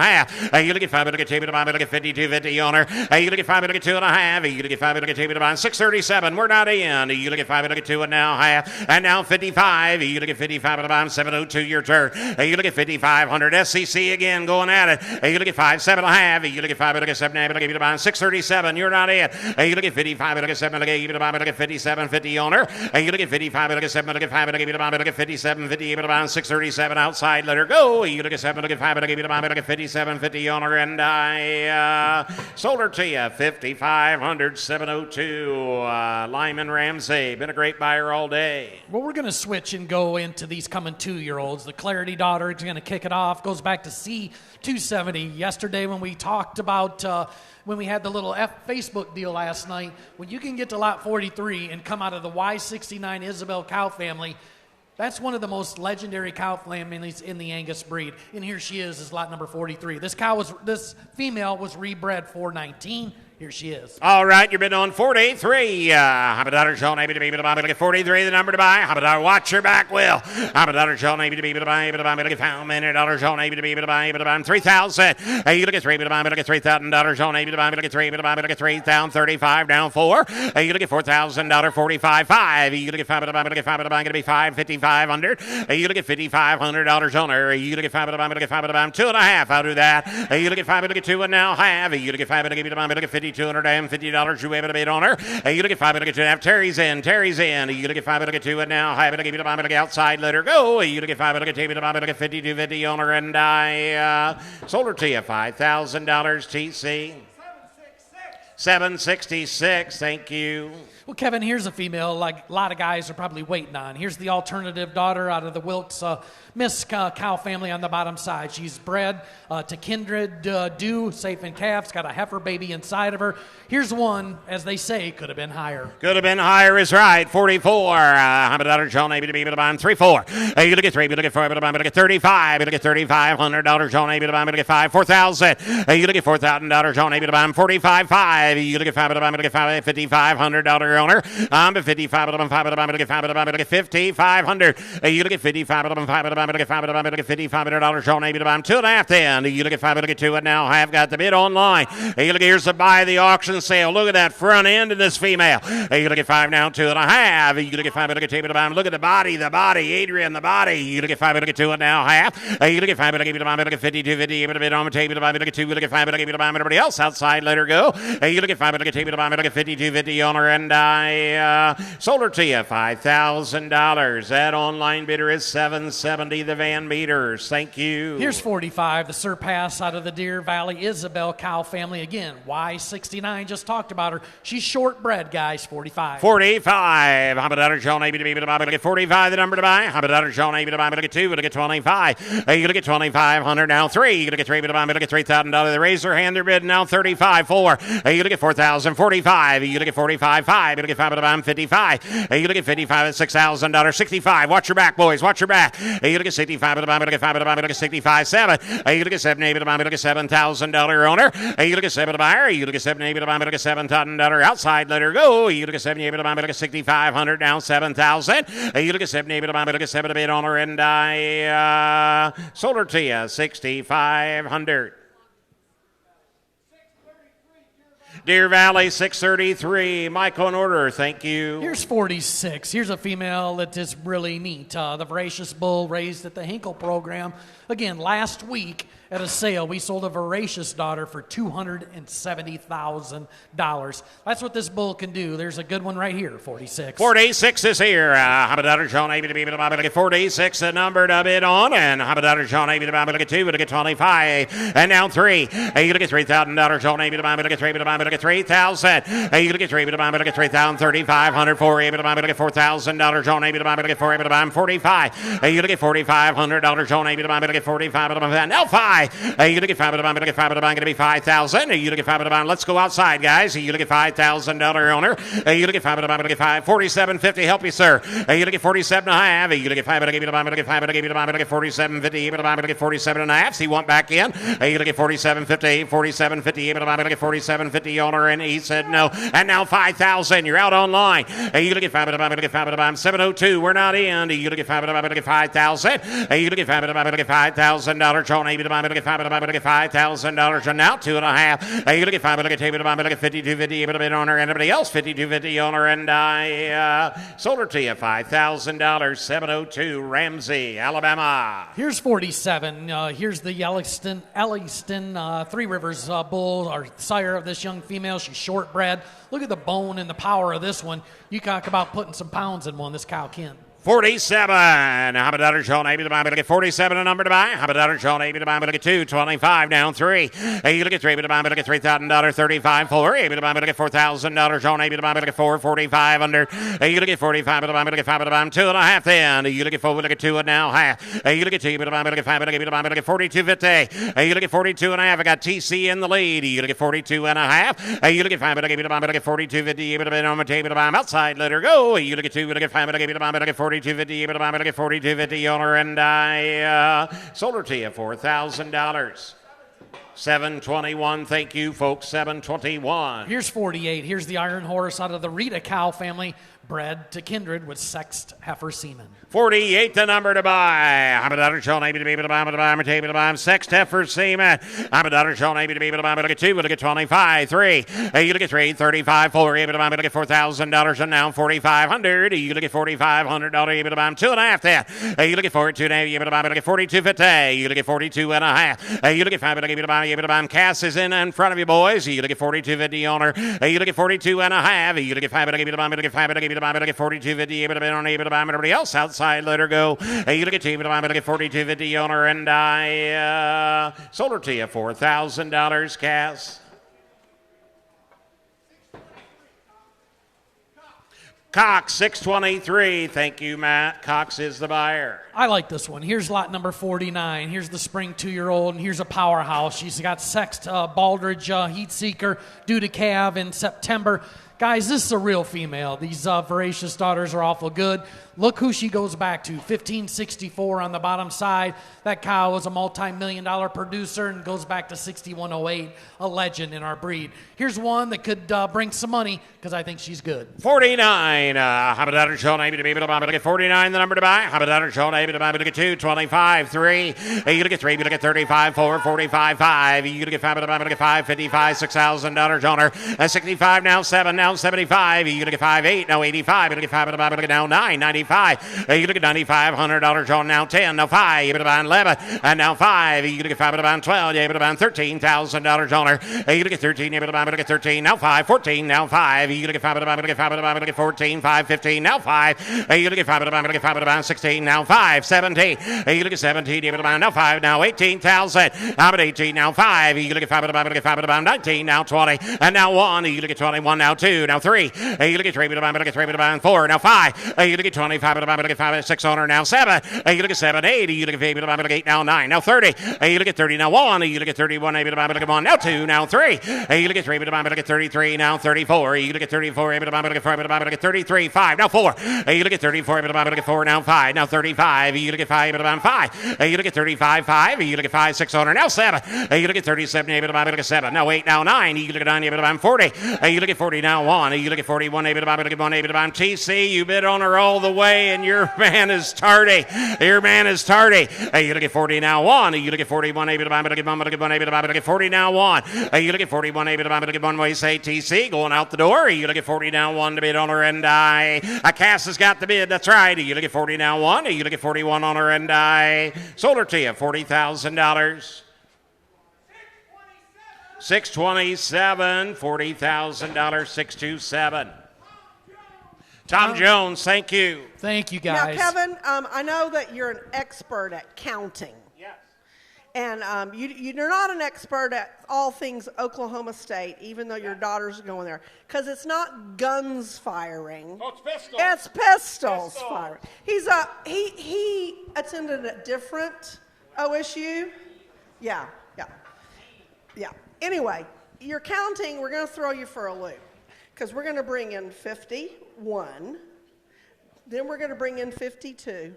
Speaker 1: You look at 5, but look at 2, but buy. Look at 52.50 owner. You look at 5, but look at 2.5. You look at 5, but look at 2, but buy. 637. We're not in. You look at 5, but look at 2 and now half. And now 55. You look at 55, but buy. 702. Your turn. You look at 5,500. SCC again going at it. You look at 5, 7.5. You look at 5, but look at 7.5. But look at buy. 637. You're not in. You look at 55, but look at 7. Look at buy. Look at 57.50 owner. You look at 55, but look at 7. Look at 5, but look at buy. Look at 57.50. But buy. 637 outside. Let her go. You look at 7. Look at 5, but look at buy. Look at 57.50 owner. And I sold her to you, 5,500, 702. Lyman Ramsey, been a great buyer all day.
Speaker 3: Well, we're going to switch and go into these coming 2-year-olds. The Clarity daughter is going to kick it off. Goes back to C270. Yesterday when we talked about when we had the little Facebook deal last night, when you can get to lot 43 and come out of the Y69 Isabel cow family, that's one of the most legendary cow families in the Angus breed. And here she is lot number 43. This female was rebred 419. Here she is.
Speaker 1: All right, you're bidding on 43. How about daughter Sean, able to be able to buy? Look at 43, the number to buy. How about daughter, watch your back, Will. How about daughter Sean, able to be able to buy? Able to buy? Look at how many dollars Sean, able to be able to buy? Able to buy? 3,000. You look at 3, able to buy? Look at $3,000 Sean, able to buy? Look at 3, able to buy? Look at 3,035 down 4. You look at $4,000, 45 5. You look at 5, able to buy? Look at 5, able to buy? Going to be 5,500. You look at $5,500 on her. You look at 5, able to buy? Look at 5, able to buy? 2.5. I'll do that. You look at 5, look at 2 and now half. You look at 5, able to buy? Look at $5,250. You able to bid on her. You look at 5, look at 2.5. Terry's in. You look at 5, look at 2 and now high, but give you the bomb, look outside, let her go. You look at 5, look at 2, look at 52.50 on her, and I sold her to you, $5,000 TC. 766. Thank you.
Speaker 3: Well, Kevin, here's a female like a lot of guys are probably waiting on. Here's the alternative daughter out of the Wilkes Miss cow family on the bottom side. She's bred to kindred dew, safe in calves, got a heifer baby inside of her. Here's one, as they say, could have been higher.
Speaker 1: Could have been higher is right. 44. How about daughter John A. B. to bottom 3-4. You look at 3. You look at 4. You look at 35. You look at $3,500. John A. B. to bottom. You look at 5. 4,000. You look at $4,000. John A. B. to bottom. 45.5. You look at 5. You look at 5. $5,500 owner. I'm at 55. You look at 5. You look at 5,500. You look at 55. You look at 5. You look at $5,500. John A. B. to bottom. 2.5 then. You look at 5. You look at 2. And now I've got the bid online. You look at here's the buy the auction sale. Look at that front end of this female. You look at 5 now, 2.5. You look at 5, you look at 2, look at the body, Adrian, the body. You look at 5, you look at 2 and now half. You look at 5, you look at 52, 50, you look at on the table, you look at 2, you look at 5, you look at everybody else outside, let her go. You look at 5, you look at 2, you look at 52, 50 on her, and I sold her to you, $5,000. That online bidder is $770, the Van Meters. Thank you.
Speaker 3: Here's 45, the surpass out of the Deer Valley Isabel cow family. Again, Y69, just talked about her. She's shortbred, guys, 45.
Speaker 1: 45. How about John A. B. to buy? Look at 45, the number to buy. How about John A. B. to buy? Look at 2. Look at 25. You look at 2,500 now. 3. You look at 3 to buy. Look at $3,000. They raise their hand. They're bidding now. 35. 4. You look at 4,000. 45. You look at 45. 5. You look at 5 to buy. 55. You look at 55 at $6,000. 65. Watch your back, boys. Watch your back. You look at 65 to buy. Look at 5 to buy. Look at 65. 7. You look at 7 A. B. to buy. Look at $7,000 owner. You look at 7 to buy. You look at 7 A. B. to buy. Look at $7,000 outside. Let her go. You look at 7 A. B. to buy. Look at 6,500 down 7,000. You look at 7 A. B. to buy. Look at 7 to bid on her, and I sold her to you 6,500. Deer Valley 633. Michael in order. Thank you.
Speaker 3: Here's 46. Here's a female that is really neat. The voracious bull raised at the Hinkle program. Again, last week at a sale, we sold a voracious daughter for $270,000. That's what this bull can do. There's a good one right here, 46.
Speaker 1: 46 is here. How about daughter John A. B. to be able to look at 46, the number to bid on. And how about daughter John A. B. to look at 2, look at 25. And now 3. You look at $3,000. John A. B. to look at 3, look at 3,000. You look at 3, look at 3,000, 3,500. 4 A. B. to look at $4,000. John A. B. to look at 4 A. B. to 45. You look at $4,500. John A. B. to look at 45. Now 5. You look at 5 going to be 5,000. You look at 5 let's go outside, guys. You look at $5,000 owner. You look at 5 look at 5, 47.50. Help you, sir. You look at 47.5. You look at 5 look at 5 look at 47.50. You look at 47.5. So he went back in. You look at 47.50. 47.50. You look at 47.50 owner, and he said no. And now 5,000. You're out online. You look at 5 look at 702. We're not in. You look at 5 look at 5,000. You look at 5 look at $5,000. John A. B. look at 5 look at $5,000. And now 2.5. You look at 5 look at 2 look at 52.50. But a owner, and everybody else 52.50 owner, and I sold her to you $5,000. 702 Ramsey, Alabama.
Speaker 3: Here's 47. Here's the Elliston Three Rivers bull, or sire of this young female. She's shortbred. Look at the bone and the power of this one. You talk about putting some pounds in one. This cow can.
Speaker 1: 47. How about daughter John A. B. to buy? Look at 47, a number to buy. How about daughter John A. B. to buy? Look at 2, 25 down 3. You look at 3 to buy. Look at $3,000, 35, 4. A. B. to buy? Look at $4,000. John A. B. to buy? Look at 4, 45 under. You look at 45 to buy? Look at 5 to buy? 2.5 then. You look at 4, look at 2 and now half. You look at 2 to buy? Look at 5 to buy? Look at 42.50. You look at 42 and a half. I got TC in the lead. You look at 42 and a half. You look at 5 to buy? Look at 42.50. You look at on the table to buy? Outside. Let her go. You look at 2. Look at 5 to buy? Look at 42.50. But I'm going to get 42.50 owner, and I sold her to you $4,000. 721. Thank you, folks. 721.
Speaker 3: Here's 48. Here's the iron horse out of the Rita cow family, bred to kindred with sexed heifer semen.
Speaker 1: 48, the number to buy. I'm a daughter John A. B. to be able to buy. I'm a table to buy. Sexed heifer semen. I'm a daughter John A. B. to be able to buy. Look at 2. Look at 25. 3. You look at 3. 35. 4. Able to buy. Look at $4,000 and now 4,500. You look at $4,500. Able to buy. 2.5 there. You look at 42. Able to buy. Look at 42.50. You look at 42 and a half. You look at 5. Able to buy. Able to buy. Cass is in front of you, boys. You look at 42.50 owner. You look at 42 and a half. You look at 5. Able to buy. Look at 5. Able to buy. Look at 42.50. Able to buy. Able to buy. Everybody else outside. Let her go. You look at 2. Able to buy. Look at 42.50 owner, and I sold her to you $4,000. Cass. Cox, 623. Thank you, Matt. Cox is the buyer.
Speaker 3: I like this one. Here's lot number 49. Here's the spring 2-year-old, and here's a powerhouse. She's got sexed Baldridge heat seeker due to calve in September. Guys, this is a real female. These voracious daughters are awful good. Look who she goes back to, 1564 on the bottom side. That cow was a multi-million-dollar producer and goes back to 6108, a legend in our breed. Here's one that could bring some money because I think she's good.
Speaker 1: 49. How about that? Show maybe to be able to look at 49, the number to buy. How about that? Show maybe to buy. Look at 2, 25, 3. You look at 3, you look at 35, 4, 45, 5. You look at 5, look at 5, 55, $6,000 owner. 65 now, 7 now, 75. You look at 5, 8 now, 85. You look at 5, look at now 9, 95. You look at $9,500 on now 10, now 5. You look at 11, and now 5. You look at 5, about 12. You look at $13,000 owner. You look at 13. You look at 13, now 5, 14, now 5. You look at 5, look at 14, 5, 15, now 5. You look at 5, look at 5, 16, now 5, 17. You look at 17. You look at now 5, now 18,000. How about 18, now 5. You look at 5, look at 19, now 20, and now 1. You look at 21, now 2, now 3. You look at 3, look at 3, 4, now 5. You look at 25, look at 5, 6 owner, now 7. You look at 7, 8. You look at 8, look at 8, now 9, now 30. You look at 30, now 1. You look at 31, look at 1, now 2, now 3. You look at 3, look at 33, now 34. You look at 34, look at 33, 5, now 4. You look at 34, look at 4, now 5, now 35. You look at 5, 5. You look at 35, 5. You look at 5, 6 owner, now 7. You look at 37, look at 7, now 8, now 9. You look at 9, 40. You look at 40, now 1. You look at 41, look at 1, TC, you bid on her all the way, and your man is tardy. Your man is tardy. You look at 40, now 1. You look at 41, look at 40, now 1. You look at 41, look at 1. We say TC going out the door. You look at 40, now 1 to bid on her, and Cass has got the bid. That's right. You look at 40, now 1. You look at 41 on her, and sold her to you, $40,000. 627, $40,000, 627. Tom Jones, thank you.
Speaker 3: Thank you, guys.
Speaker 2: Now, Kevin, I know that you're an expert at counting.
Speaker 1: Yes.
Speaker 2: And you're not an expert at all things Oklahoma State, even though your daughters are going there. Because it's not guns firing.
Speaker 1: Oh, it's pistols.
Speaker 2: It's pistols firing. He attended a different OSU. Yeah. Anyway, you're counting. We're going to throw you for a loop. Because we're going to bring in 51. Then we're going to bring in 52.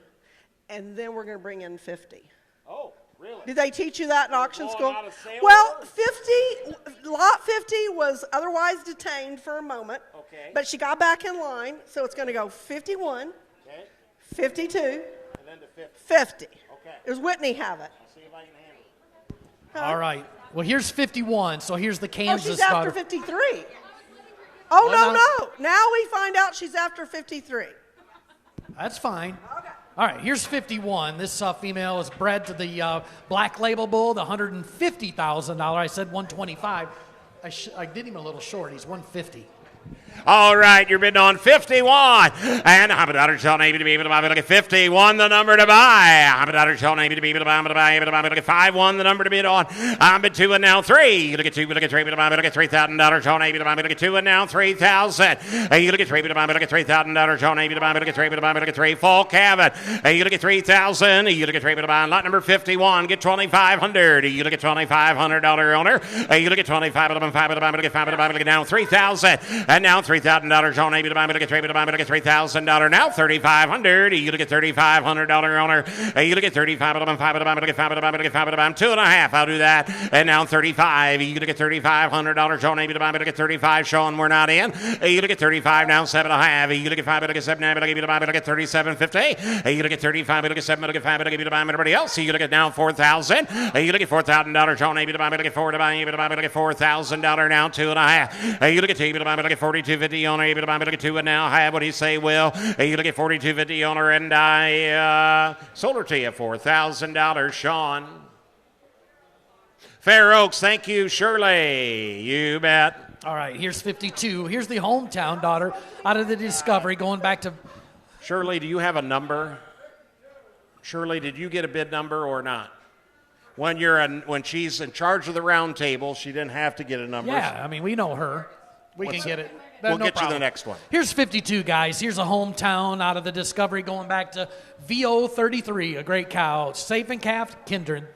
Speaker 2: And then we're going to bring in 50.
Speaker 1: Oh, really?
Speaker 2: Did they teach you that in auction school?
Speaker 1: Out of sale
Speaker 2: Well,
Speaker 1: order?
Speaker 2: lot 50 was otherwise detained for a moment.
Speaker 1: Okay.
Speaker 2: But she got back in line, so it's going to go 51,
Speaker 1: Okay.
Speaker 2: 52,
Speaker 1: And then to 50.
Speaker 2: 50.
Speaker 1: Okay.
Speaker 2: It was Whitney have it.
Speaker 1: I'll see if I can handle it.
Speaker 3: All right. Well, here's 51. So here's the
Speaker 2: Oh,
Speaker 3: Kansas
Speaker 2: she's after
Speaker 3: daughter.
Speaker 2: 53. Oh,
Speaker 3: Well,
Speaker 2: no. Now we find out she's after 53.
Speaker 3: That's fine.
Speaker 2: Okay.
Speaker 3: All right, here's 51. This female is bred to the Black Label Bull, the $150,000. I said 125. I did him a little short. He's 150.
Speaker 1: All right, you're bidding on 51. And how about that? Shall maybe to be able to buy. Look at 51, the number to buy. How about that? Shall maybe to be able to buy. Look at 5-1, the number to bid on. I'm bid 2 and now 3. Look at 2. Look at 3. Look at $3,000. Shall maybe to buy. Look at 2 and now 3,000. You look at 3. Look at $3,000. Shall maybe to buy. Look at 3. Look at 3. Full cabin. You look at 3,000. You look at 3. Look at lot number 51. Get 2,500. You look at $2,500 owner. You look at 25. Look at 5. Look at now 3,000. And now $3,000 on maybe to buy. Look at $3,000 now. 3,500. You look at $3,500 owner. You look at 35. Look at 5. Look at 5. Look at 5. 2.5. I'll do that. And now 35. You look at $3,500 on maybe to buy. Look at 35. Sean, we're not in. You look at 35 now. 7.5. You look at 5. Look at 7. Look at 37.50. You look at 35. Look at 7. Look at 5. Look at everybody else. You look at now 4,000. You look at $4,000 on maybe to buy. Look at 4 to buy. Look at $4,000 now. 2.5. You look at 2. Look at 42.50 owner. You look at 2 and now have what do you say, Will? You look at 42.50 owner, and I sold her to you $4,000, Sean. Fair Oaks, thank you, Shirley. You bet.
Speaker 3: All right, here's 52. Here's the hometown daughter out of the Discovery going back to.
Speaker 1: Shirley, do you have a number? Shirley, did you get a bid number or not? When she's in charge of the round table, she didn't have to get a number.
Speaker 3: Yeah, I mean, we know her. We can get it.
Speaker 1: We'll
Speaker 3: No
Speaker 1: get you
Speaker 3: problem.
Speaker 1: the next one.
Speaker 3: Here's 52, guys. Here's a hometown out of the Discovery going back to VO33, a great cow. Safe and calf, Kindred.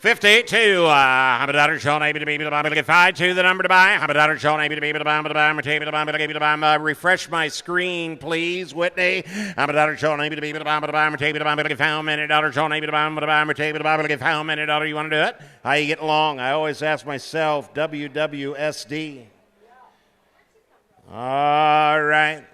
Speaker 1: 52. I'm a daughter, Sean, able to be able to get 5 to the number to buy. I'm a daughter, Sean, able to be able to buy. Refresh my screen, please, Whitney. I'm a daughter, Sean, able to be able to get found. Minute, daughter, Sean, able to get found. Minute, daughter, you want to do it? How you getting along? I always ask myself, WWSD. All right.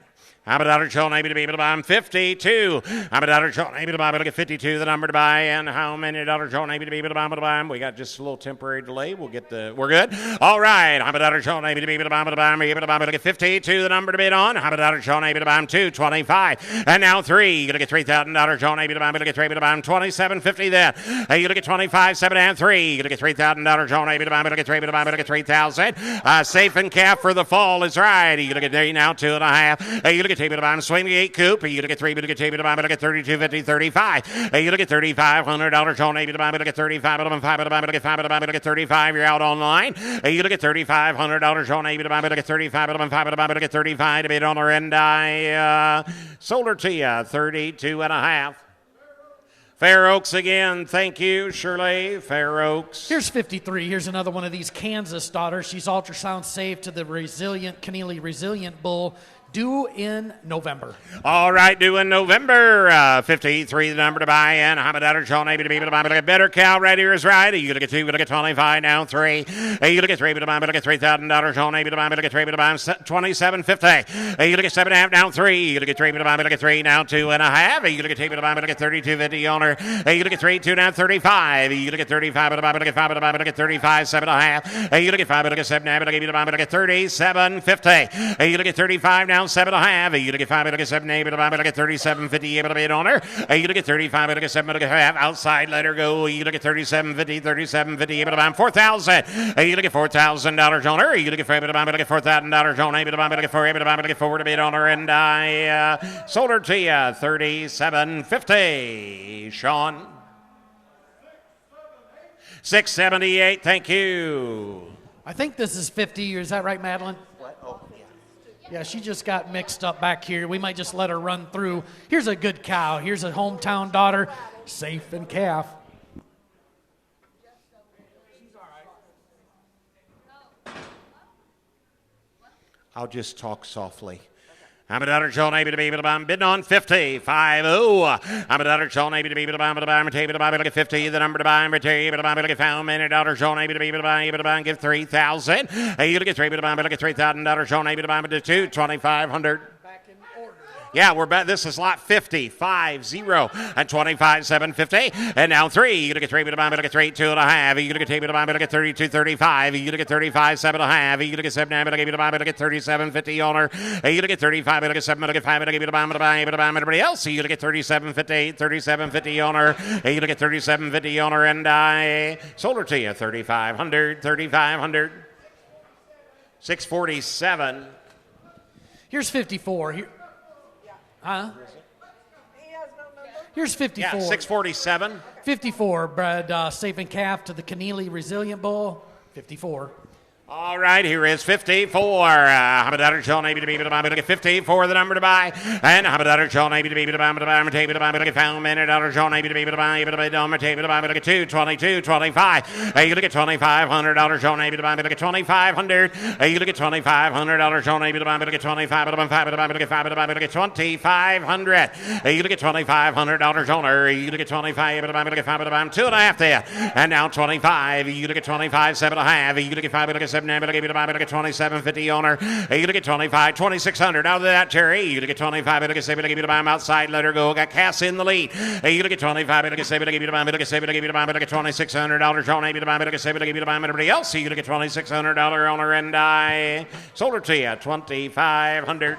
Speaker 1: I'm a daughter, Sean, able to be able to buy 52. I'm a daughter, Sean, able to get 52, the number to buy. And how many daughter, Sean, able to be able to buy? We got just a little temporary delay. We're good. All right. I'm a daughter, Sean, able to be able to buy. Get 52, the number to bid on. I'm a daughter, Sean, able to buy 225. And now 3. You're going to get 3,000 Sean, able to get 3, able to buy 2750 then. You're going to get 25, 7 and 3. You're going to get 3,000 Sean, able to get 3, able to get 3,000. Safe and calf for the fall is right. You're going to get there now 2.5. You're going to get table to buy swing the 8 coupe. You look at 3, but get table to buy, but get 32.50, 35. You look at $3,500 Sean, able to buy, but get 35, but 5, but get 5, but get 35. You're out online. You look at $3,500 Sean, able to buy, but get 35, but 5, but get 35 to bid on her, and I sold her to you 32.5. Fair Oaks again. Thank you, Shirley. Fair Oaks.
Speaker 3: Here's 53. Here's another one of these Kansas daughters. She's ultrasound safe to the Keneally Resilient Bull. Due in November.
Speaker 1: All right, due in November. 53, the number to buy. And Hamadatter, Sean, able to be able to buy. But a better cow right here is right. You look at 2, you look at 25, now 3. You look at 3, but buy, but get $3,000. Sean, able to buy, but get 3, but buy 27.50. You look at 7.5, now 3. You look at 3, but buy, but get 3, now 2.5. You look at 2, but buy, but get 32.50 on her. You look at 3, 2, now 35. You look at 35, but buy, but get 5, but buy, but get 35, 7.5. You look at 5, but get 7, but get 37.50. You look at 35, now 7.5. You look at 5, but get 7, able to buy, but get 37.50, able to bid on her. You look at 35, but get 7, but get half outside, let her go. You look at 37.50, able to buy 4,000. You look at $4,000 on her. You look at 5, but get $4,000 on, able to buy, but get 4, able to buy, but get 4 to bid on her, and I sold her to you 37.50. Sean. 678. Thank you.
Speaker 3: I think this is 50. Is that right, Madeline?
Speaker 1: What? Oh, yeah.
Speaker 3: Yeah, she just got mixed up back here. We might just let her run through. Here's a good cow. Here's a hometown daughter, safe and calf.
Speaker 1: I'll just talk softly. I'm a daughter, Sean, able to be able to buy. I'm bidding on 50. 5-0. I'm a daughter, Sean, able to be able to buy. I'm able to buy. Able to get 50. The number to buy. I'm able to buy. Able to get found. Man, a daughter, Sean, able to be able to buy. Able to buy and give 3,000. You to get 3. Able to buy. Able to get $3,000. Sean, able to buy. Able to 2. 2,500. Yeah, we're back. This is lot 50, 5-0, and 25, 750. And now 3. You get 3, but buy, but get 3, 2.5. You get 3, but buy, but get 32, 35. You get 35, 7.5. You get 7, but get buy, but get 37.50 on her. You get 35, but get 7, but get 5, but get buy, but buy, but buy everybody else. You get 37.50, 37.50 on her. You get 37.50 on her, and I sold her to you 3,500, 3,500. 647.
Speaker 3: Here's 54. Huh? Here's 54.
Speaker 1: Yeah, 647.
Speaker 3: 54, bred safe and calf to the Keneally Resilient Bull. 54.
Speaker 1: All right, here is 54. Hamadatter, Sean, able to be able to buy, but get 54, the number to buy. And Hamadatter, Sean, able to be able to buy, but I'm able to buy, but get found. $1, Sean, able to be able to buy, able to buy, able to buy, but get 2, 22, 25. You look at $2,500, Sean, able to buy, but get 2,500. You look at $2,500, Sean, able to buy, but get 25, but I'm 5, but get 5, but get 2,500. You look at $2,500 on her. You look at 25, but get 5, but I'm 2.5 there. And now 25. You look at 25, 7.5. You look at 5, but get 7. But give you the buy, but get 27.50 on her. You look at 25, 2,600 out of that, Terry. You look at 25, but give you the buy, I'm outside, let her go. Got Cass in the lead. You look at 25, but give you the buy, but give you the buy, but get $2,600. Sean, able to buy, but give you the buy, everybody else. You look at $2,600 on her, and I sold her to you 2,500.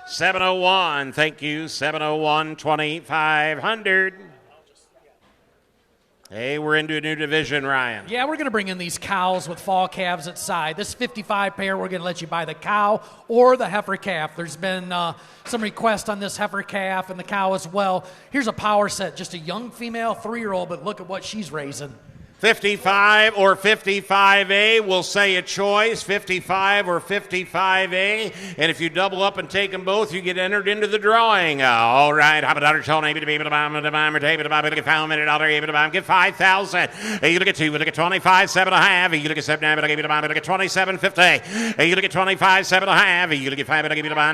Speaker 1: 701, thank you. 701, 2,500. Hey, we're into a new division, Ryan.
Speaker 3: Yeah, we're going to bring in these cows with fall calves at side. This 55 pair, we're going to let you buy the cow or the heifer calf. There's been some requests on this heifer calf and the cow as well. Here's a power set, just a young female 3-year-old, but look at what she's raising.
Speaker 1: 55 or 55A, we'll say a choice, 55 or 55A. And if you double up and take them both, you get entered into the drawing. All right. How about $100? Get 5,000. You look at 2, you look at 25, 7.5. You look at 7, you look at 27.50. You look at 25, 7.5. You look at 5,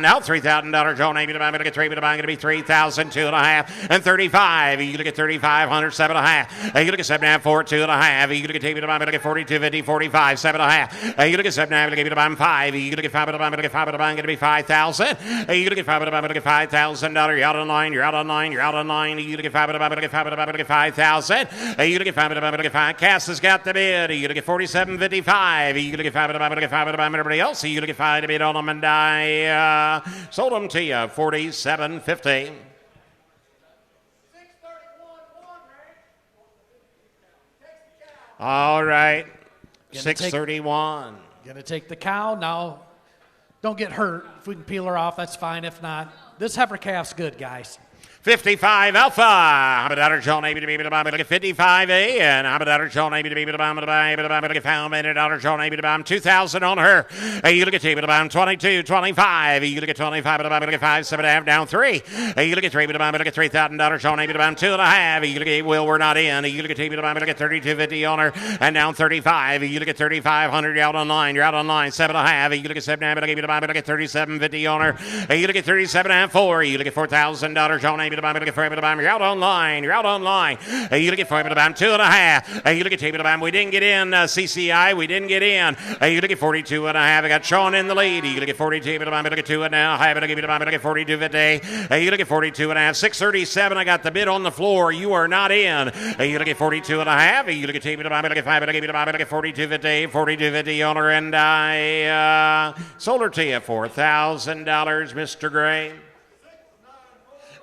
Speaker 1: now $3,000. Joe, you look at 3, going to be 3,000, 2.5, and 35. You look at 3,500, 7.5. You look at 7.5, 4, 2.5. You look at 42, 50, 45, 7.5. You look at 7.5, you look at 5. You look at 5, going to be 5,000. You look at 5, $5,000. You're out on line. You're out on line. You're out on line. You look at 5, 5,000. You look at 5, Cass has got the bid. You look at 47.55. You look at 5, everybody else. You look at 5 to bid on them, and I sold them to you 47.50. All right, 631.
Speaker 3: Gonna take the cow. Now, don't get hurt. If we can peel her off, that's fine. If not, this heifer calf's good, guys.
Speaker 1: 55 Alpha. How about $100? Joe, maybe to be able to buy 55A. And how about $100? Joe, maybe to be able to buy $4,000 maybe to buy 2,000 on her. You look at 2, but about 22, 25. You look at 25, but about 5, 7.5 down 3. You look at 3, but about $3,000. Joe, maybe to buy 2.5. You look at Will, we're not in. You look at 2, but about 32.50 on her and down 35. You look at 3,500. You're out on line. You're out on line. 7.5. You look at 7.5, but maybe to buy 37.50 on her. You look at 37.5 4. You look at $4,000. Joe, maybe you're out online. You're out online. You look at 2.5. You look at table. We didn't get in CCI. We didn't get in. You look at 42.5. I got Sean in the lead. You look at 42. Look at 2 now. I look at 42 today. You look at 42.5. 637. I got the bid on the floor. You are not in. You look at 42.5. You look at table. Look at 5. Look at 42 today. 42.50 on her, and I sold her to you $4,000, Mr. Gray.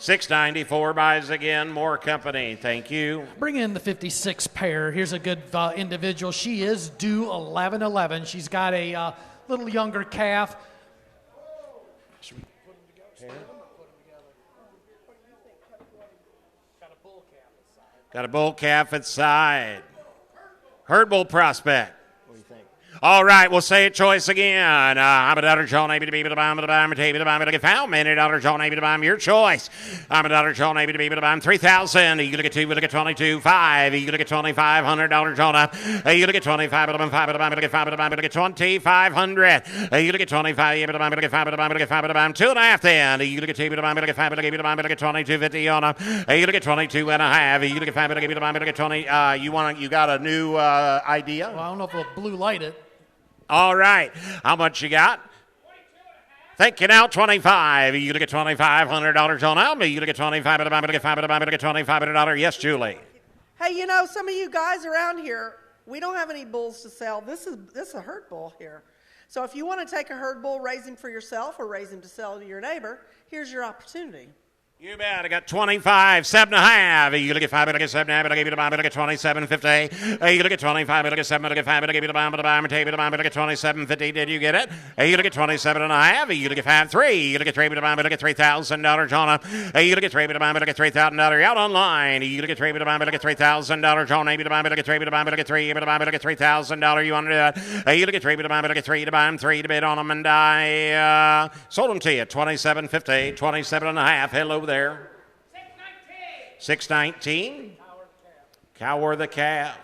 Speaker 1: 694 buys again. More company. Thank you.
Speaker 3: Bring in the 56 pair. Here's a good individual. She is due 11-11. She's got a little younger calf. Should we put them together? Got a bull calf inside.
Speaker 1: Got a bull calf inside. Herd bull prospect. All right, we'll say a choice again. I'm a $1, Joe, maybe to be able to buy him, to get found. $1, Joe, maybe to buy him, your choice. I'm a $1, Joe, maybe to be able to buy him, 3,000. You look at 2, you look at 22, 5. You look at $2,500, Jonah. You look at 25, look at 5, look at 2,500. You look at 25, you look at 5, look at 2.5 then. You look at 2, look at 5, look at 22.50 on him. You look at 22.5. You look at 5, look at 20. You got a new idea?
Speaker 3: Well, I don't know if it'll blue light it.
Speaker 1: All right. How much you got? Thank you now, 25. You look at $2,500 on Alma. You look at 25, look at $2,500. Yes, Julie.
Speaker 2: Hey, some of you guys around here, we don't have any bulls to sell. This is a herd bull here. So if you want to take a herd bull, raise him for yourself or raise him to sell to your neighbor, here's your opportunity.
Speaker 1: You bet. I got 25, 7.5. You look at 5, look at 7.5, look at 27.50. You look at 25, look at 7, look at 5, look at 27.50. Did you get it? You look at 27.5. You look at 5, 3. You look at 3, look at $3,000 on a. You look at 3, look at $3,000. You're out online. You look at 3, look at $3,000 on a. Look at 3, look at 3, look at $3,000. You want to do that? You look at 3, look at 3 to buy them, 3 to bid on them, and I sold them to you 27.50, 27.5. Hello there. 619. Cow or the calf?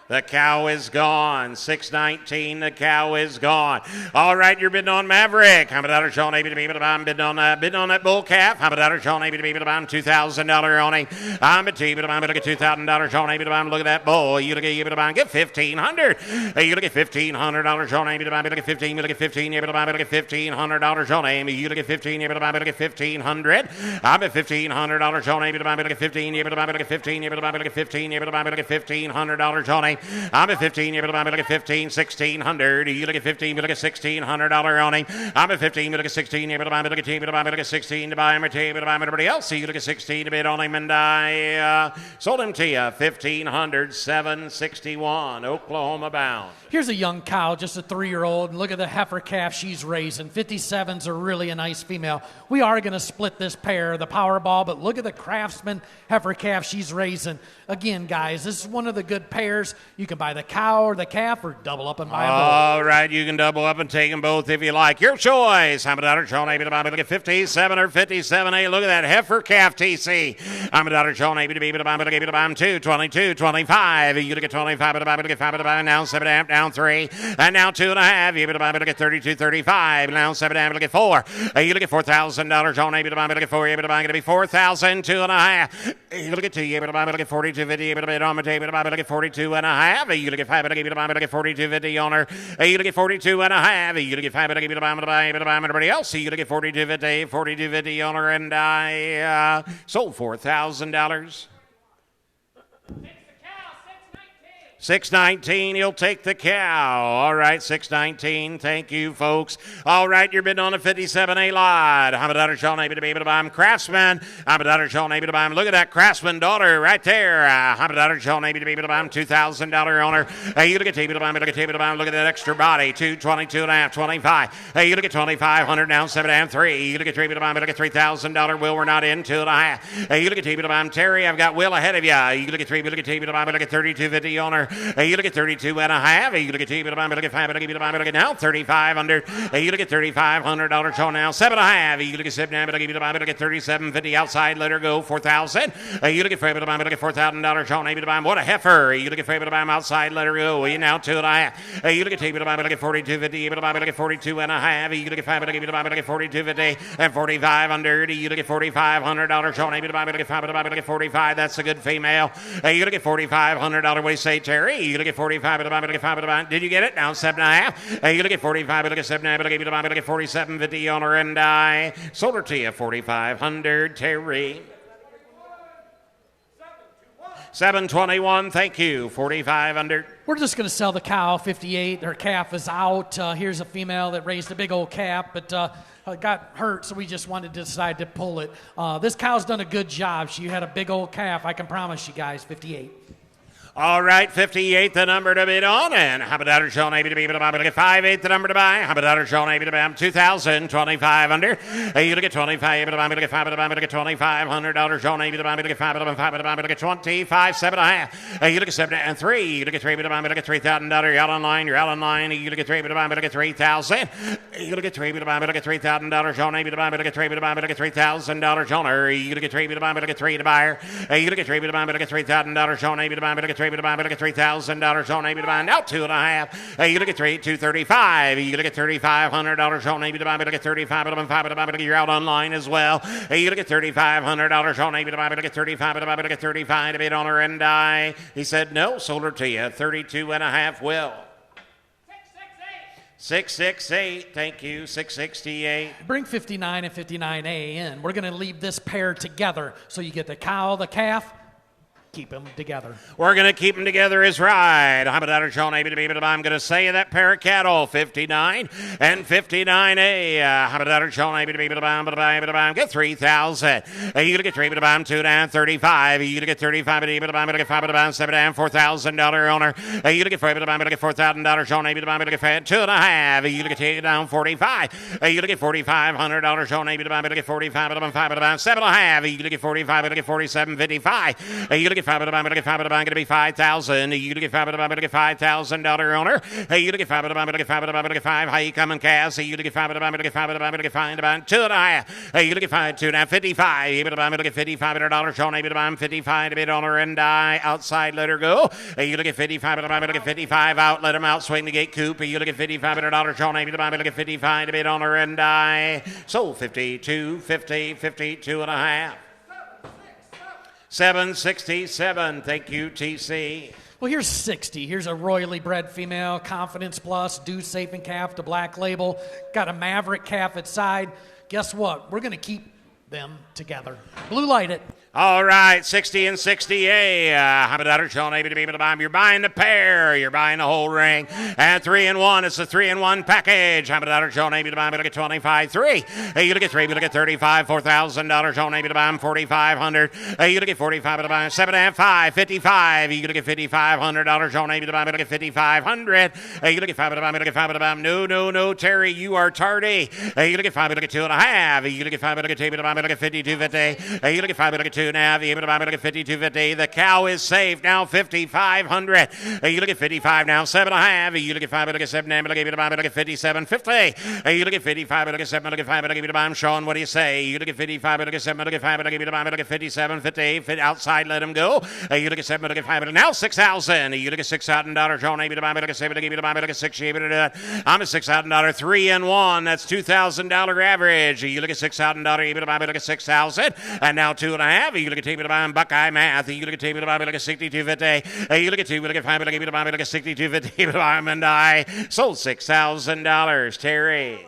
Speaker 1: The cow is gone. 619. The cow is gone. All right, you're bidding on Maverick. How about $1, maybe to be able to buy him? Bidding on that bull calf. How about $1, maybe to be able to buy him? $2,000 on him. I'm a T, but I'm going to get $2,000, maybe to buy him. Look at that bull. You look at able to buy him. Get $1,500. You look at $1,500, maybe to buy him. Look at 15. Look at 15. Able to buy him. Look at $1,500 on him. You look at 15. Able to buy him. Look at 1,500. I'm at $1,500 on him. Able to buy him. Look at 15. Able to buy him. Look at 15. Able to buy him. Look at 15. Able to buy him. Look at $1,500 on him. I'm at 15. You look at 15, 1600. You look at 15. You look at $1,600 on him. I'm at 15. You look at 16. You look at 10. You look at 16 to buy him. Everybody else. You look at 16 to bid on him, and I sold him to you. 1,500, 761. Oklahoma bound.
Speaker 3: Here's a young cow, just a 3-year-old, and look at the heifer calf she's raising. 57s are really a nice female. We are going to split this pair, the Powerball, but look at the Craftsman heifer calf she's raising. Again, guys, this is one of the good pairs. You can buy the cow or the calf or double up and buy them both.
Speaker 1: All right, you can double up and take them both if you like. Your choice. How about Sean A? Look at 57 or 57A. Look at that heifer calf TC. I'm a Sean A. Look 2, 22, 25. You look at 25, look at 5, now 7 down 3, and now 2.5. You look at 32, 35. Now 7 look at 4. You look at $4,000. Sean A. Look at 4. You're going to be 4,000, 2.5. You look at 2. You look at 42.50. You look at 42.5. You look at 5. Look at 42.50 on her. You look at 42.5. You look at 5. Everybody else. You look at 42.50. 42.50 on her, and I sold $4,000. 619, he'll take the cow. All right, 619. Thank you, folks. All right, you're bidding on a 57A lot. I'm a daughter, Sean, able to be able to buy him. Craftsman. I'm a daughter, Sean, able to buy him. Look at that Craftsman daughter right there. I'm a daughter, Sean, able to be able to buy him. $2,000 owner. You look at table to buy him. Look at table to buy him. Look at that extra body. 222.5, 25. You look at 2,500 down 7 3. You look at table to buy him. Look at $3,000. Will, we're not in 2.5. You look at table to buy him. Terry, I've got Will ahead of you. You look at 3. Look at table to buy him. Look at 32.50 owner. You look at 32.5. You look at TV, look at 5. Look at now 35 under. You look at $3,500 show now 7.5. You look at 7. Look at 37.50 outside. Let her go 4,000. You look at Fred. Look at $4,000 show. Maybe to buy him. What a heifer. You look at Fred. Buy him outside. Let her go. You now 2.5. You look at TV. Look at 42.50. Look at 42.5. You look at 5. Look at 42.50 and 45 under. You look at $4,500 show. Maybe to buy. Look at 5. Look at 45. That's a good female. You look at $4,500. What do you say, Terry? You look at 45. Look at 5. Did you get it? Now 7.5. You look at 45. Look at 7.5. Look at 47.50 on her, and I sold her to you 4,500. Terry. 721. Thank you. 45 under.
Speaker 3: We're just going to sell the cow, 58. Her calf is out. Here's a female that raised a big old calf, but got hurt, so we just wanted to decide to pull it. This cow's done a good job. She had a big old calf. I can promise you guys, 58.
Speaker 1: All right, 58, the number to bid on, and how about that, Sean, able to be able to buy? Look at 58, the number to buy. How about that, Sean, able to buy? 2,000, 25 under. You look at 25, able to buy. Look at 5, able to buy. Look at $2,500, Sean, able to buy. Look at 5, able to buy. Look at 25, 7.5. You look at 7 and 3. You look at 3, able to buy. Look at $3,000. You're out on line. You're out on line. You look at 3, able to buy. Look at 3,000. You look at 3, able to buy. Look at $3,000, Sean, able to buy. Look at 3, able to buy. Look at $3,000, Sean. You look at 3, able to buy. Look at 3 to buy. You look at 3, able to buy. Look at $3,000, Sean, able to buy. Look at 3, able to buy. Look at $3,000 on able to buy. Now 2.5. You look at 235. You look at $3,500 on able to buy. Look at 35. You're out online as well. You look at $3,500 on able to buy. Look at 35. Look at 35 to bid on her, and I. He said no. Sold her to you 32.5. Will. 668. Thank you. 668.
Speaker 3: Bring 59 and 59A in. We're going to leave this pair together, so you get the cow, the calf. Keep them together.
Speaker 1: We're going to keep them together is right. How about that, Sean? I'm going to say that pair of cattle, 59 and 59A. How about that, Sean? Get 3,000. You look at 3, but I'm 2 down 35. You look at 35, but look at 5, but 7 down $4,000 owner. You look at 4, but look at $4,000, Sean. Look at 2.5. You look at 8 down 45. You look at $4,500, Sean. Look at 45, but 5, but 7.5. You look at 45, look at 47.55. You look at 5, but look at 5, but going to be 5,000. You look at 5, but look at $5,000 owner. You look at 5, but look at 5, but look at 5. How you coming, Cass? You look at 5, but look at 5, but look at 5, about 2.5. You look at 5, 2 now 55. You look at $5,500. Sean, able to buy him 55 to bid on her, and I outside let her go. You look at 55, but look at 55 out, let him out, swing the gate coop. You look at $5,500. Sean, able to buy, look at 55 to bid on her, and I sold 52, 50, 52.5. 767. Thank you, TC.
Speaker 3: Well, here's 60. Here's a royally bred female, Confidence Plus, Due Safe and Calf to Black Label. Got a Maverick calf at side. Guess what? We're going to keep them together. Blue light it.
Speaker 1: All right, 60 and 68. How about that, Sean? You're buying the pair. You're buying the whole ring. And 3 and 1. It's a 3 and 1 package. How about that, Sean? You're going to get 25, 3. You're going to get 3. You're going to get 35, $4,000. Sean, you're going to 4,500. You're going to get 45. 7.5, 5, 55. You're going to get $5,500. Sean, you're going to get 5,500. You're going to get 5. You're going to get 5. No, Terry, you are tardy. You're going to get 5. You're going to get 2.5. You're going to get 5. You're going to get 2. You're going to get 52.50. You're going to get 5. You're going to get 2. Now, you're going to get 52.50. The cow is safe now, 5,500. You look at 55 now, 7.5. You look at 5. Look at 7. Look at 57.50. You look at 55. Look at 7. Look at 5. Look at Sean. What do you say? You look at 55. Look at 7. Look at 5. Look at 57.50. Outside, let him go. You look at 7. Look at 5. Now $6,000. You look at $6,000. Sean. Look at 7. Look at 6. I'm at $6,000. 3 and 1. That's $2,000 average. You look at $6,000. Look at 6,000. And now 2.5. You look at table to Buckeye math. You look at table to look at 62.50. You look at 2. Look at 5. Look at 62.50. And I sold $6,000. Terry.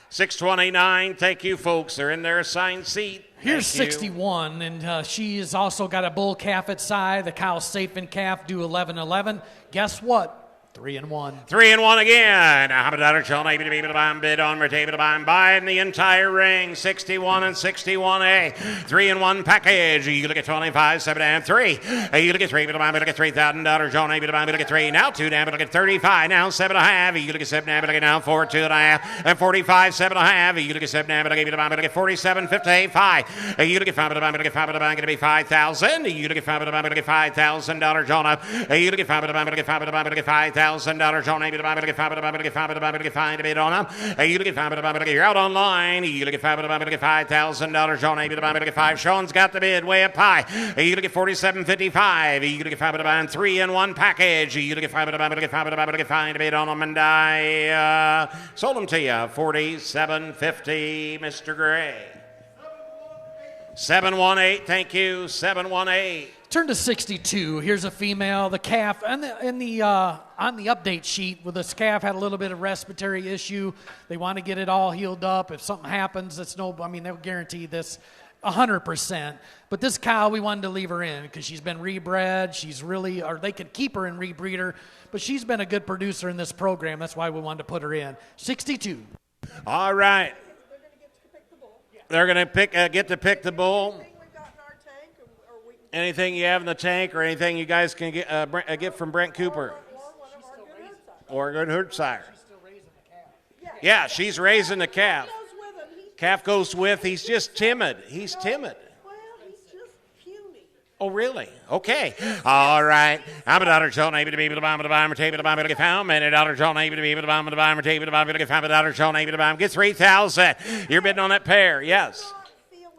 Speaker 1: 629. Thank you, folks. They're in their assigned seat.
Speaker 3: Here's 61, and she has also got a bull calf at side. The cow's safe in calf, due 11-11. Guess what? 3 and 1.
Speaker 1: 3 and 1 again. How about that? Sean, bid on Mertable, buying the entire ring. 61 and 61A. 3 and 1 package. You look at 25, 7 and 3. You look at 3. Look at $3,000. Sean, look at 3. Now 2. Now look at 35. Now 7.5. You look at 7. Look at now 4, 2.5, and 45, 7.5. You look at 7. Look at 47.50. 5. You look at 5. Look at 5. Going to be 5,000. You look at 5. Look at $5,000. John, you look at 5. Look at 5. Look at 5,000. $1,000 on maybe to get 5 to bid on them. You look at 5 you're out online. You look at 5 $5,000 on maybe to get 5. Sean's got the bid way up high. You look at 47.55. You look at 5 3 in 1 package. You look at 5 to bid on them, and I sold them to you 47.50, Mr. Gray. 718. Thank you. 718.
Speaker 3: Turn to 62. Here's a female. The calf on the update sheet, with this calf had a little bit of respiratory issue. They want to get it all healed up. If something happens, they'll guarantee this 100%. But this cow, we wanted to leave her in because she's been rebred. They could keep her and rebreed her, but she's been a good producer in this program. That's why we wanted to put her in. 62.
Speaker 1: All right. They're going to get to pick the bull. Anything you have in the tank, or anything you guys can get from Brent Cooper, or a good herd sire. Yeah, she's raising the calf. Calf goes with. He's just timid. He's timid.
Speaker 2: Well, he's just puny.
Speaker 1: Oh, really? Okay. All right. I'm a daughter, Sean, able to be able to buy, table to buy, to get found. And a daughter, Sean, able to be able to buy, table to buy, to get found. A daughter, Sean, able to buy. Get 3,000. You're bidding on that pair. Yes.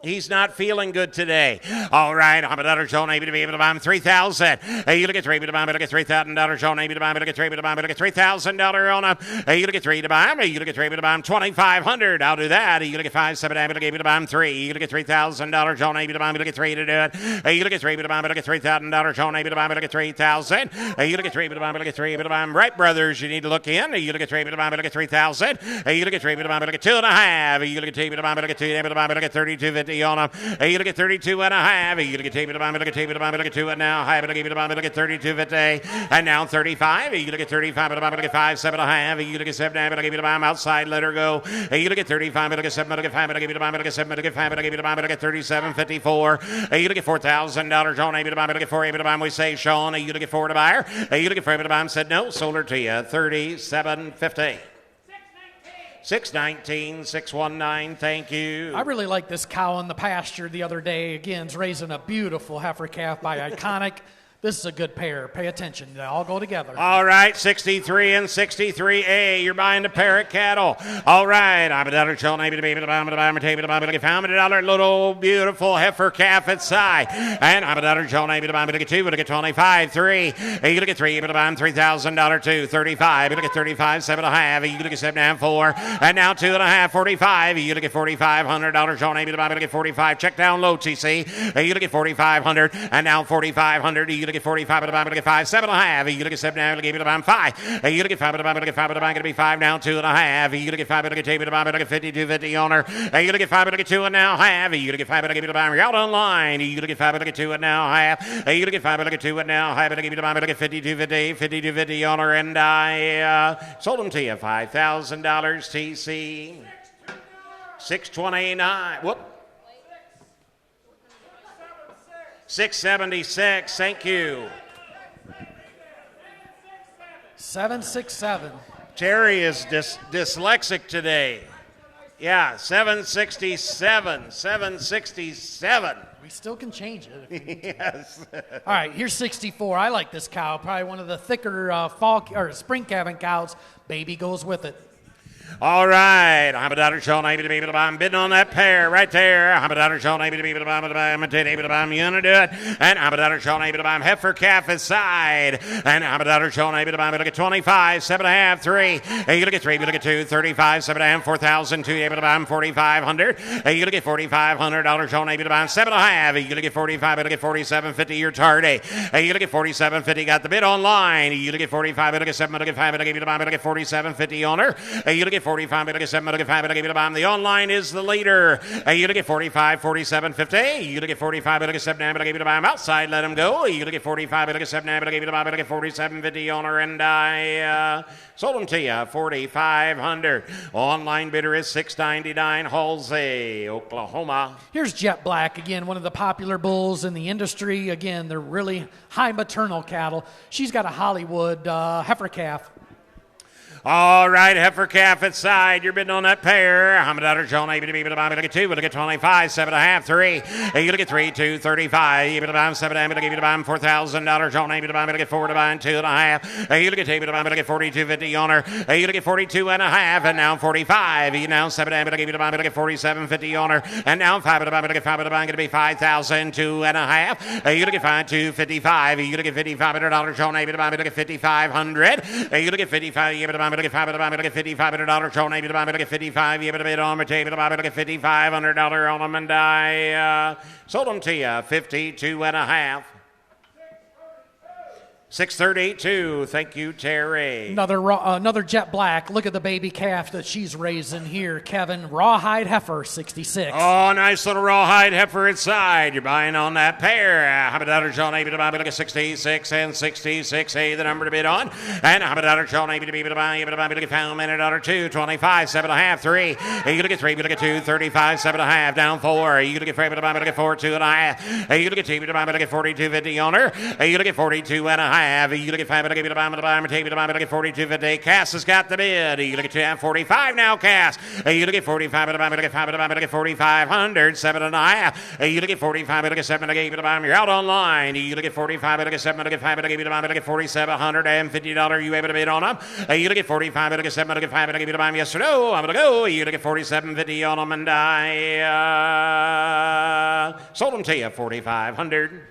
Speaker 1: He's not feeling good today. All right. I'm a daughter, Sean, able to be able to buy him 3,000. You look at 3 to buy, but I get $3,000. Sean, able to buy, but I get 3 to buy, but I get $3,000 on him. You look at 3 to buy him. You look at 3 to buy him 2,500. I'll do that. You look at 5, 7, able to buy him 3. You look at $3,000. Sean, able to buy, but I get 3 to do it. You look at 3 to buy, but I get $3,000. Sean, able to buy, but I get 3,000. You look at 3 to buy, but I get 3 to buy him. Right, brothers, you need to look in. You look at 3 to buy, but I get 3,000. You look at 3 to buy, but I get 2.5. You look at 3 to buy, but I get 2 to buy, but I get 32.50 on him. You look at 32.5. You look at table to buy, look at 2 and now high, but I give you the buy, look at 32.50. And now 35. You look at 35, but I look at 5, 7.5. You look at 7, but I give you the buy outside, let her go. You look at 35, but I look at 7, but I get 5, but I give you the buy, look at 7, but I get 5, but I give you the buy, but I get 37.54. You look at $4,000. Sean, able to buy, but I get 4, able to buy. We say, Sean, you look at 4 to buy her. You look at 4, able to buy. Said no, sold her to you 37.50. 619, 619, thank you.
Speaker 3: I really like this cow in the pasture the other day. Again, it's raising a beautiful heifer calf by Iconic. This is a good pair. Pay attention. They all go together.
Speaker 1: All right, 63 and 63A. You're buying the parrot cattle. All right. I'm a dollar, Sean, able to be able to buy my table to buy, but I found a dollar, little beautiful heifer calf at side. And I'm a dollar, Sean, able to buy, but I get 2, but I get 25, 3. You look at 3, able to buy him $3,000, 2, 35. You look at 35, 7.5. You look at 7.5, 4. And now 2.5, 45. You look at $4,500, Sean, able to buy, but I get 45. Check down low, TC. You look at 4,500. And now 4,500. You You get 45 at the bottom, going to get 5, 7.5. You get 7 now, going to give it about 5. You get 5 at the bottom, going to get 5 at the bottom, going to be 5 now, 2.5. You get 5 at the table, the bottom, going to get 52.50 on her. You get 5 at the 2 and now half. You get 5 at the bottom, you're out online. You get 5 at the 2 and now half. You get 5 at the 2 and now half. You get the bottom, going to get 52.50, 52.50 on her, and I sold them to you, $5,000 TC. 629. Whoop. 676. Thank you.
Speaker 3: 767.
Speaker 1: Terry is dyslexic today. Yeah, 767. 767.
Speaker 3: We still can change it.
Speaker 1: Yes.
Speaker 3: All right, here's 64. I like this cow. Probably one of the thicker fall or spring calving cows. Baby goes with it.
Speaker 1: All right, I'm bidding on that pair right there. I'm gonna do it. And I'm heifer calf inside. And I'm gonna get 25, 7.5, 3. You're gonna get 3, you're gonna get 2, 35, 7.5, 4,000, 2, 4,500. You're gonna get $4,500 on 7.5. You're gonna get 45, you're gonna get 47.50. You're tardy. You're gonna get 47.50. Got the bid online. You're gonna get 45, you're gonna get 7, you're gonna get 5, you're gonna get 47.50 on her. You're gonna get 45, you're gonna get 7, you're gonna get 5, you're gonna get the bomb. The online is the leader. You're gonna get 45, 47.50. You're gonna get 45, you're gonna get 7, you're gonna give you the bomb. Outside, let him go. You're gonna get 45, you're gonna get 7, you're gonna give you the bomb. You're gonna get 47.50 on her, and I sold them to you, 4,500. Online bidder is 699. Halsey, Oklahoma.
Speaker 3: Here's Jet Black, again, one of the popular bulls in the industry. Again, they're really high maternal cattle. She's got a Hollywood heifer calf.
Speaker 1: All right, heifer calf inside. You're bidding on that pair. I'm a daughter, John. I'm going to get 2. We're going to get 25, 7.5, 3. You're going to get 3, 2, 35. You're going to buy 7. I'm going to give you the bomb $4,000. John, I'm going to get 4 to buy 2.5. You're going to get 8. I'm going to get 42.50 on her. You're going to get 42.5, and now 45. You now 7. I'm going to give you the bomb. I'm going to get 47.50 on her, and now 5. I'm going to get 5. I'm going to be 5,000, 2.5. You're going to get 5, 255. You're going to get $5,500. John, I'm going to get 5,500. You're going to get 55. You're going to get $5,500. Show name. I'm going to get 55. You're going to bid on my table. I'm going to get $5,500 on them, and I sold them to you, 52.5. 632. Thank you, Terry.
Speaker 3: Another Jet Black. Look at the baby calf that she's raising here, Kevin. Rawhide heifer, 66.
Speaker 1: Oh, nice little rawhide heifer inside. You're buying on that pair. $100 Sean Amy to buy. Look at 66 and 66. A the number to bid on. And $100 Sean Amy to be to buy. You to buy. Look at pound minute $2. 25, 7.5, 3. You gonna get 3. You gonna get 2. 35, 7.5. Down 4. You gonna get 3. To buy. Look at 4. 2.5. You gonna get 2. To buy. Look at 42.50 on her. You gonna get 42.5. You look at 5, but I give you the bomb, and the bomb, and take me the bomb, but I get 42.50. Cass has got the bid. You look at 2, 45 now, Cass. You look at 45, but I get 5, but I get 4,500, 7.5. You look at 45, but I get 7, but I give you the bomb. You're out online. You look at 45, but I get 7, but I get 5, but I give you the bomb, but I get $4,750. You able to bid on them? You look at 45, but I get 7, but I get 5, but I give you the bomb. Yes or no? I'm gonna go. You look at 47.50 on them, and I sold them to you, 4,500.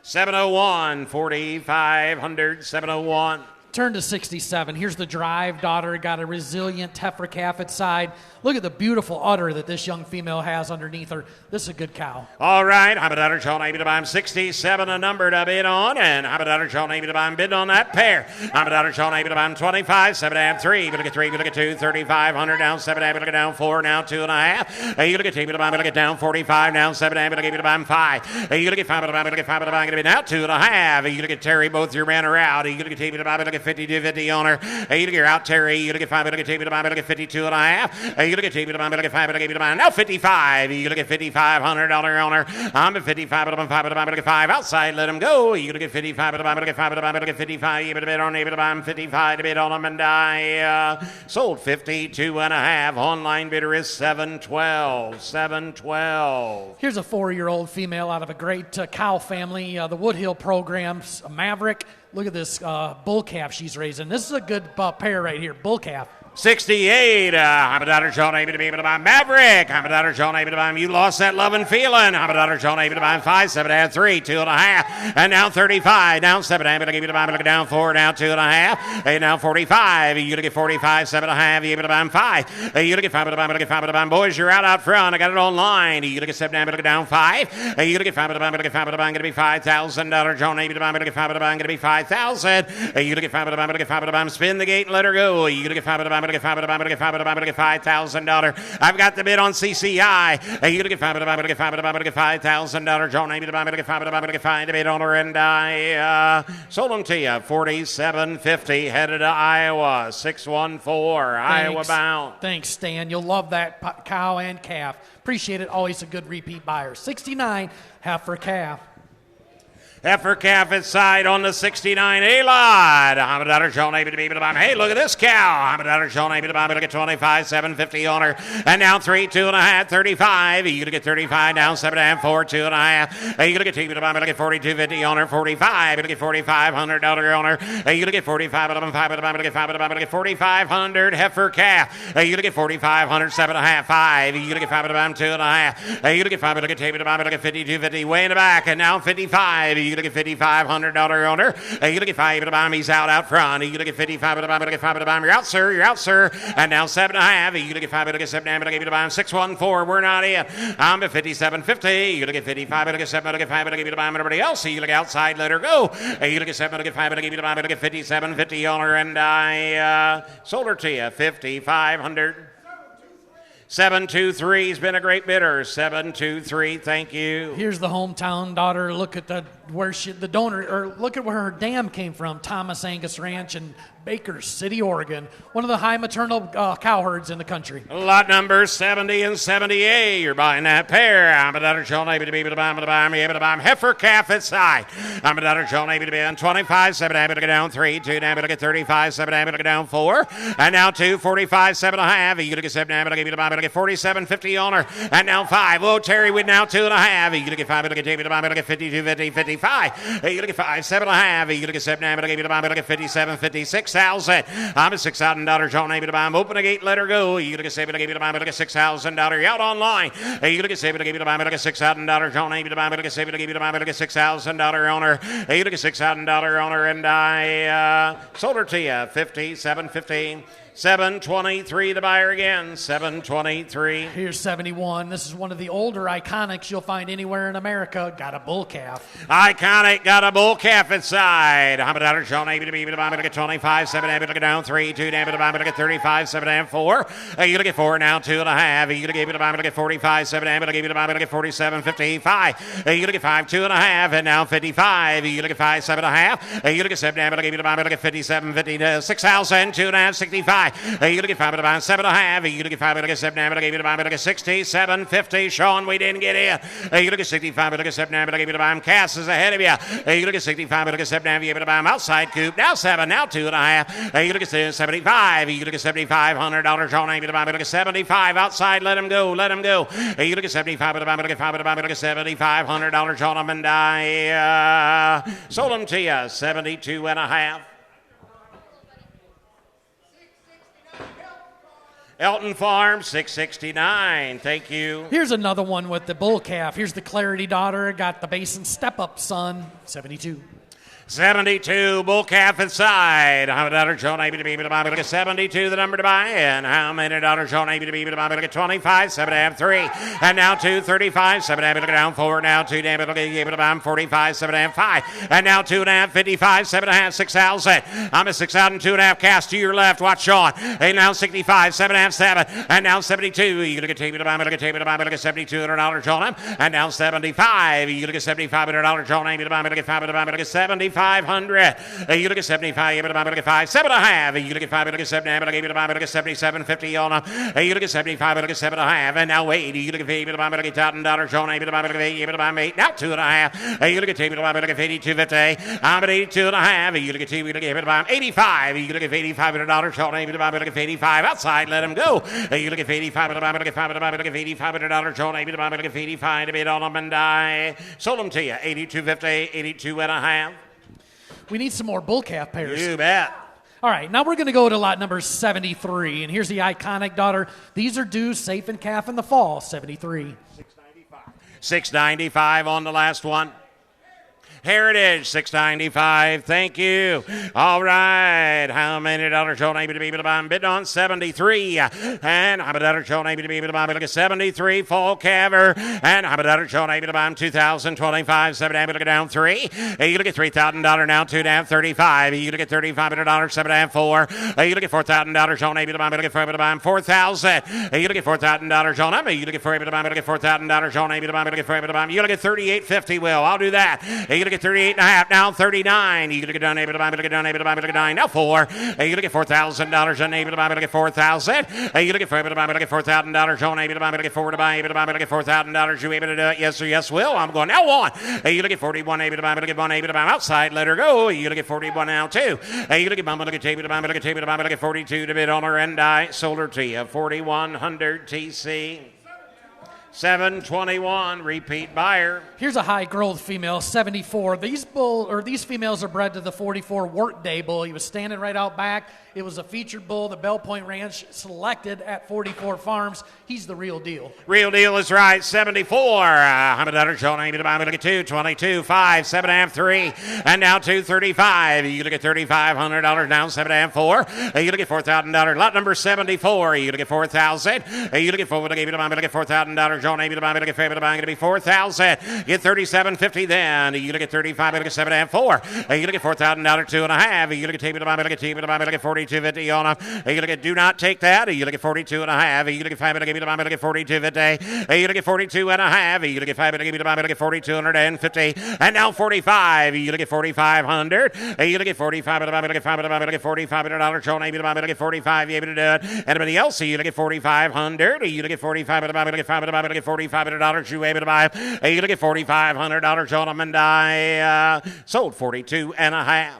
Speaker 1: 701, 4,500, 701.
Speaker 3: Turn to 67. Here's the drive daughter. Got a resilient heifer calf inside. Look at the beautiful udder that this young female has underneath her. This is a good cow.
Speaker 1: All right. I'm a daughter, Sean Amy to buy him 67, a number to bid on. And I'm a daughter, Sean Amy to buy him bid on that pair. I'm a daughter, Sean Amy to buy him 25, 7.5, 3. But look at 3, but look at 2, 3,500, down 7.5, but look at down 4, now 2.5. You look at 2, but look at down 45, down 7.5, but look at buy him 5. You look at 5, but look at 5, but I'm going to be now 2.5. You look at Terry, both your men are out. You look at 2, but look at 52.50 on her. You look at out, Terry. You look at 5, but look at 2, but look at 52.5. You look at 2, but look at 5, but I gave you the mind. Now 55. You look at $5,500 on her. I'm at 55, but I'm 5, but I'm going to get 5. Outside, let him go. You look at 55, but I'm going to get 5, but I'm going to get 55. You bid on, but I'm 55 to bid on them, and I sold 52.5. Online bidder is 712. 712.
Speaker 3: Here's a 4-year-old female out of a great cow family. The Woodhill programs, Maverick. Look at this bull calf she's raising. This is a good pair right here, bull calf.
Speaker 1: 68, I'm a daughter, John, able to be able to buy Maverick. I'm a daughter, John, able to buy You Lost That Love and Feeling. I'm a daughter, John, able to buy 5, 7.5, 3, 2.5, and now 35, down 7, able to give you the buy, down 4, down 2.5, and now 45. You to get 45, 7.5, you able to buy 5. You to get 5, get 5, boys, you're out front. I got it online. You to get 7, able to get down 5. You to get 5, get 5, going to be $5,000. John, able to buy, get 5, going to be 5,000. You to get 5, get 5, spin the gate and let her go. You to get 5, get $5,000. I've got the bid on CCI. You to get 5, get $5,000. John, able to buy, get 5, get 5 to bid on her, and I sold them to you. 47.50 headed to Iowa. 614 Iowa bound.
Speaker 3: Thanks, Stan. You'll love that cow and calf. Appreciate it. Always a good repeat buyer. 69 heifer calf.
Speaker 1: Heifer calf inside on the 69 A-lot. I'm a daughter, John, able to be able to buy. Hey, look at this cow. I'm a daughter, John, able to buy. Look at 25, 750 on her. And down 3, 2.5, 35. You gonna get 35, down 7.5, 4, 2.5. You gonna get able to buy. Look at 42.50 on her. 45. You gonna get $4,500 on her. You gonna get 45, 5, look at 5, look at 4,500 heifer calf. You gonna get 4,500, 7.5, 5. You gonna get 5, 2.5. You gonna get 5, look at table to buy. Look at 52.50 way in the back, and now 55. You gonna get $5,500 on her. You gonna get 5 to buy him. He's out front. You gonna get 55 to buy him. Get 5 to buy him. You're out, sir. You're out, sir. And now 7.5. You gonna get 5 to get 7. But I gave you to buy him 614. We're not in. I'm at 57.50. You gonna get 55 to get 7. To get 5 to give you to buy him. Everybody else. You gonna get outside. Let her go. You gonna get 7 to get 5 to give you to buy him. To get 57.50 on her, and I sold her to you 5,500. 723's been a great bidder. 723, thank you.
Speaker 3: Here's the hometown daughter. Look at the donor, or look at where her dam came from. Thomas Angus Ranch in Baker City, Oregon. One of the high maternal cow herds in the country.
Speaker 1: Lot number 70 and 78. You're buying that pair. I'm a daughter, John, able to be able to buy him, able to buy him. Heifer calf inside. I'm a daughter, John, able to be on 25, 7, able to get down 3, 2, able to get 35, 7, able to get down 4, and now 2, 45, 7.5. You gonna get 7, able to give you to buy, able to get 47.50 on her, and now 5. Oh, Terry with now 2.5. You gonna get 5, able to get able to buy, able to get 52.50, 55. You gonna get 5, 7.5. You gonna get 7, able to give you to buy, able to get 57.50, 6,000. I'm a $6,000. John, able to buy him. Open the gate, let her go. You gonna get 7 to give you to buy, able to get $6,000. You out online. You gonna get 7 to give you to buy, able to get $6,000. John, able to buy, able to get 7 to give you to buy, able to get $6,000 on her. You gonna get $6,000 on her, and I sold her to you 57.15. 723 the buyer again. 723.
Speaker 3: Here's 71. This is one of the older iconics you'll find anywhere in America. Got a bull calf.
Speaker 1: Iconic, got a bull calf inside. I'm a daughter, John, able to be able to buy, able to get 25, 7, able to get down 3, 2, able to buy, able to get 35, 7, and 4. You gonna get 4 now, 2.5. You gonna get able to buy, able to get 45, 7, able to give you to buy, able to get 47.55. You gonna get 5, 2.5, and now 55. You gonna get 5, 7.5. You gonna get 7, able to give you to buy, able to get 57.50, 6,000, 2.5, 65. You gonna get 5 to buy 7.5. You gonna get 5 to get 7. But I gave you to buy. But I get 67.50. Sean, we didn't get in. You gonna get 65. But I get 7. But I gave you to buy him. Cass is ahead of you. You gonna get 65. But I get 7. You able to buy him outside coop. Now 7. Now 2.5. You gonna get 75. You gonna get $7,500. Sean, able to buy. But I get 75 outside. Let him go. Let him go. You gonna get 75. But I get 5. But I get $7,500. Sean, I'm and I sold him to you 72.5. Elton Farm, 669. Thank you.
Speaker 3: Here's another one with the bull calf. Here's the Clarity daughter. Got the Basin Step Up son, 72.
Speaker 1: 72, bull calf inside. How many daughter John able to be able to buy? Look at 72, the number to buy. And how many daughter John able to be able to buy? Look at 25, 7.5, 3. And now 2, 35, 7.5, look down 4. Now 2, able to be able to buy him 45, 7.5, 5. And now 2.5, 55, 7.5, 6,000. I'm a 6,000, 2.5 cast to your left. Watch Sean. And now 65, 7.5, 7. And now 72. You look at table to buy, look at table to buy, look at $7,200 on him. And now 75. You look at $7,500 John able to buy, look at 5 to buy, look at 75. 500. You look at 75. You look at 5. 7.5. You look at 5. You look at 7. I gave you the buy. Look at 77.50 on them. You look at 75. Look at 7.5. And now 80. You look at 80. Look at $1,000. Sean. Able to buy. Look at 8. Able to buy 8. Now 2.5. You look at 2. Look at 82.50. I'm at 82.5. You look at 2. You look at able to buy 85. You look at $8,500. Sean. Able to buy. Look at 85 outside. Let him go. You look at 85. Look at 5. Look at $8,500. Sean. Able to buy. Look at 85 to bid on them and I sold them to you 82.50. 82.5.
Speaker 3: We need some more bull calf pairs.
Speaker 1: You bet.
Speaker 3: All right, now we're going to go to lot number 73, and here's the iconic daughter. These are due safe and calf in the fall, 73.
Speaker 1: 695 on the last one. Heritage, 695. Thank you. All right. How many dollars shown able to be able to buy? I'm bidding on 73. And how many dollars shown able to be able to buy? Look at 73. Full cover. And how many dollars shown able to buy? I'm 2025. 7 able to go down 3. You look at $3,000 now. 2 down 35. You look at $3,500. 7 down 4. You look at $4,000 shown able to buy. Look at 4 able to buy. 4,000. You look at $4,000 shown up. You look at 4 able to buy. Look at $4,000 shown able to buy. Look at 4 able to buy. You look at 38.50. Will I'll do that. You look at 38 and a half, now 39. You look at down, able to buy, look at down, able to buy, look at 9, now 4. You look at $4,000 on able to buy, look at 4,000. You look at able to buy, look at $4,000 on able to buy, look at 4 to buy, able to buy, look at $4,000. You able to do it? Yes or yes, Will. I'm going now 1. You look at 41, able to buy, look at 1, able to buy, outside, let her go. You look at 41 now 2. You look at Bumble, look at able to buy, look at able to buy, look at 42 to bid on her, and I sold her to you. 4,100 TC. 721, repeat buyer.
Speaker 3: Here's a high growth female, 74. These females are bred to the 44 workday bull. He was standing right out back. It was a featured bull the Belle Point Ranch selected at 44 Farms. He's the real deal.
Speaker 1: Real deal is right. 74. $100 shown. Maybe to buy. Look at 2, 22, 5, 7.5, 3, and now 235. You look at $3,500 now. 7.5, 4. You look at $4,000. Lot number 74. You look at 4,000. You look at 4. Look at $4,000. Shown. Maybe to buy. Look at favorite to buy. Going to be 4,000. Get 37.50 then. You look at 35. Look at 7.5, 4. You look at $4,000. 2.5. You look at table to buy. Look at table to buy. Look at 42.50 on them. You look at do not take that. You look at 42.5. You look at 5. Look at 42.50. You look at 42.5. You look at 5. Look at 4,250. And now 45. You look at 4,500. You look at 45. Look at 5. Look at $4,500. Show maybe to buy. Look at 45. You able to do it? Anybody else? You look at 4,500. You look at 45. Look at 5. Look at $4,500. You able to buy? You look at $4,500. Show them and I sold 42.5.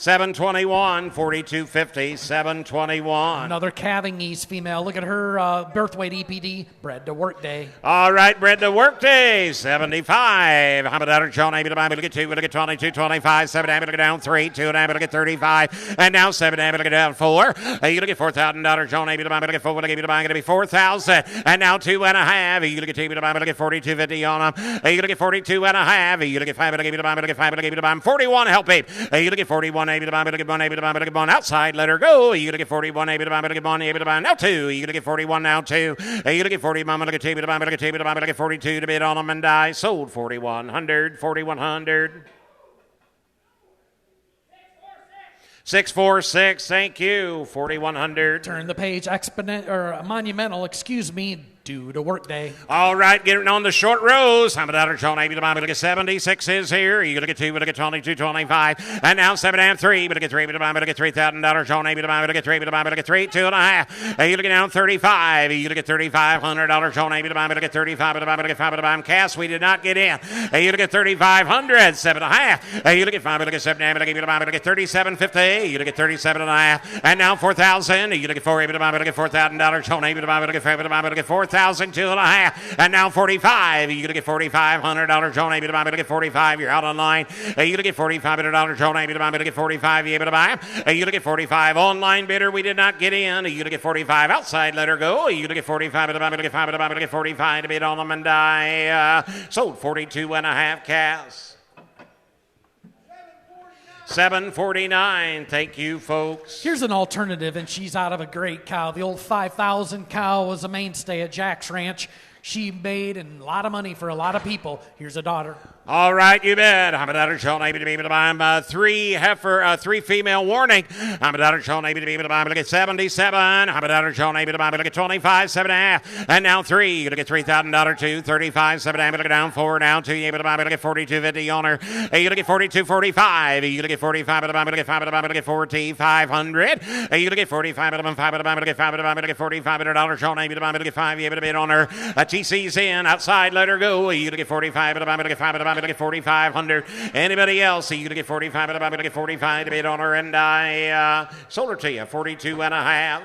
Speaker 1: 721, 42.50, 721.
Speaker 3: Another calving East female. Look at her birth weight EPD, bred to workday.
Speaker 1: All right, bred to workday, 75. How about that? John, able to buy, look at 2, look at 22, 25, 7, able to go down 3, 2, and able to get 35, and now 7, able to go down 4. You look at $4,000, John, able to buy, look at 4, look at buying, going to be 4,000, and now 2.5. You look at able to buy, look at 42.50 on them. You look at 42.5. You look at 5, look at buy, look at 5, look at buy, 41. Help me. You look at 41. Able to buy, able to buy, able to buy, able to buy, outside, let her go. You look at 41, able to buy, able to buy, able to buy, now 2. You look at 41, now 2. You look at 40, mama, look at table to buy, look at table to buy, look at 42 to bid on them, and I sold 4,100, 4,100. 646, thank you, 4,100.
Speaker 3: Turn the page, monumental, due to workday.
Speaker 1: All right, getting on the short rows. How about that? Sean, able to buy, look at 76 is here. You look at 2, look at 22, 25, and now 7 and 3. But look at 3, but look at $3,000. Sean, able to buy, look at 3, but look at 3, 2.5. You look at down 35. You look at $3,500. Sean, able to buy, look at 35, but look at 5, but buy. Cash, we did not get in. You look at 3,500, 7.5. You look at 5, look at 7, able to buy, look at 37.50. You look at 37.5, and now 4,000. You look at 4, able to buy, look at $4,000. Sean, able to buy, look at 5, but look at 4,000. 2.5, and now 45. You look at $4,500. John, able to buy, look at 45. You're out online. You look at $4,500. John, able to buy, look at 45. You able to buy? You look at 45. Online bidder, we did not get in. You look at 45. Outside, let her go. You look at 45. Look at 5. Look at 45 to bid on them, and I sold 42.5 cash. 749. Thank you, folks.
Speaker 3: Here's an alternative, and she's out of a great cow. The old 5,000 cow was a mainstay at Jack's Ranch. She made a lot of money for a lot of people. Here's a daughter.
Speaker 1: All right, you bet. I'm a daughter, Sean, able to be able to buy him 3 female warning. I'm a daughter, Sean, able to be able to buy him. Look at 77. I'm a daughter, Sean, able to buy him. Look at 25, 7.5. And now 3. You look at $3,000, 2, 35, 7.5. Look at down 4. Now 2. You able to buy him. Look at 42.50 on her. You look at 42.45. You look at 45. Look at 5. Look at 4,500. You look at 45. Look at 5. Look at 5. Look at $4,500. Sean, able to buy him. Look at 5. You able to bid on her. TC's in. Outside, let her go. You look at 45. Look at 5. Look at 4,500. Anybody else? You look at 45. Look at 45 to bid on her, and I sold her to you 42.5.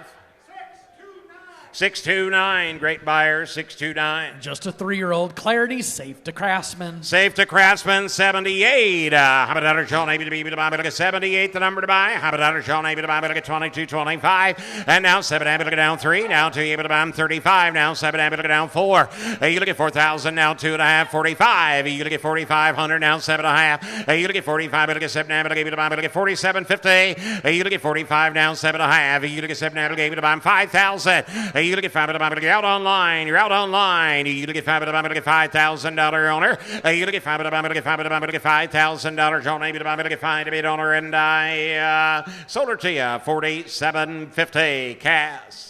Speaker 1: 629, great buyer, 629.
Speaker 3: Just a 3-year-old Clarity, safe to Craftsman.
Speaker 1: Safe to Craftsman, 78. How about Dr. John Able to be able to buy? Look at 78, the number to buy. How about Dr. John Able to buy? Look at 22, 25. And now 7 able to go down 3. Now 2 able to buy 35. Now 7 able to go down 4. You look at 4,000. Now 2.5, 45. You look at 4,500. Now 7.5. You look at 45. Look at 7 able to buy. Look at 47.50. You look at 45. Now 7.5. You look at 7 able to buy 5,000. You look at 5 able to buy. You're out online. You're out online. You look at 5 able to buy. Look at $5,000 owner. You look at 5 able to buy. Look at 5 able to buy. Look at $5,000 John able to buy. Look at 5 to be owner, and I sold her to you $47.50 cash.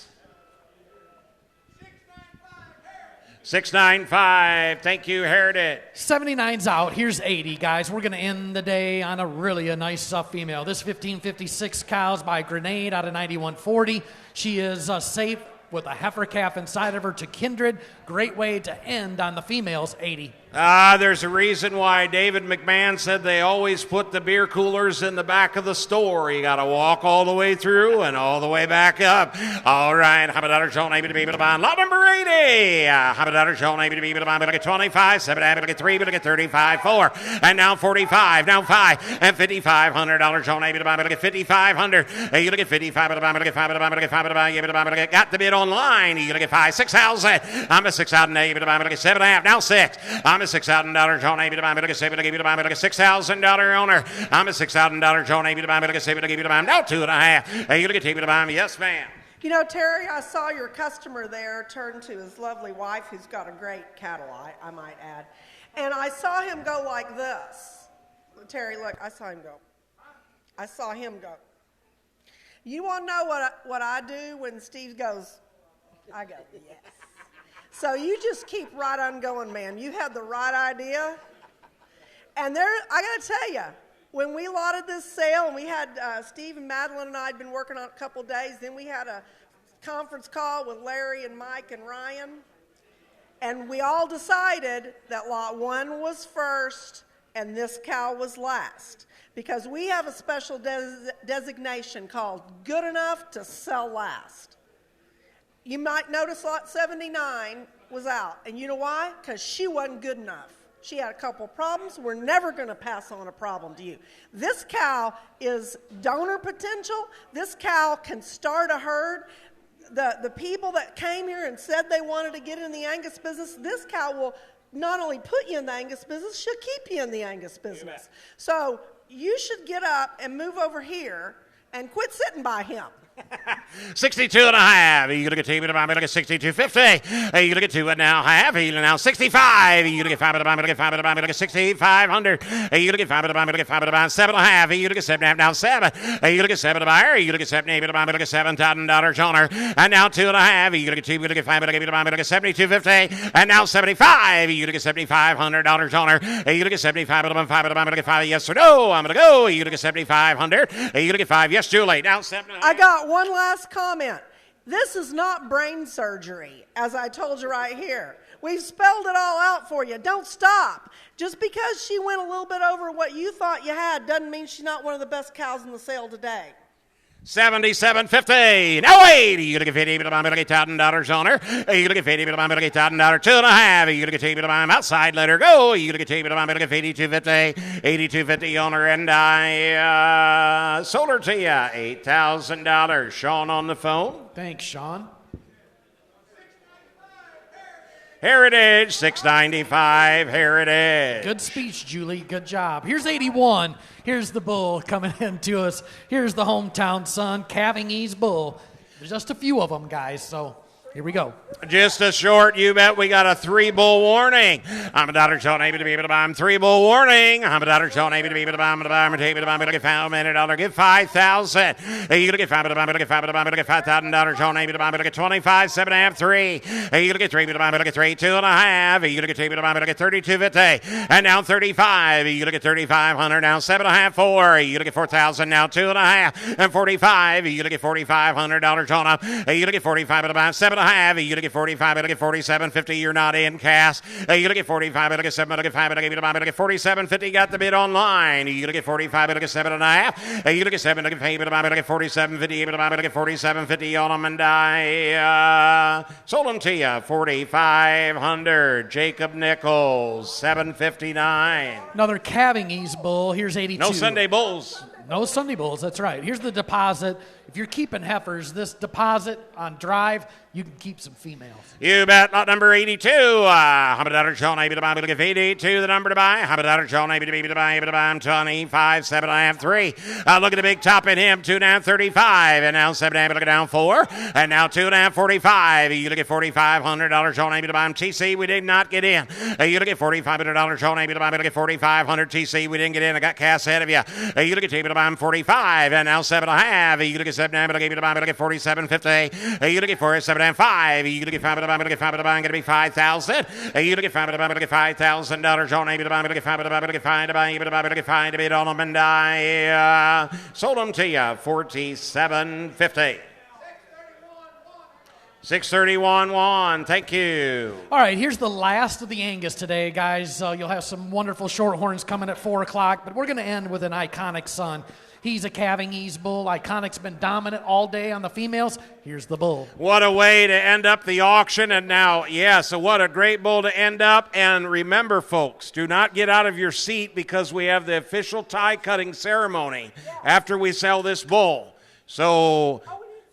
Speaker 1: 695. Thank you, Heritage.
Speaker 3: 79's out. Here's 80, guys. We're going to end the day on a nice female. This 1556 cows by Grenade out of 9140. She is safe with a heifer calf inside of her to Kindred. Great way to end on the females, 80.
Speaker 1: There's a reason why David McMahon said they always put the beer coolers in the back of the store. You got to walk all the way through and all the way back up. All right, how about Dr. John able to be able to buy? Lot number 80. How about Dr. John able to be able to buy? Look at 25, 7, look at 3, look at 35, 4, and now 45, now 5, and $5,500 John able to buy. Look at 5,500. You look at 55, look at 5, look at 5, look at got the bid online. You look at 5, 6,000. I'm a 6,000 able to buy. Look at 7.5, now 6. I'm a $6,000 John able to buy. Look at 7, look at $6,000 owner. I'm a $6,000 John able to buy. Look at 7, look at now 2.5. You look at able to buy. Yes, ma'am.
Speaker 2: You know, Terry, I saw your customer there turn to his lovely wife, who's got a great cattle eye, I might add. And I saw him go like this. Terry, look, I saw him go. I saw him go. You want to know what I do when Steve goes? I go, yes. So you just keep right on going, man. You had the right idea. And there, I got to tell you, when we lotted this sale, and we had Steve and Madeline and I had been working on it a couple days, then we had a conference call with Larry and Mike and Ryan, and we all decided that lot 1 was first and this cow was last, because we have a special designation called good enough to sell last. You might notice lot 79 was out, and you know why? Because she wasn't good enough. She had a couple problems. We're never going to pass on a problem to you. This cow is donor potential. This cow can start a herd. The people that came here and said they wanted to get in the Angus business, this cow will not only put you in the Angus business, she'll keep you in the Angus business. Amen. So you should get up and move over here and quit sitting by him.
Speaker 1: 62.5. You look at TV to buy. Look at 62.50. You look at 2.5. You now 65. You look at 5 to buy. Look at 5 to buy. Look at 6,500. You look at 5 to buy. Look at 5 to buy. 7.5. You look at 7.5. Now 7. You look at 7 to buy. You look at 7 to buy. Look at $7,000 owner. And now 2.5. You look at 2. You look at 5. Look at 5. Look at 72.50. And now 75. You look at $7,500 owner. You look at 75 to buy. 5 to buy. Look at 5. Yes or no? I'm gonna go. You look at 7,500. You look at 5. Yes, Julie. Now 7.
Speaker 2: I got one last comment. This is not brain surgery, as I told you right here. We've spelled it all out for you. Don't stop. Just because she went a little bit over what you thought you had doesn't mean she's not one of the best cows in the sale today.
Speaker 1: 77.50. Now 80. You look at 50. Look at $1,000 owner. You look at 50. Look at $1,000. 2.5. You look at 2. Look at outside. Let her go. You look at 2. Look at 82.50. 82.50 owner, and I sold her to you $8,000. Sean on the phone.
Speaker 3: Thanks, Sean.
Speaker 1: Heritage, 695, Heritage.
Speaker 3: Good speech, Julie. Good job. Here's 81. Here's the bull coming into us. Here's the hometown son, Calving Ease Bull. There's just a few of them, guys, so here we go.
Speaker 1: Just a short, you bet. We got a 3-bull warning. I'm a Dr. Sean able to be able to buy him 3-bull warning. I'm a Dr. Sean able to be able to buy him. I'm going to get $5,000. Give $5,000. You look at $5,000. Look at $5,000. Look at $5,000. Sean able to buy. Look at 25, 7.5, 3. You look at 3. Look at 3, 2.5. You look at 3. Look at 32.50. And now 35. You look at 3,500. Now 7.5, 4. You look at 4,000. Now 2.5. And 45. You look at $4,500 on up. You look at 45 at about 7.5. 47.5. You look at 45. You look at 47.50. You're not in cash. You look at 45. You look at 7. You look at 5. You look at 47.50. Got the bid online. You look at 45. You look at 7.5. You look at 7. Look at 5. You look at 47.50. You look at 47.50 on them and die. Sold them to you. 4,500. Jacob Nichols. 759.
Speaker 3: Another calving ease bull. Here's 82.
Speaker 1: No Sunday bulls.
Speaker 3: No Sunday bulls, that's right. Here's the deposit. If you're keeping heifers, this deposit on drive, you can keep some females.
Speaker 1: You bet. Lot number 82. $100 Sean, maybe to buy. Look at 82, the number to buy. $100 Sean, maybe to buy. 25, 7.5, 3. Look at the big top in him. 2 down, 35. And now 7.5, look at down 4. And now 2 down, 45. You look at $4,500 Sean, maybe to buy. TC, we did not get in. You look at $4,500 Sean, maybe to buy. Look at 4,500 TC, we didn't get in. I got Cass ahead of you. You look at maybe to buy 45. And now 7.5. You look at 7.5, but I gave you to buy. Look at 47.50. You look at 47.5. You look at 5 to buy. Look at 5 to buy. Going to be 5,000. You look at 5 to buy. Look at $5,000 Sean, maybe to buy. Look at 5 to buy. Look at 5 to buy. Look at 5 to bid on them and die. Sold them to you. 47.50. 631.1. Thank you.
Speaker 3: All right, here's the last of the Angus today, guys. You'll have some wonderful shorthorns coming at 4 o'clock, but we're going to end with an Iconic son. He's a calving ease bull. Iconic's been dominant all day on the females. Here's the bull.
Speaker 1: What a way to end up the auction. And now, so what a great bull to end up. And remember, folks, do not get out of your seat because we have the official tie cutting ceremony after we sell this bull. So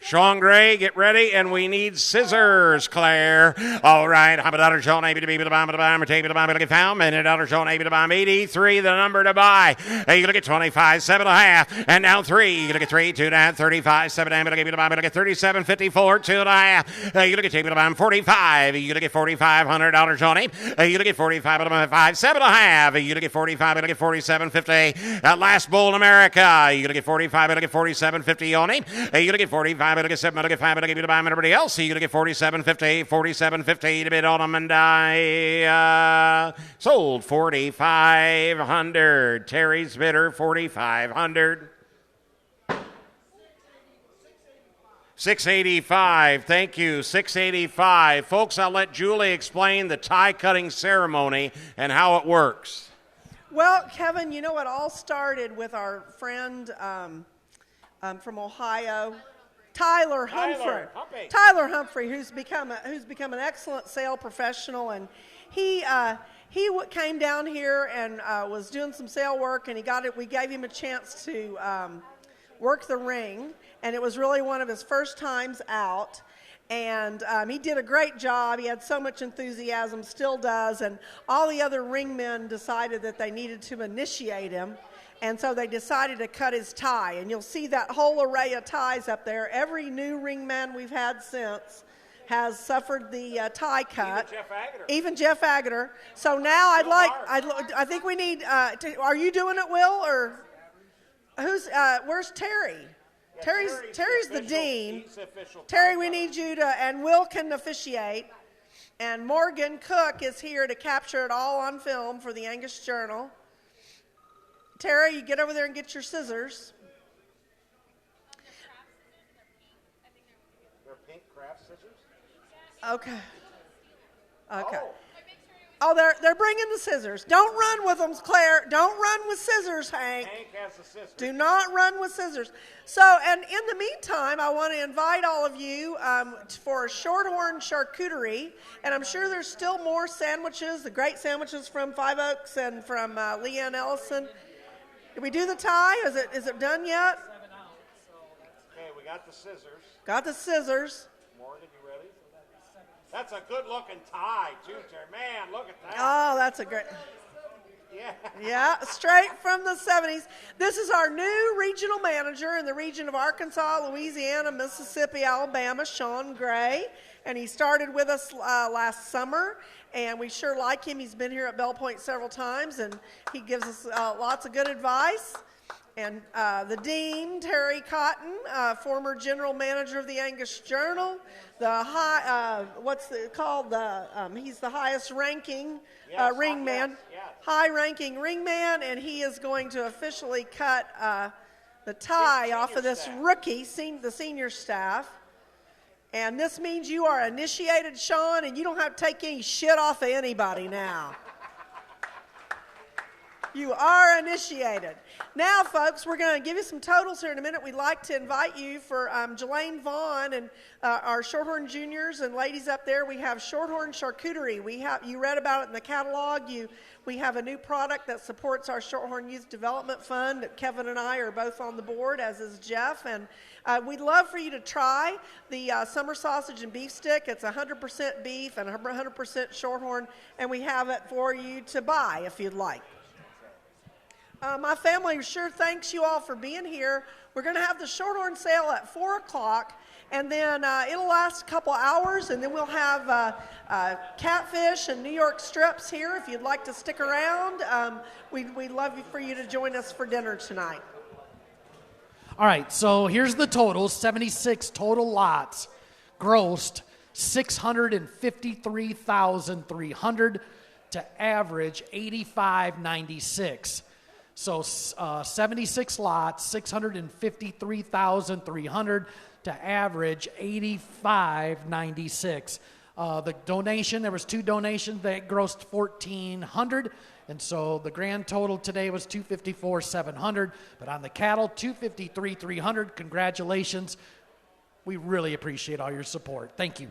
Speaker 1: Sean Gray, get ready, and we need scissors, Claire. All right, $100 Sean, maybe to be able to buy, to buy, to buy, to get found. $100 Sean, maybe to buy, 83, the number to buy. You look at 25, 7.5, and now 3. You look at 3, 2 down, 35, 7 down, but I give you to buy, but I get 37.54, 2.5. You look at 2, but I'm 45. You look at $4,500 on him. You look at 45, but I'm 5, 7.5. You look at 45, but I get 47.50. Last bull in America. You look at 45, but I get 47.50 on him. You look at 45. Look at 7, look at 5, but I give you to buy everybody else. So you're going to get 47.50 to bid on them and die. Sold 4,500. Terry's bidder, 4,500. 685. Thank you. 685. Folks, I'll let Julie explain the tie cutting ceremony and how it works.
Speaker 2: Well, Kevin, you know, it all started with our friend from Ohio, Tyler Humphrey, who's become an excellent sale professional, and he came down here and was doing some sale work, and we gave him a chance to work the ring, and it was really one of his first times out. And he did a great job. He had so much enthusiasm, still does, and all the other ringmen decided that they needed to initiate him. And so they decided to cut his tie. And you'll see that whole array of ties up there. Every new ringman we've had since has suffered the tie cut. Even Jeff Agutter. So now I think we need, are you doing it, Will? Or where's Terry? Yeah, Terry's the dean. Terry, we need you to, and Will can officiate. And Morgan Cook is here to capture it all on film for the Angus Journal. Terry, you get over there and get your scissors.
Speaker 1: They're pink craft scissors?
Speaker 2: Okay. Oh, they're bringing the scissors. Don't run with them, Claire. Don't run with scissors, Hank.
Speaker 1: Hank has the scissors.
Speaker 2: Do not run with scissors. So, and in the meantime, I want to invite all of you for a shorthorn charcuterie. And I'm sure there's still more sandwiches, the great sandwiches from Five Oaks and from Leanne Ellison. Did we do the tie? Is it done yet?
Speaker 1: Okay, we got the scissors.
Speaker 2: Got the scissors.
Speaker 1: Morgan, you ready? That's a good-looking tie, too, Terry. Man, look at that.
Speaker 2: Oh, that's a great...
Speaker 1: Yeah.
Speaker 2: Yeah, straight from the 70s. This is our new regional manager in the region of Arkansas, Louisiana, Mississippi, Alabama, Sean Gray. And he started with us last summer, and we sure like him. He's been here at Belle Point several times, and he gives us lots of good advice. And the dean, Terry Cotton, former general manager of the Angus Journal, he's the highest ranking ringman, high-ranking ringman, and he is going to officially cut the tie off of this rookie, the senior staff. And this means you are initiated, Sean, and you don't have to take any shit off of anybody now. You are initiated. Now, folks, we're going to give you some totals here in a minute. We'd like to invite you for Jelaine Vaughn and our Shorthorn juniors and ladies up there. We have Shorthorn Charcuterie. You read about it in the catalog. We have a new product that supports our Shorthorn Youth Development Fund. Kevin and I are both on the board, as is Jeff. And we'd love for you to try the summer sausage and beef stick. It's 100% beef and 100% Shorthorn, and we have it for you to buy if you'd like. My family sure thanks you all for being here. We're going to have the Shorthorn sale at 4 o'clock, and then it'll last a couple hours, and then we'll have catfish and New York strips here if you'd like to stick around. We'd love for you to join us for dinner tonight.
Speaker 3: All right, so here's the totals. 76 total lots, grossed $653,300 to average $85.96. So 76 lots, $653,300 to average $85.96. The donation, there was 2 donations that grossed $1,400, and so the grand total today was $254,700. But on the cattle, $253,300. Congratulations. We really appreciate all your support. Thank you.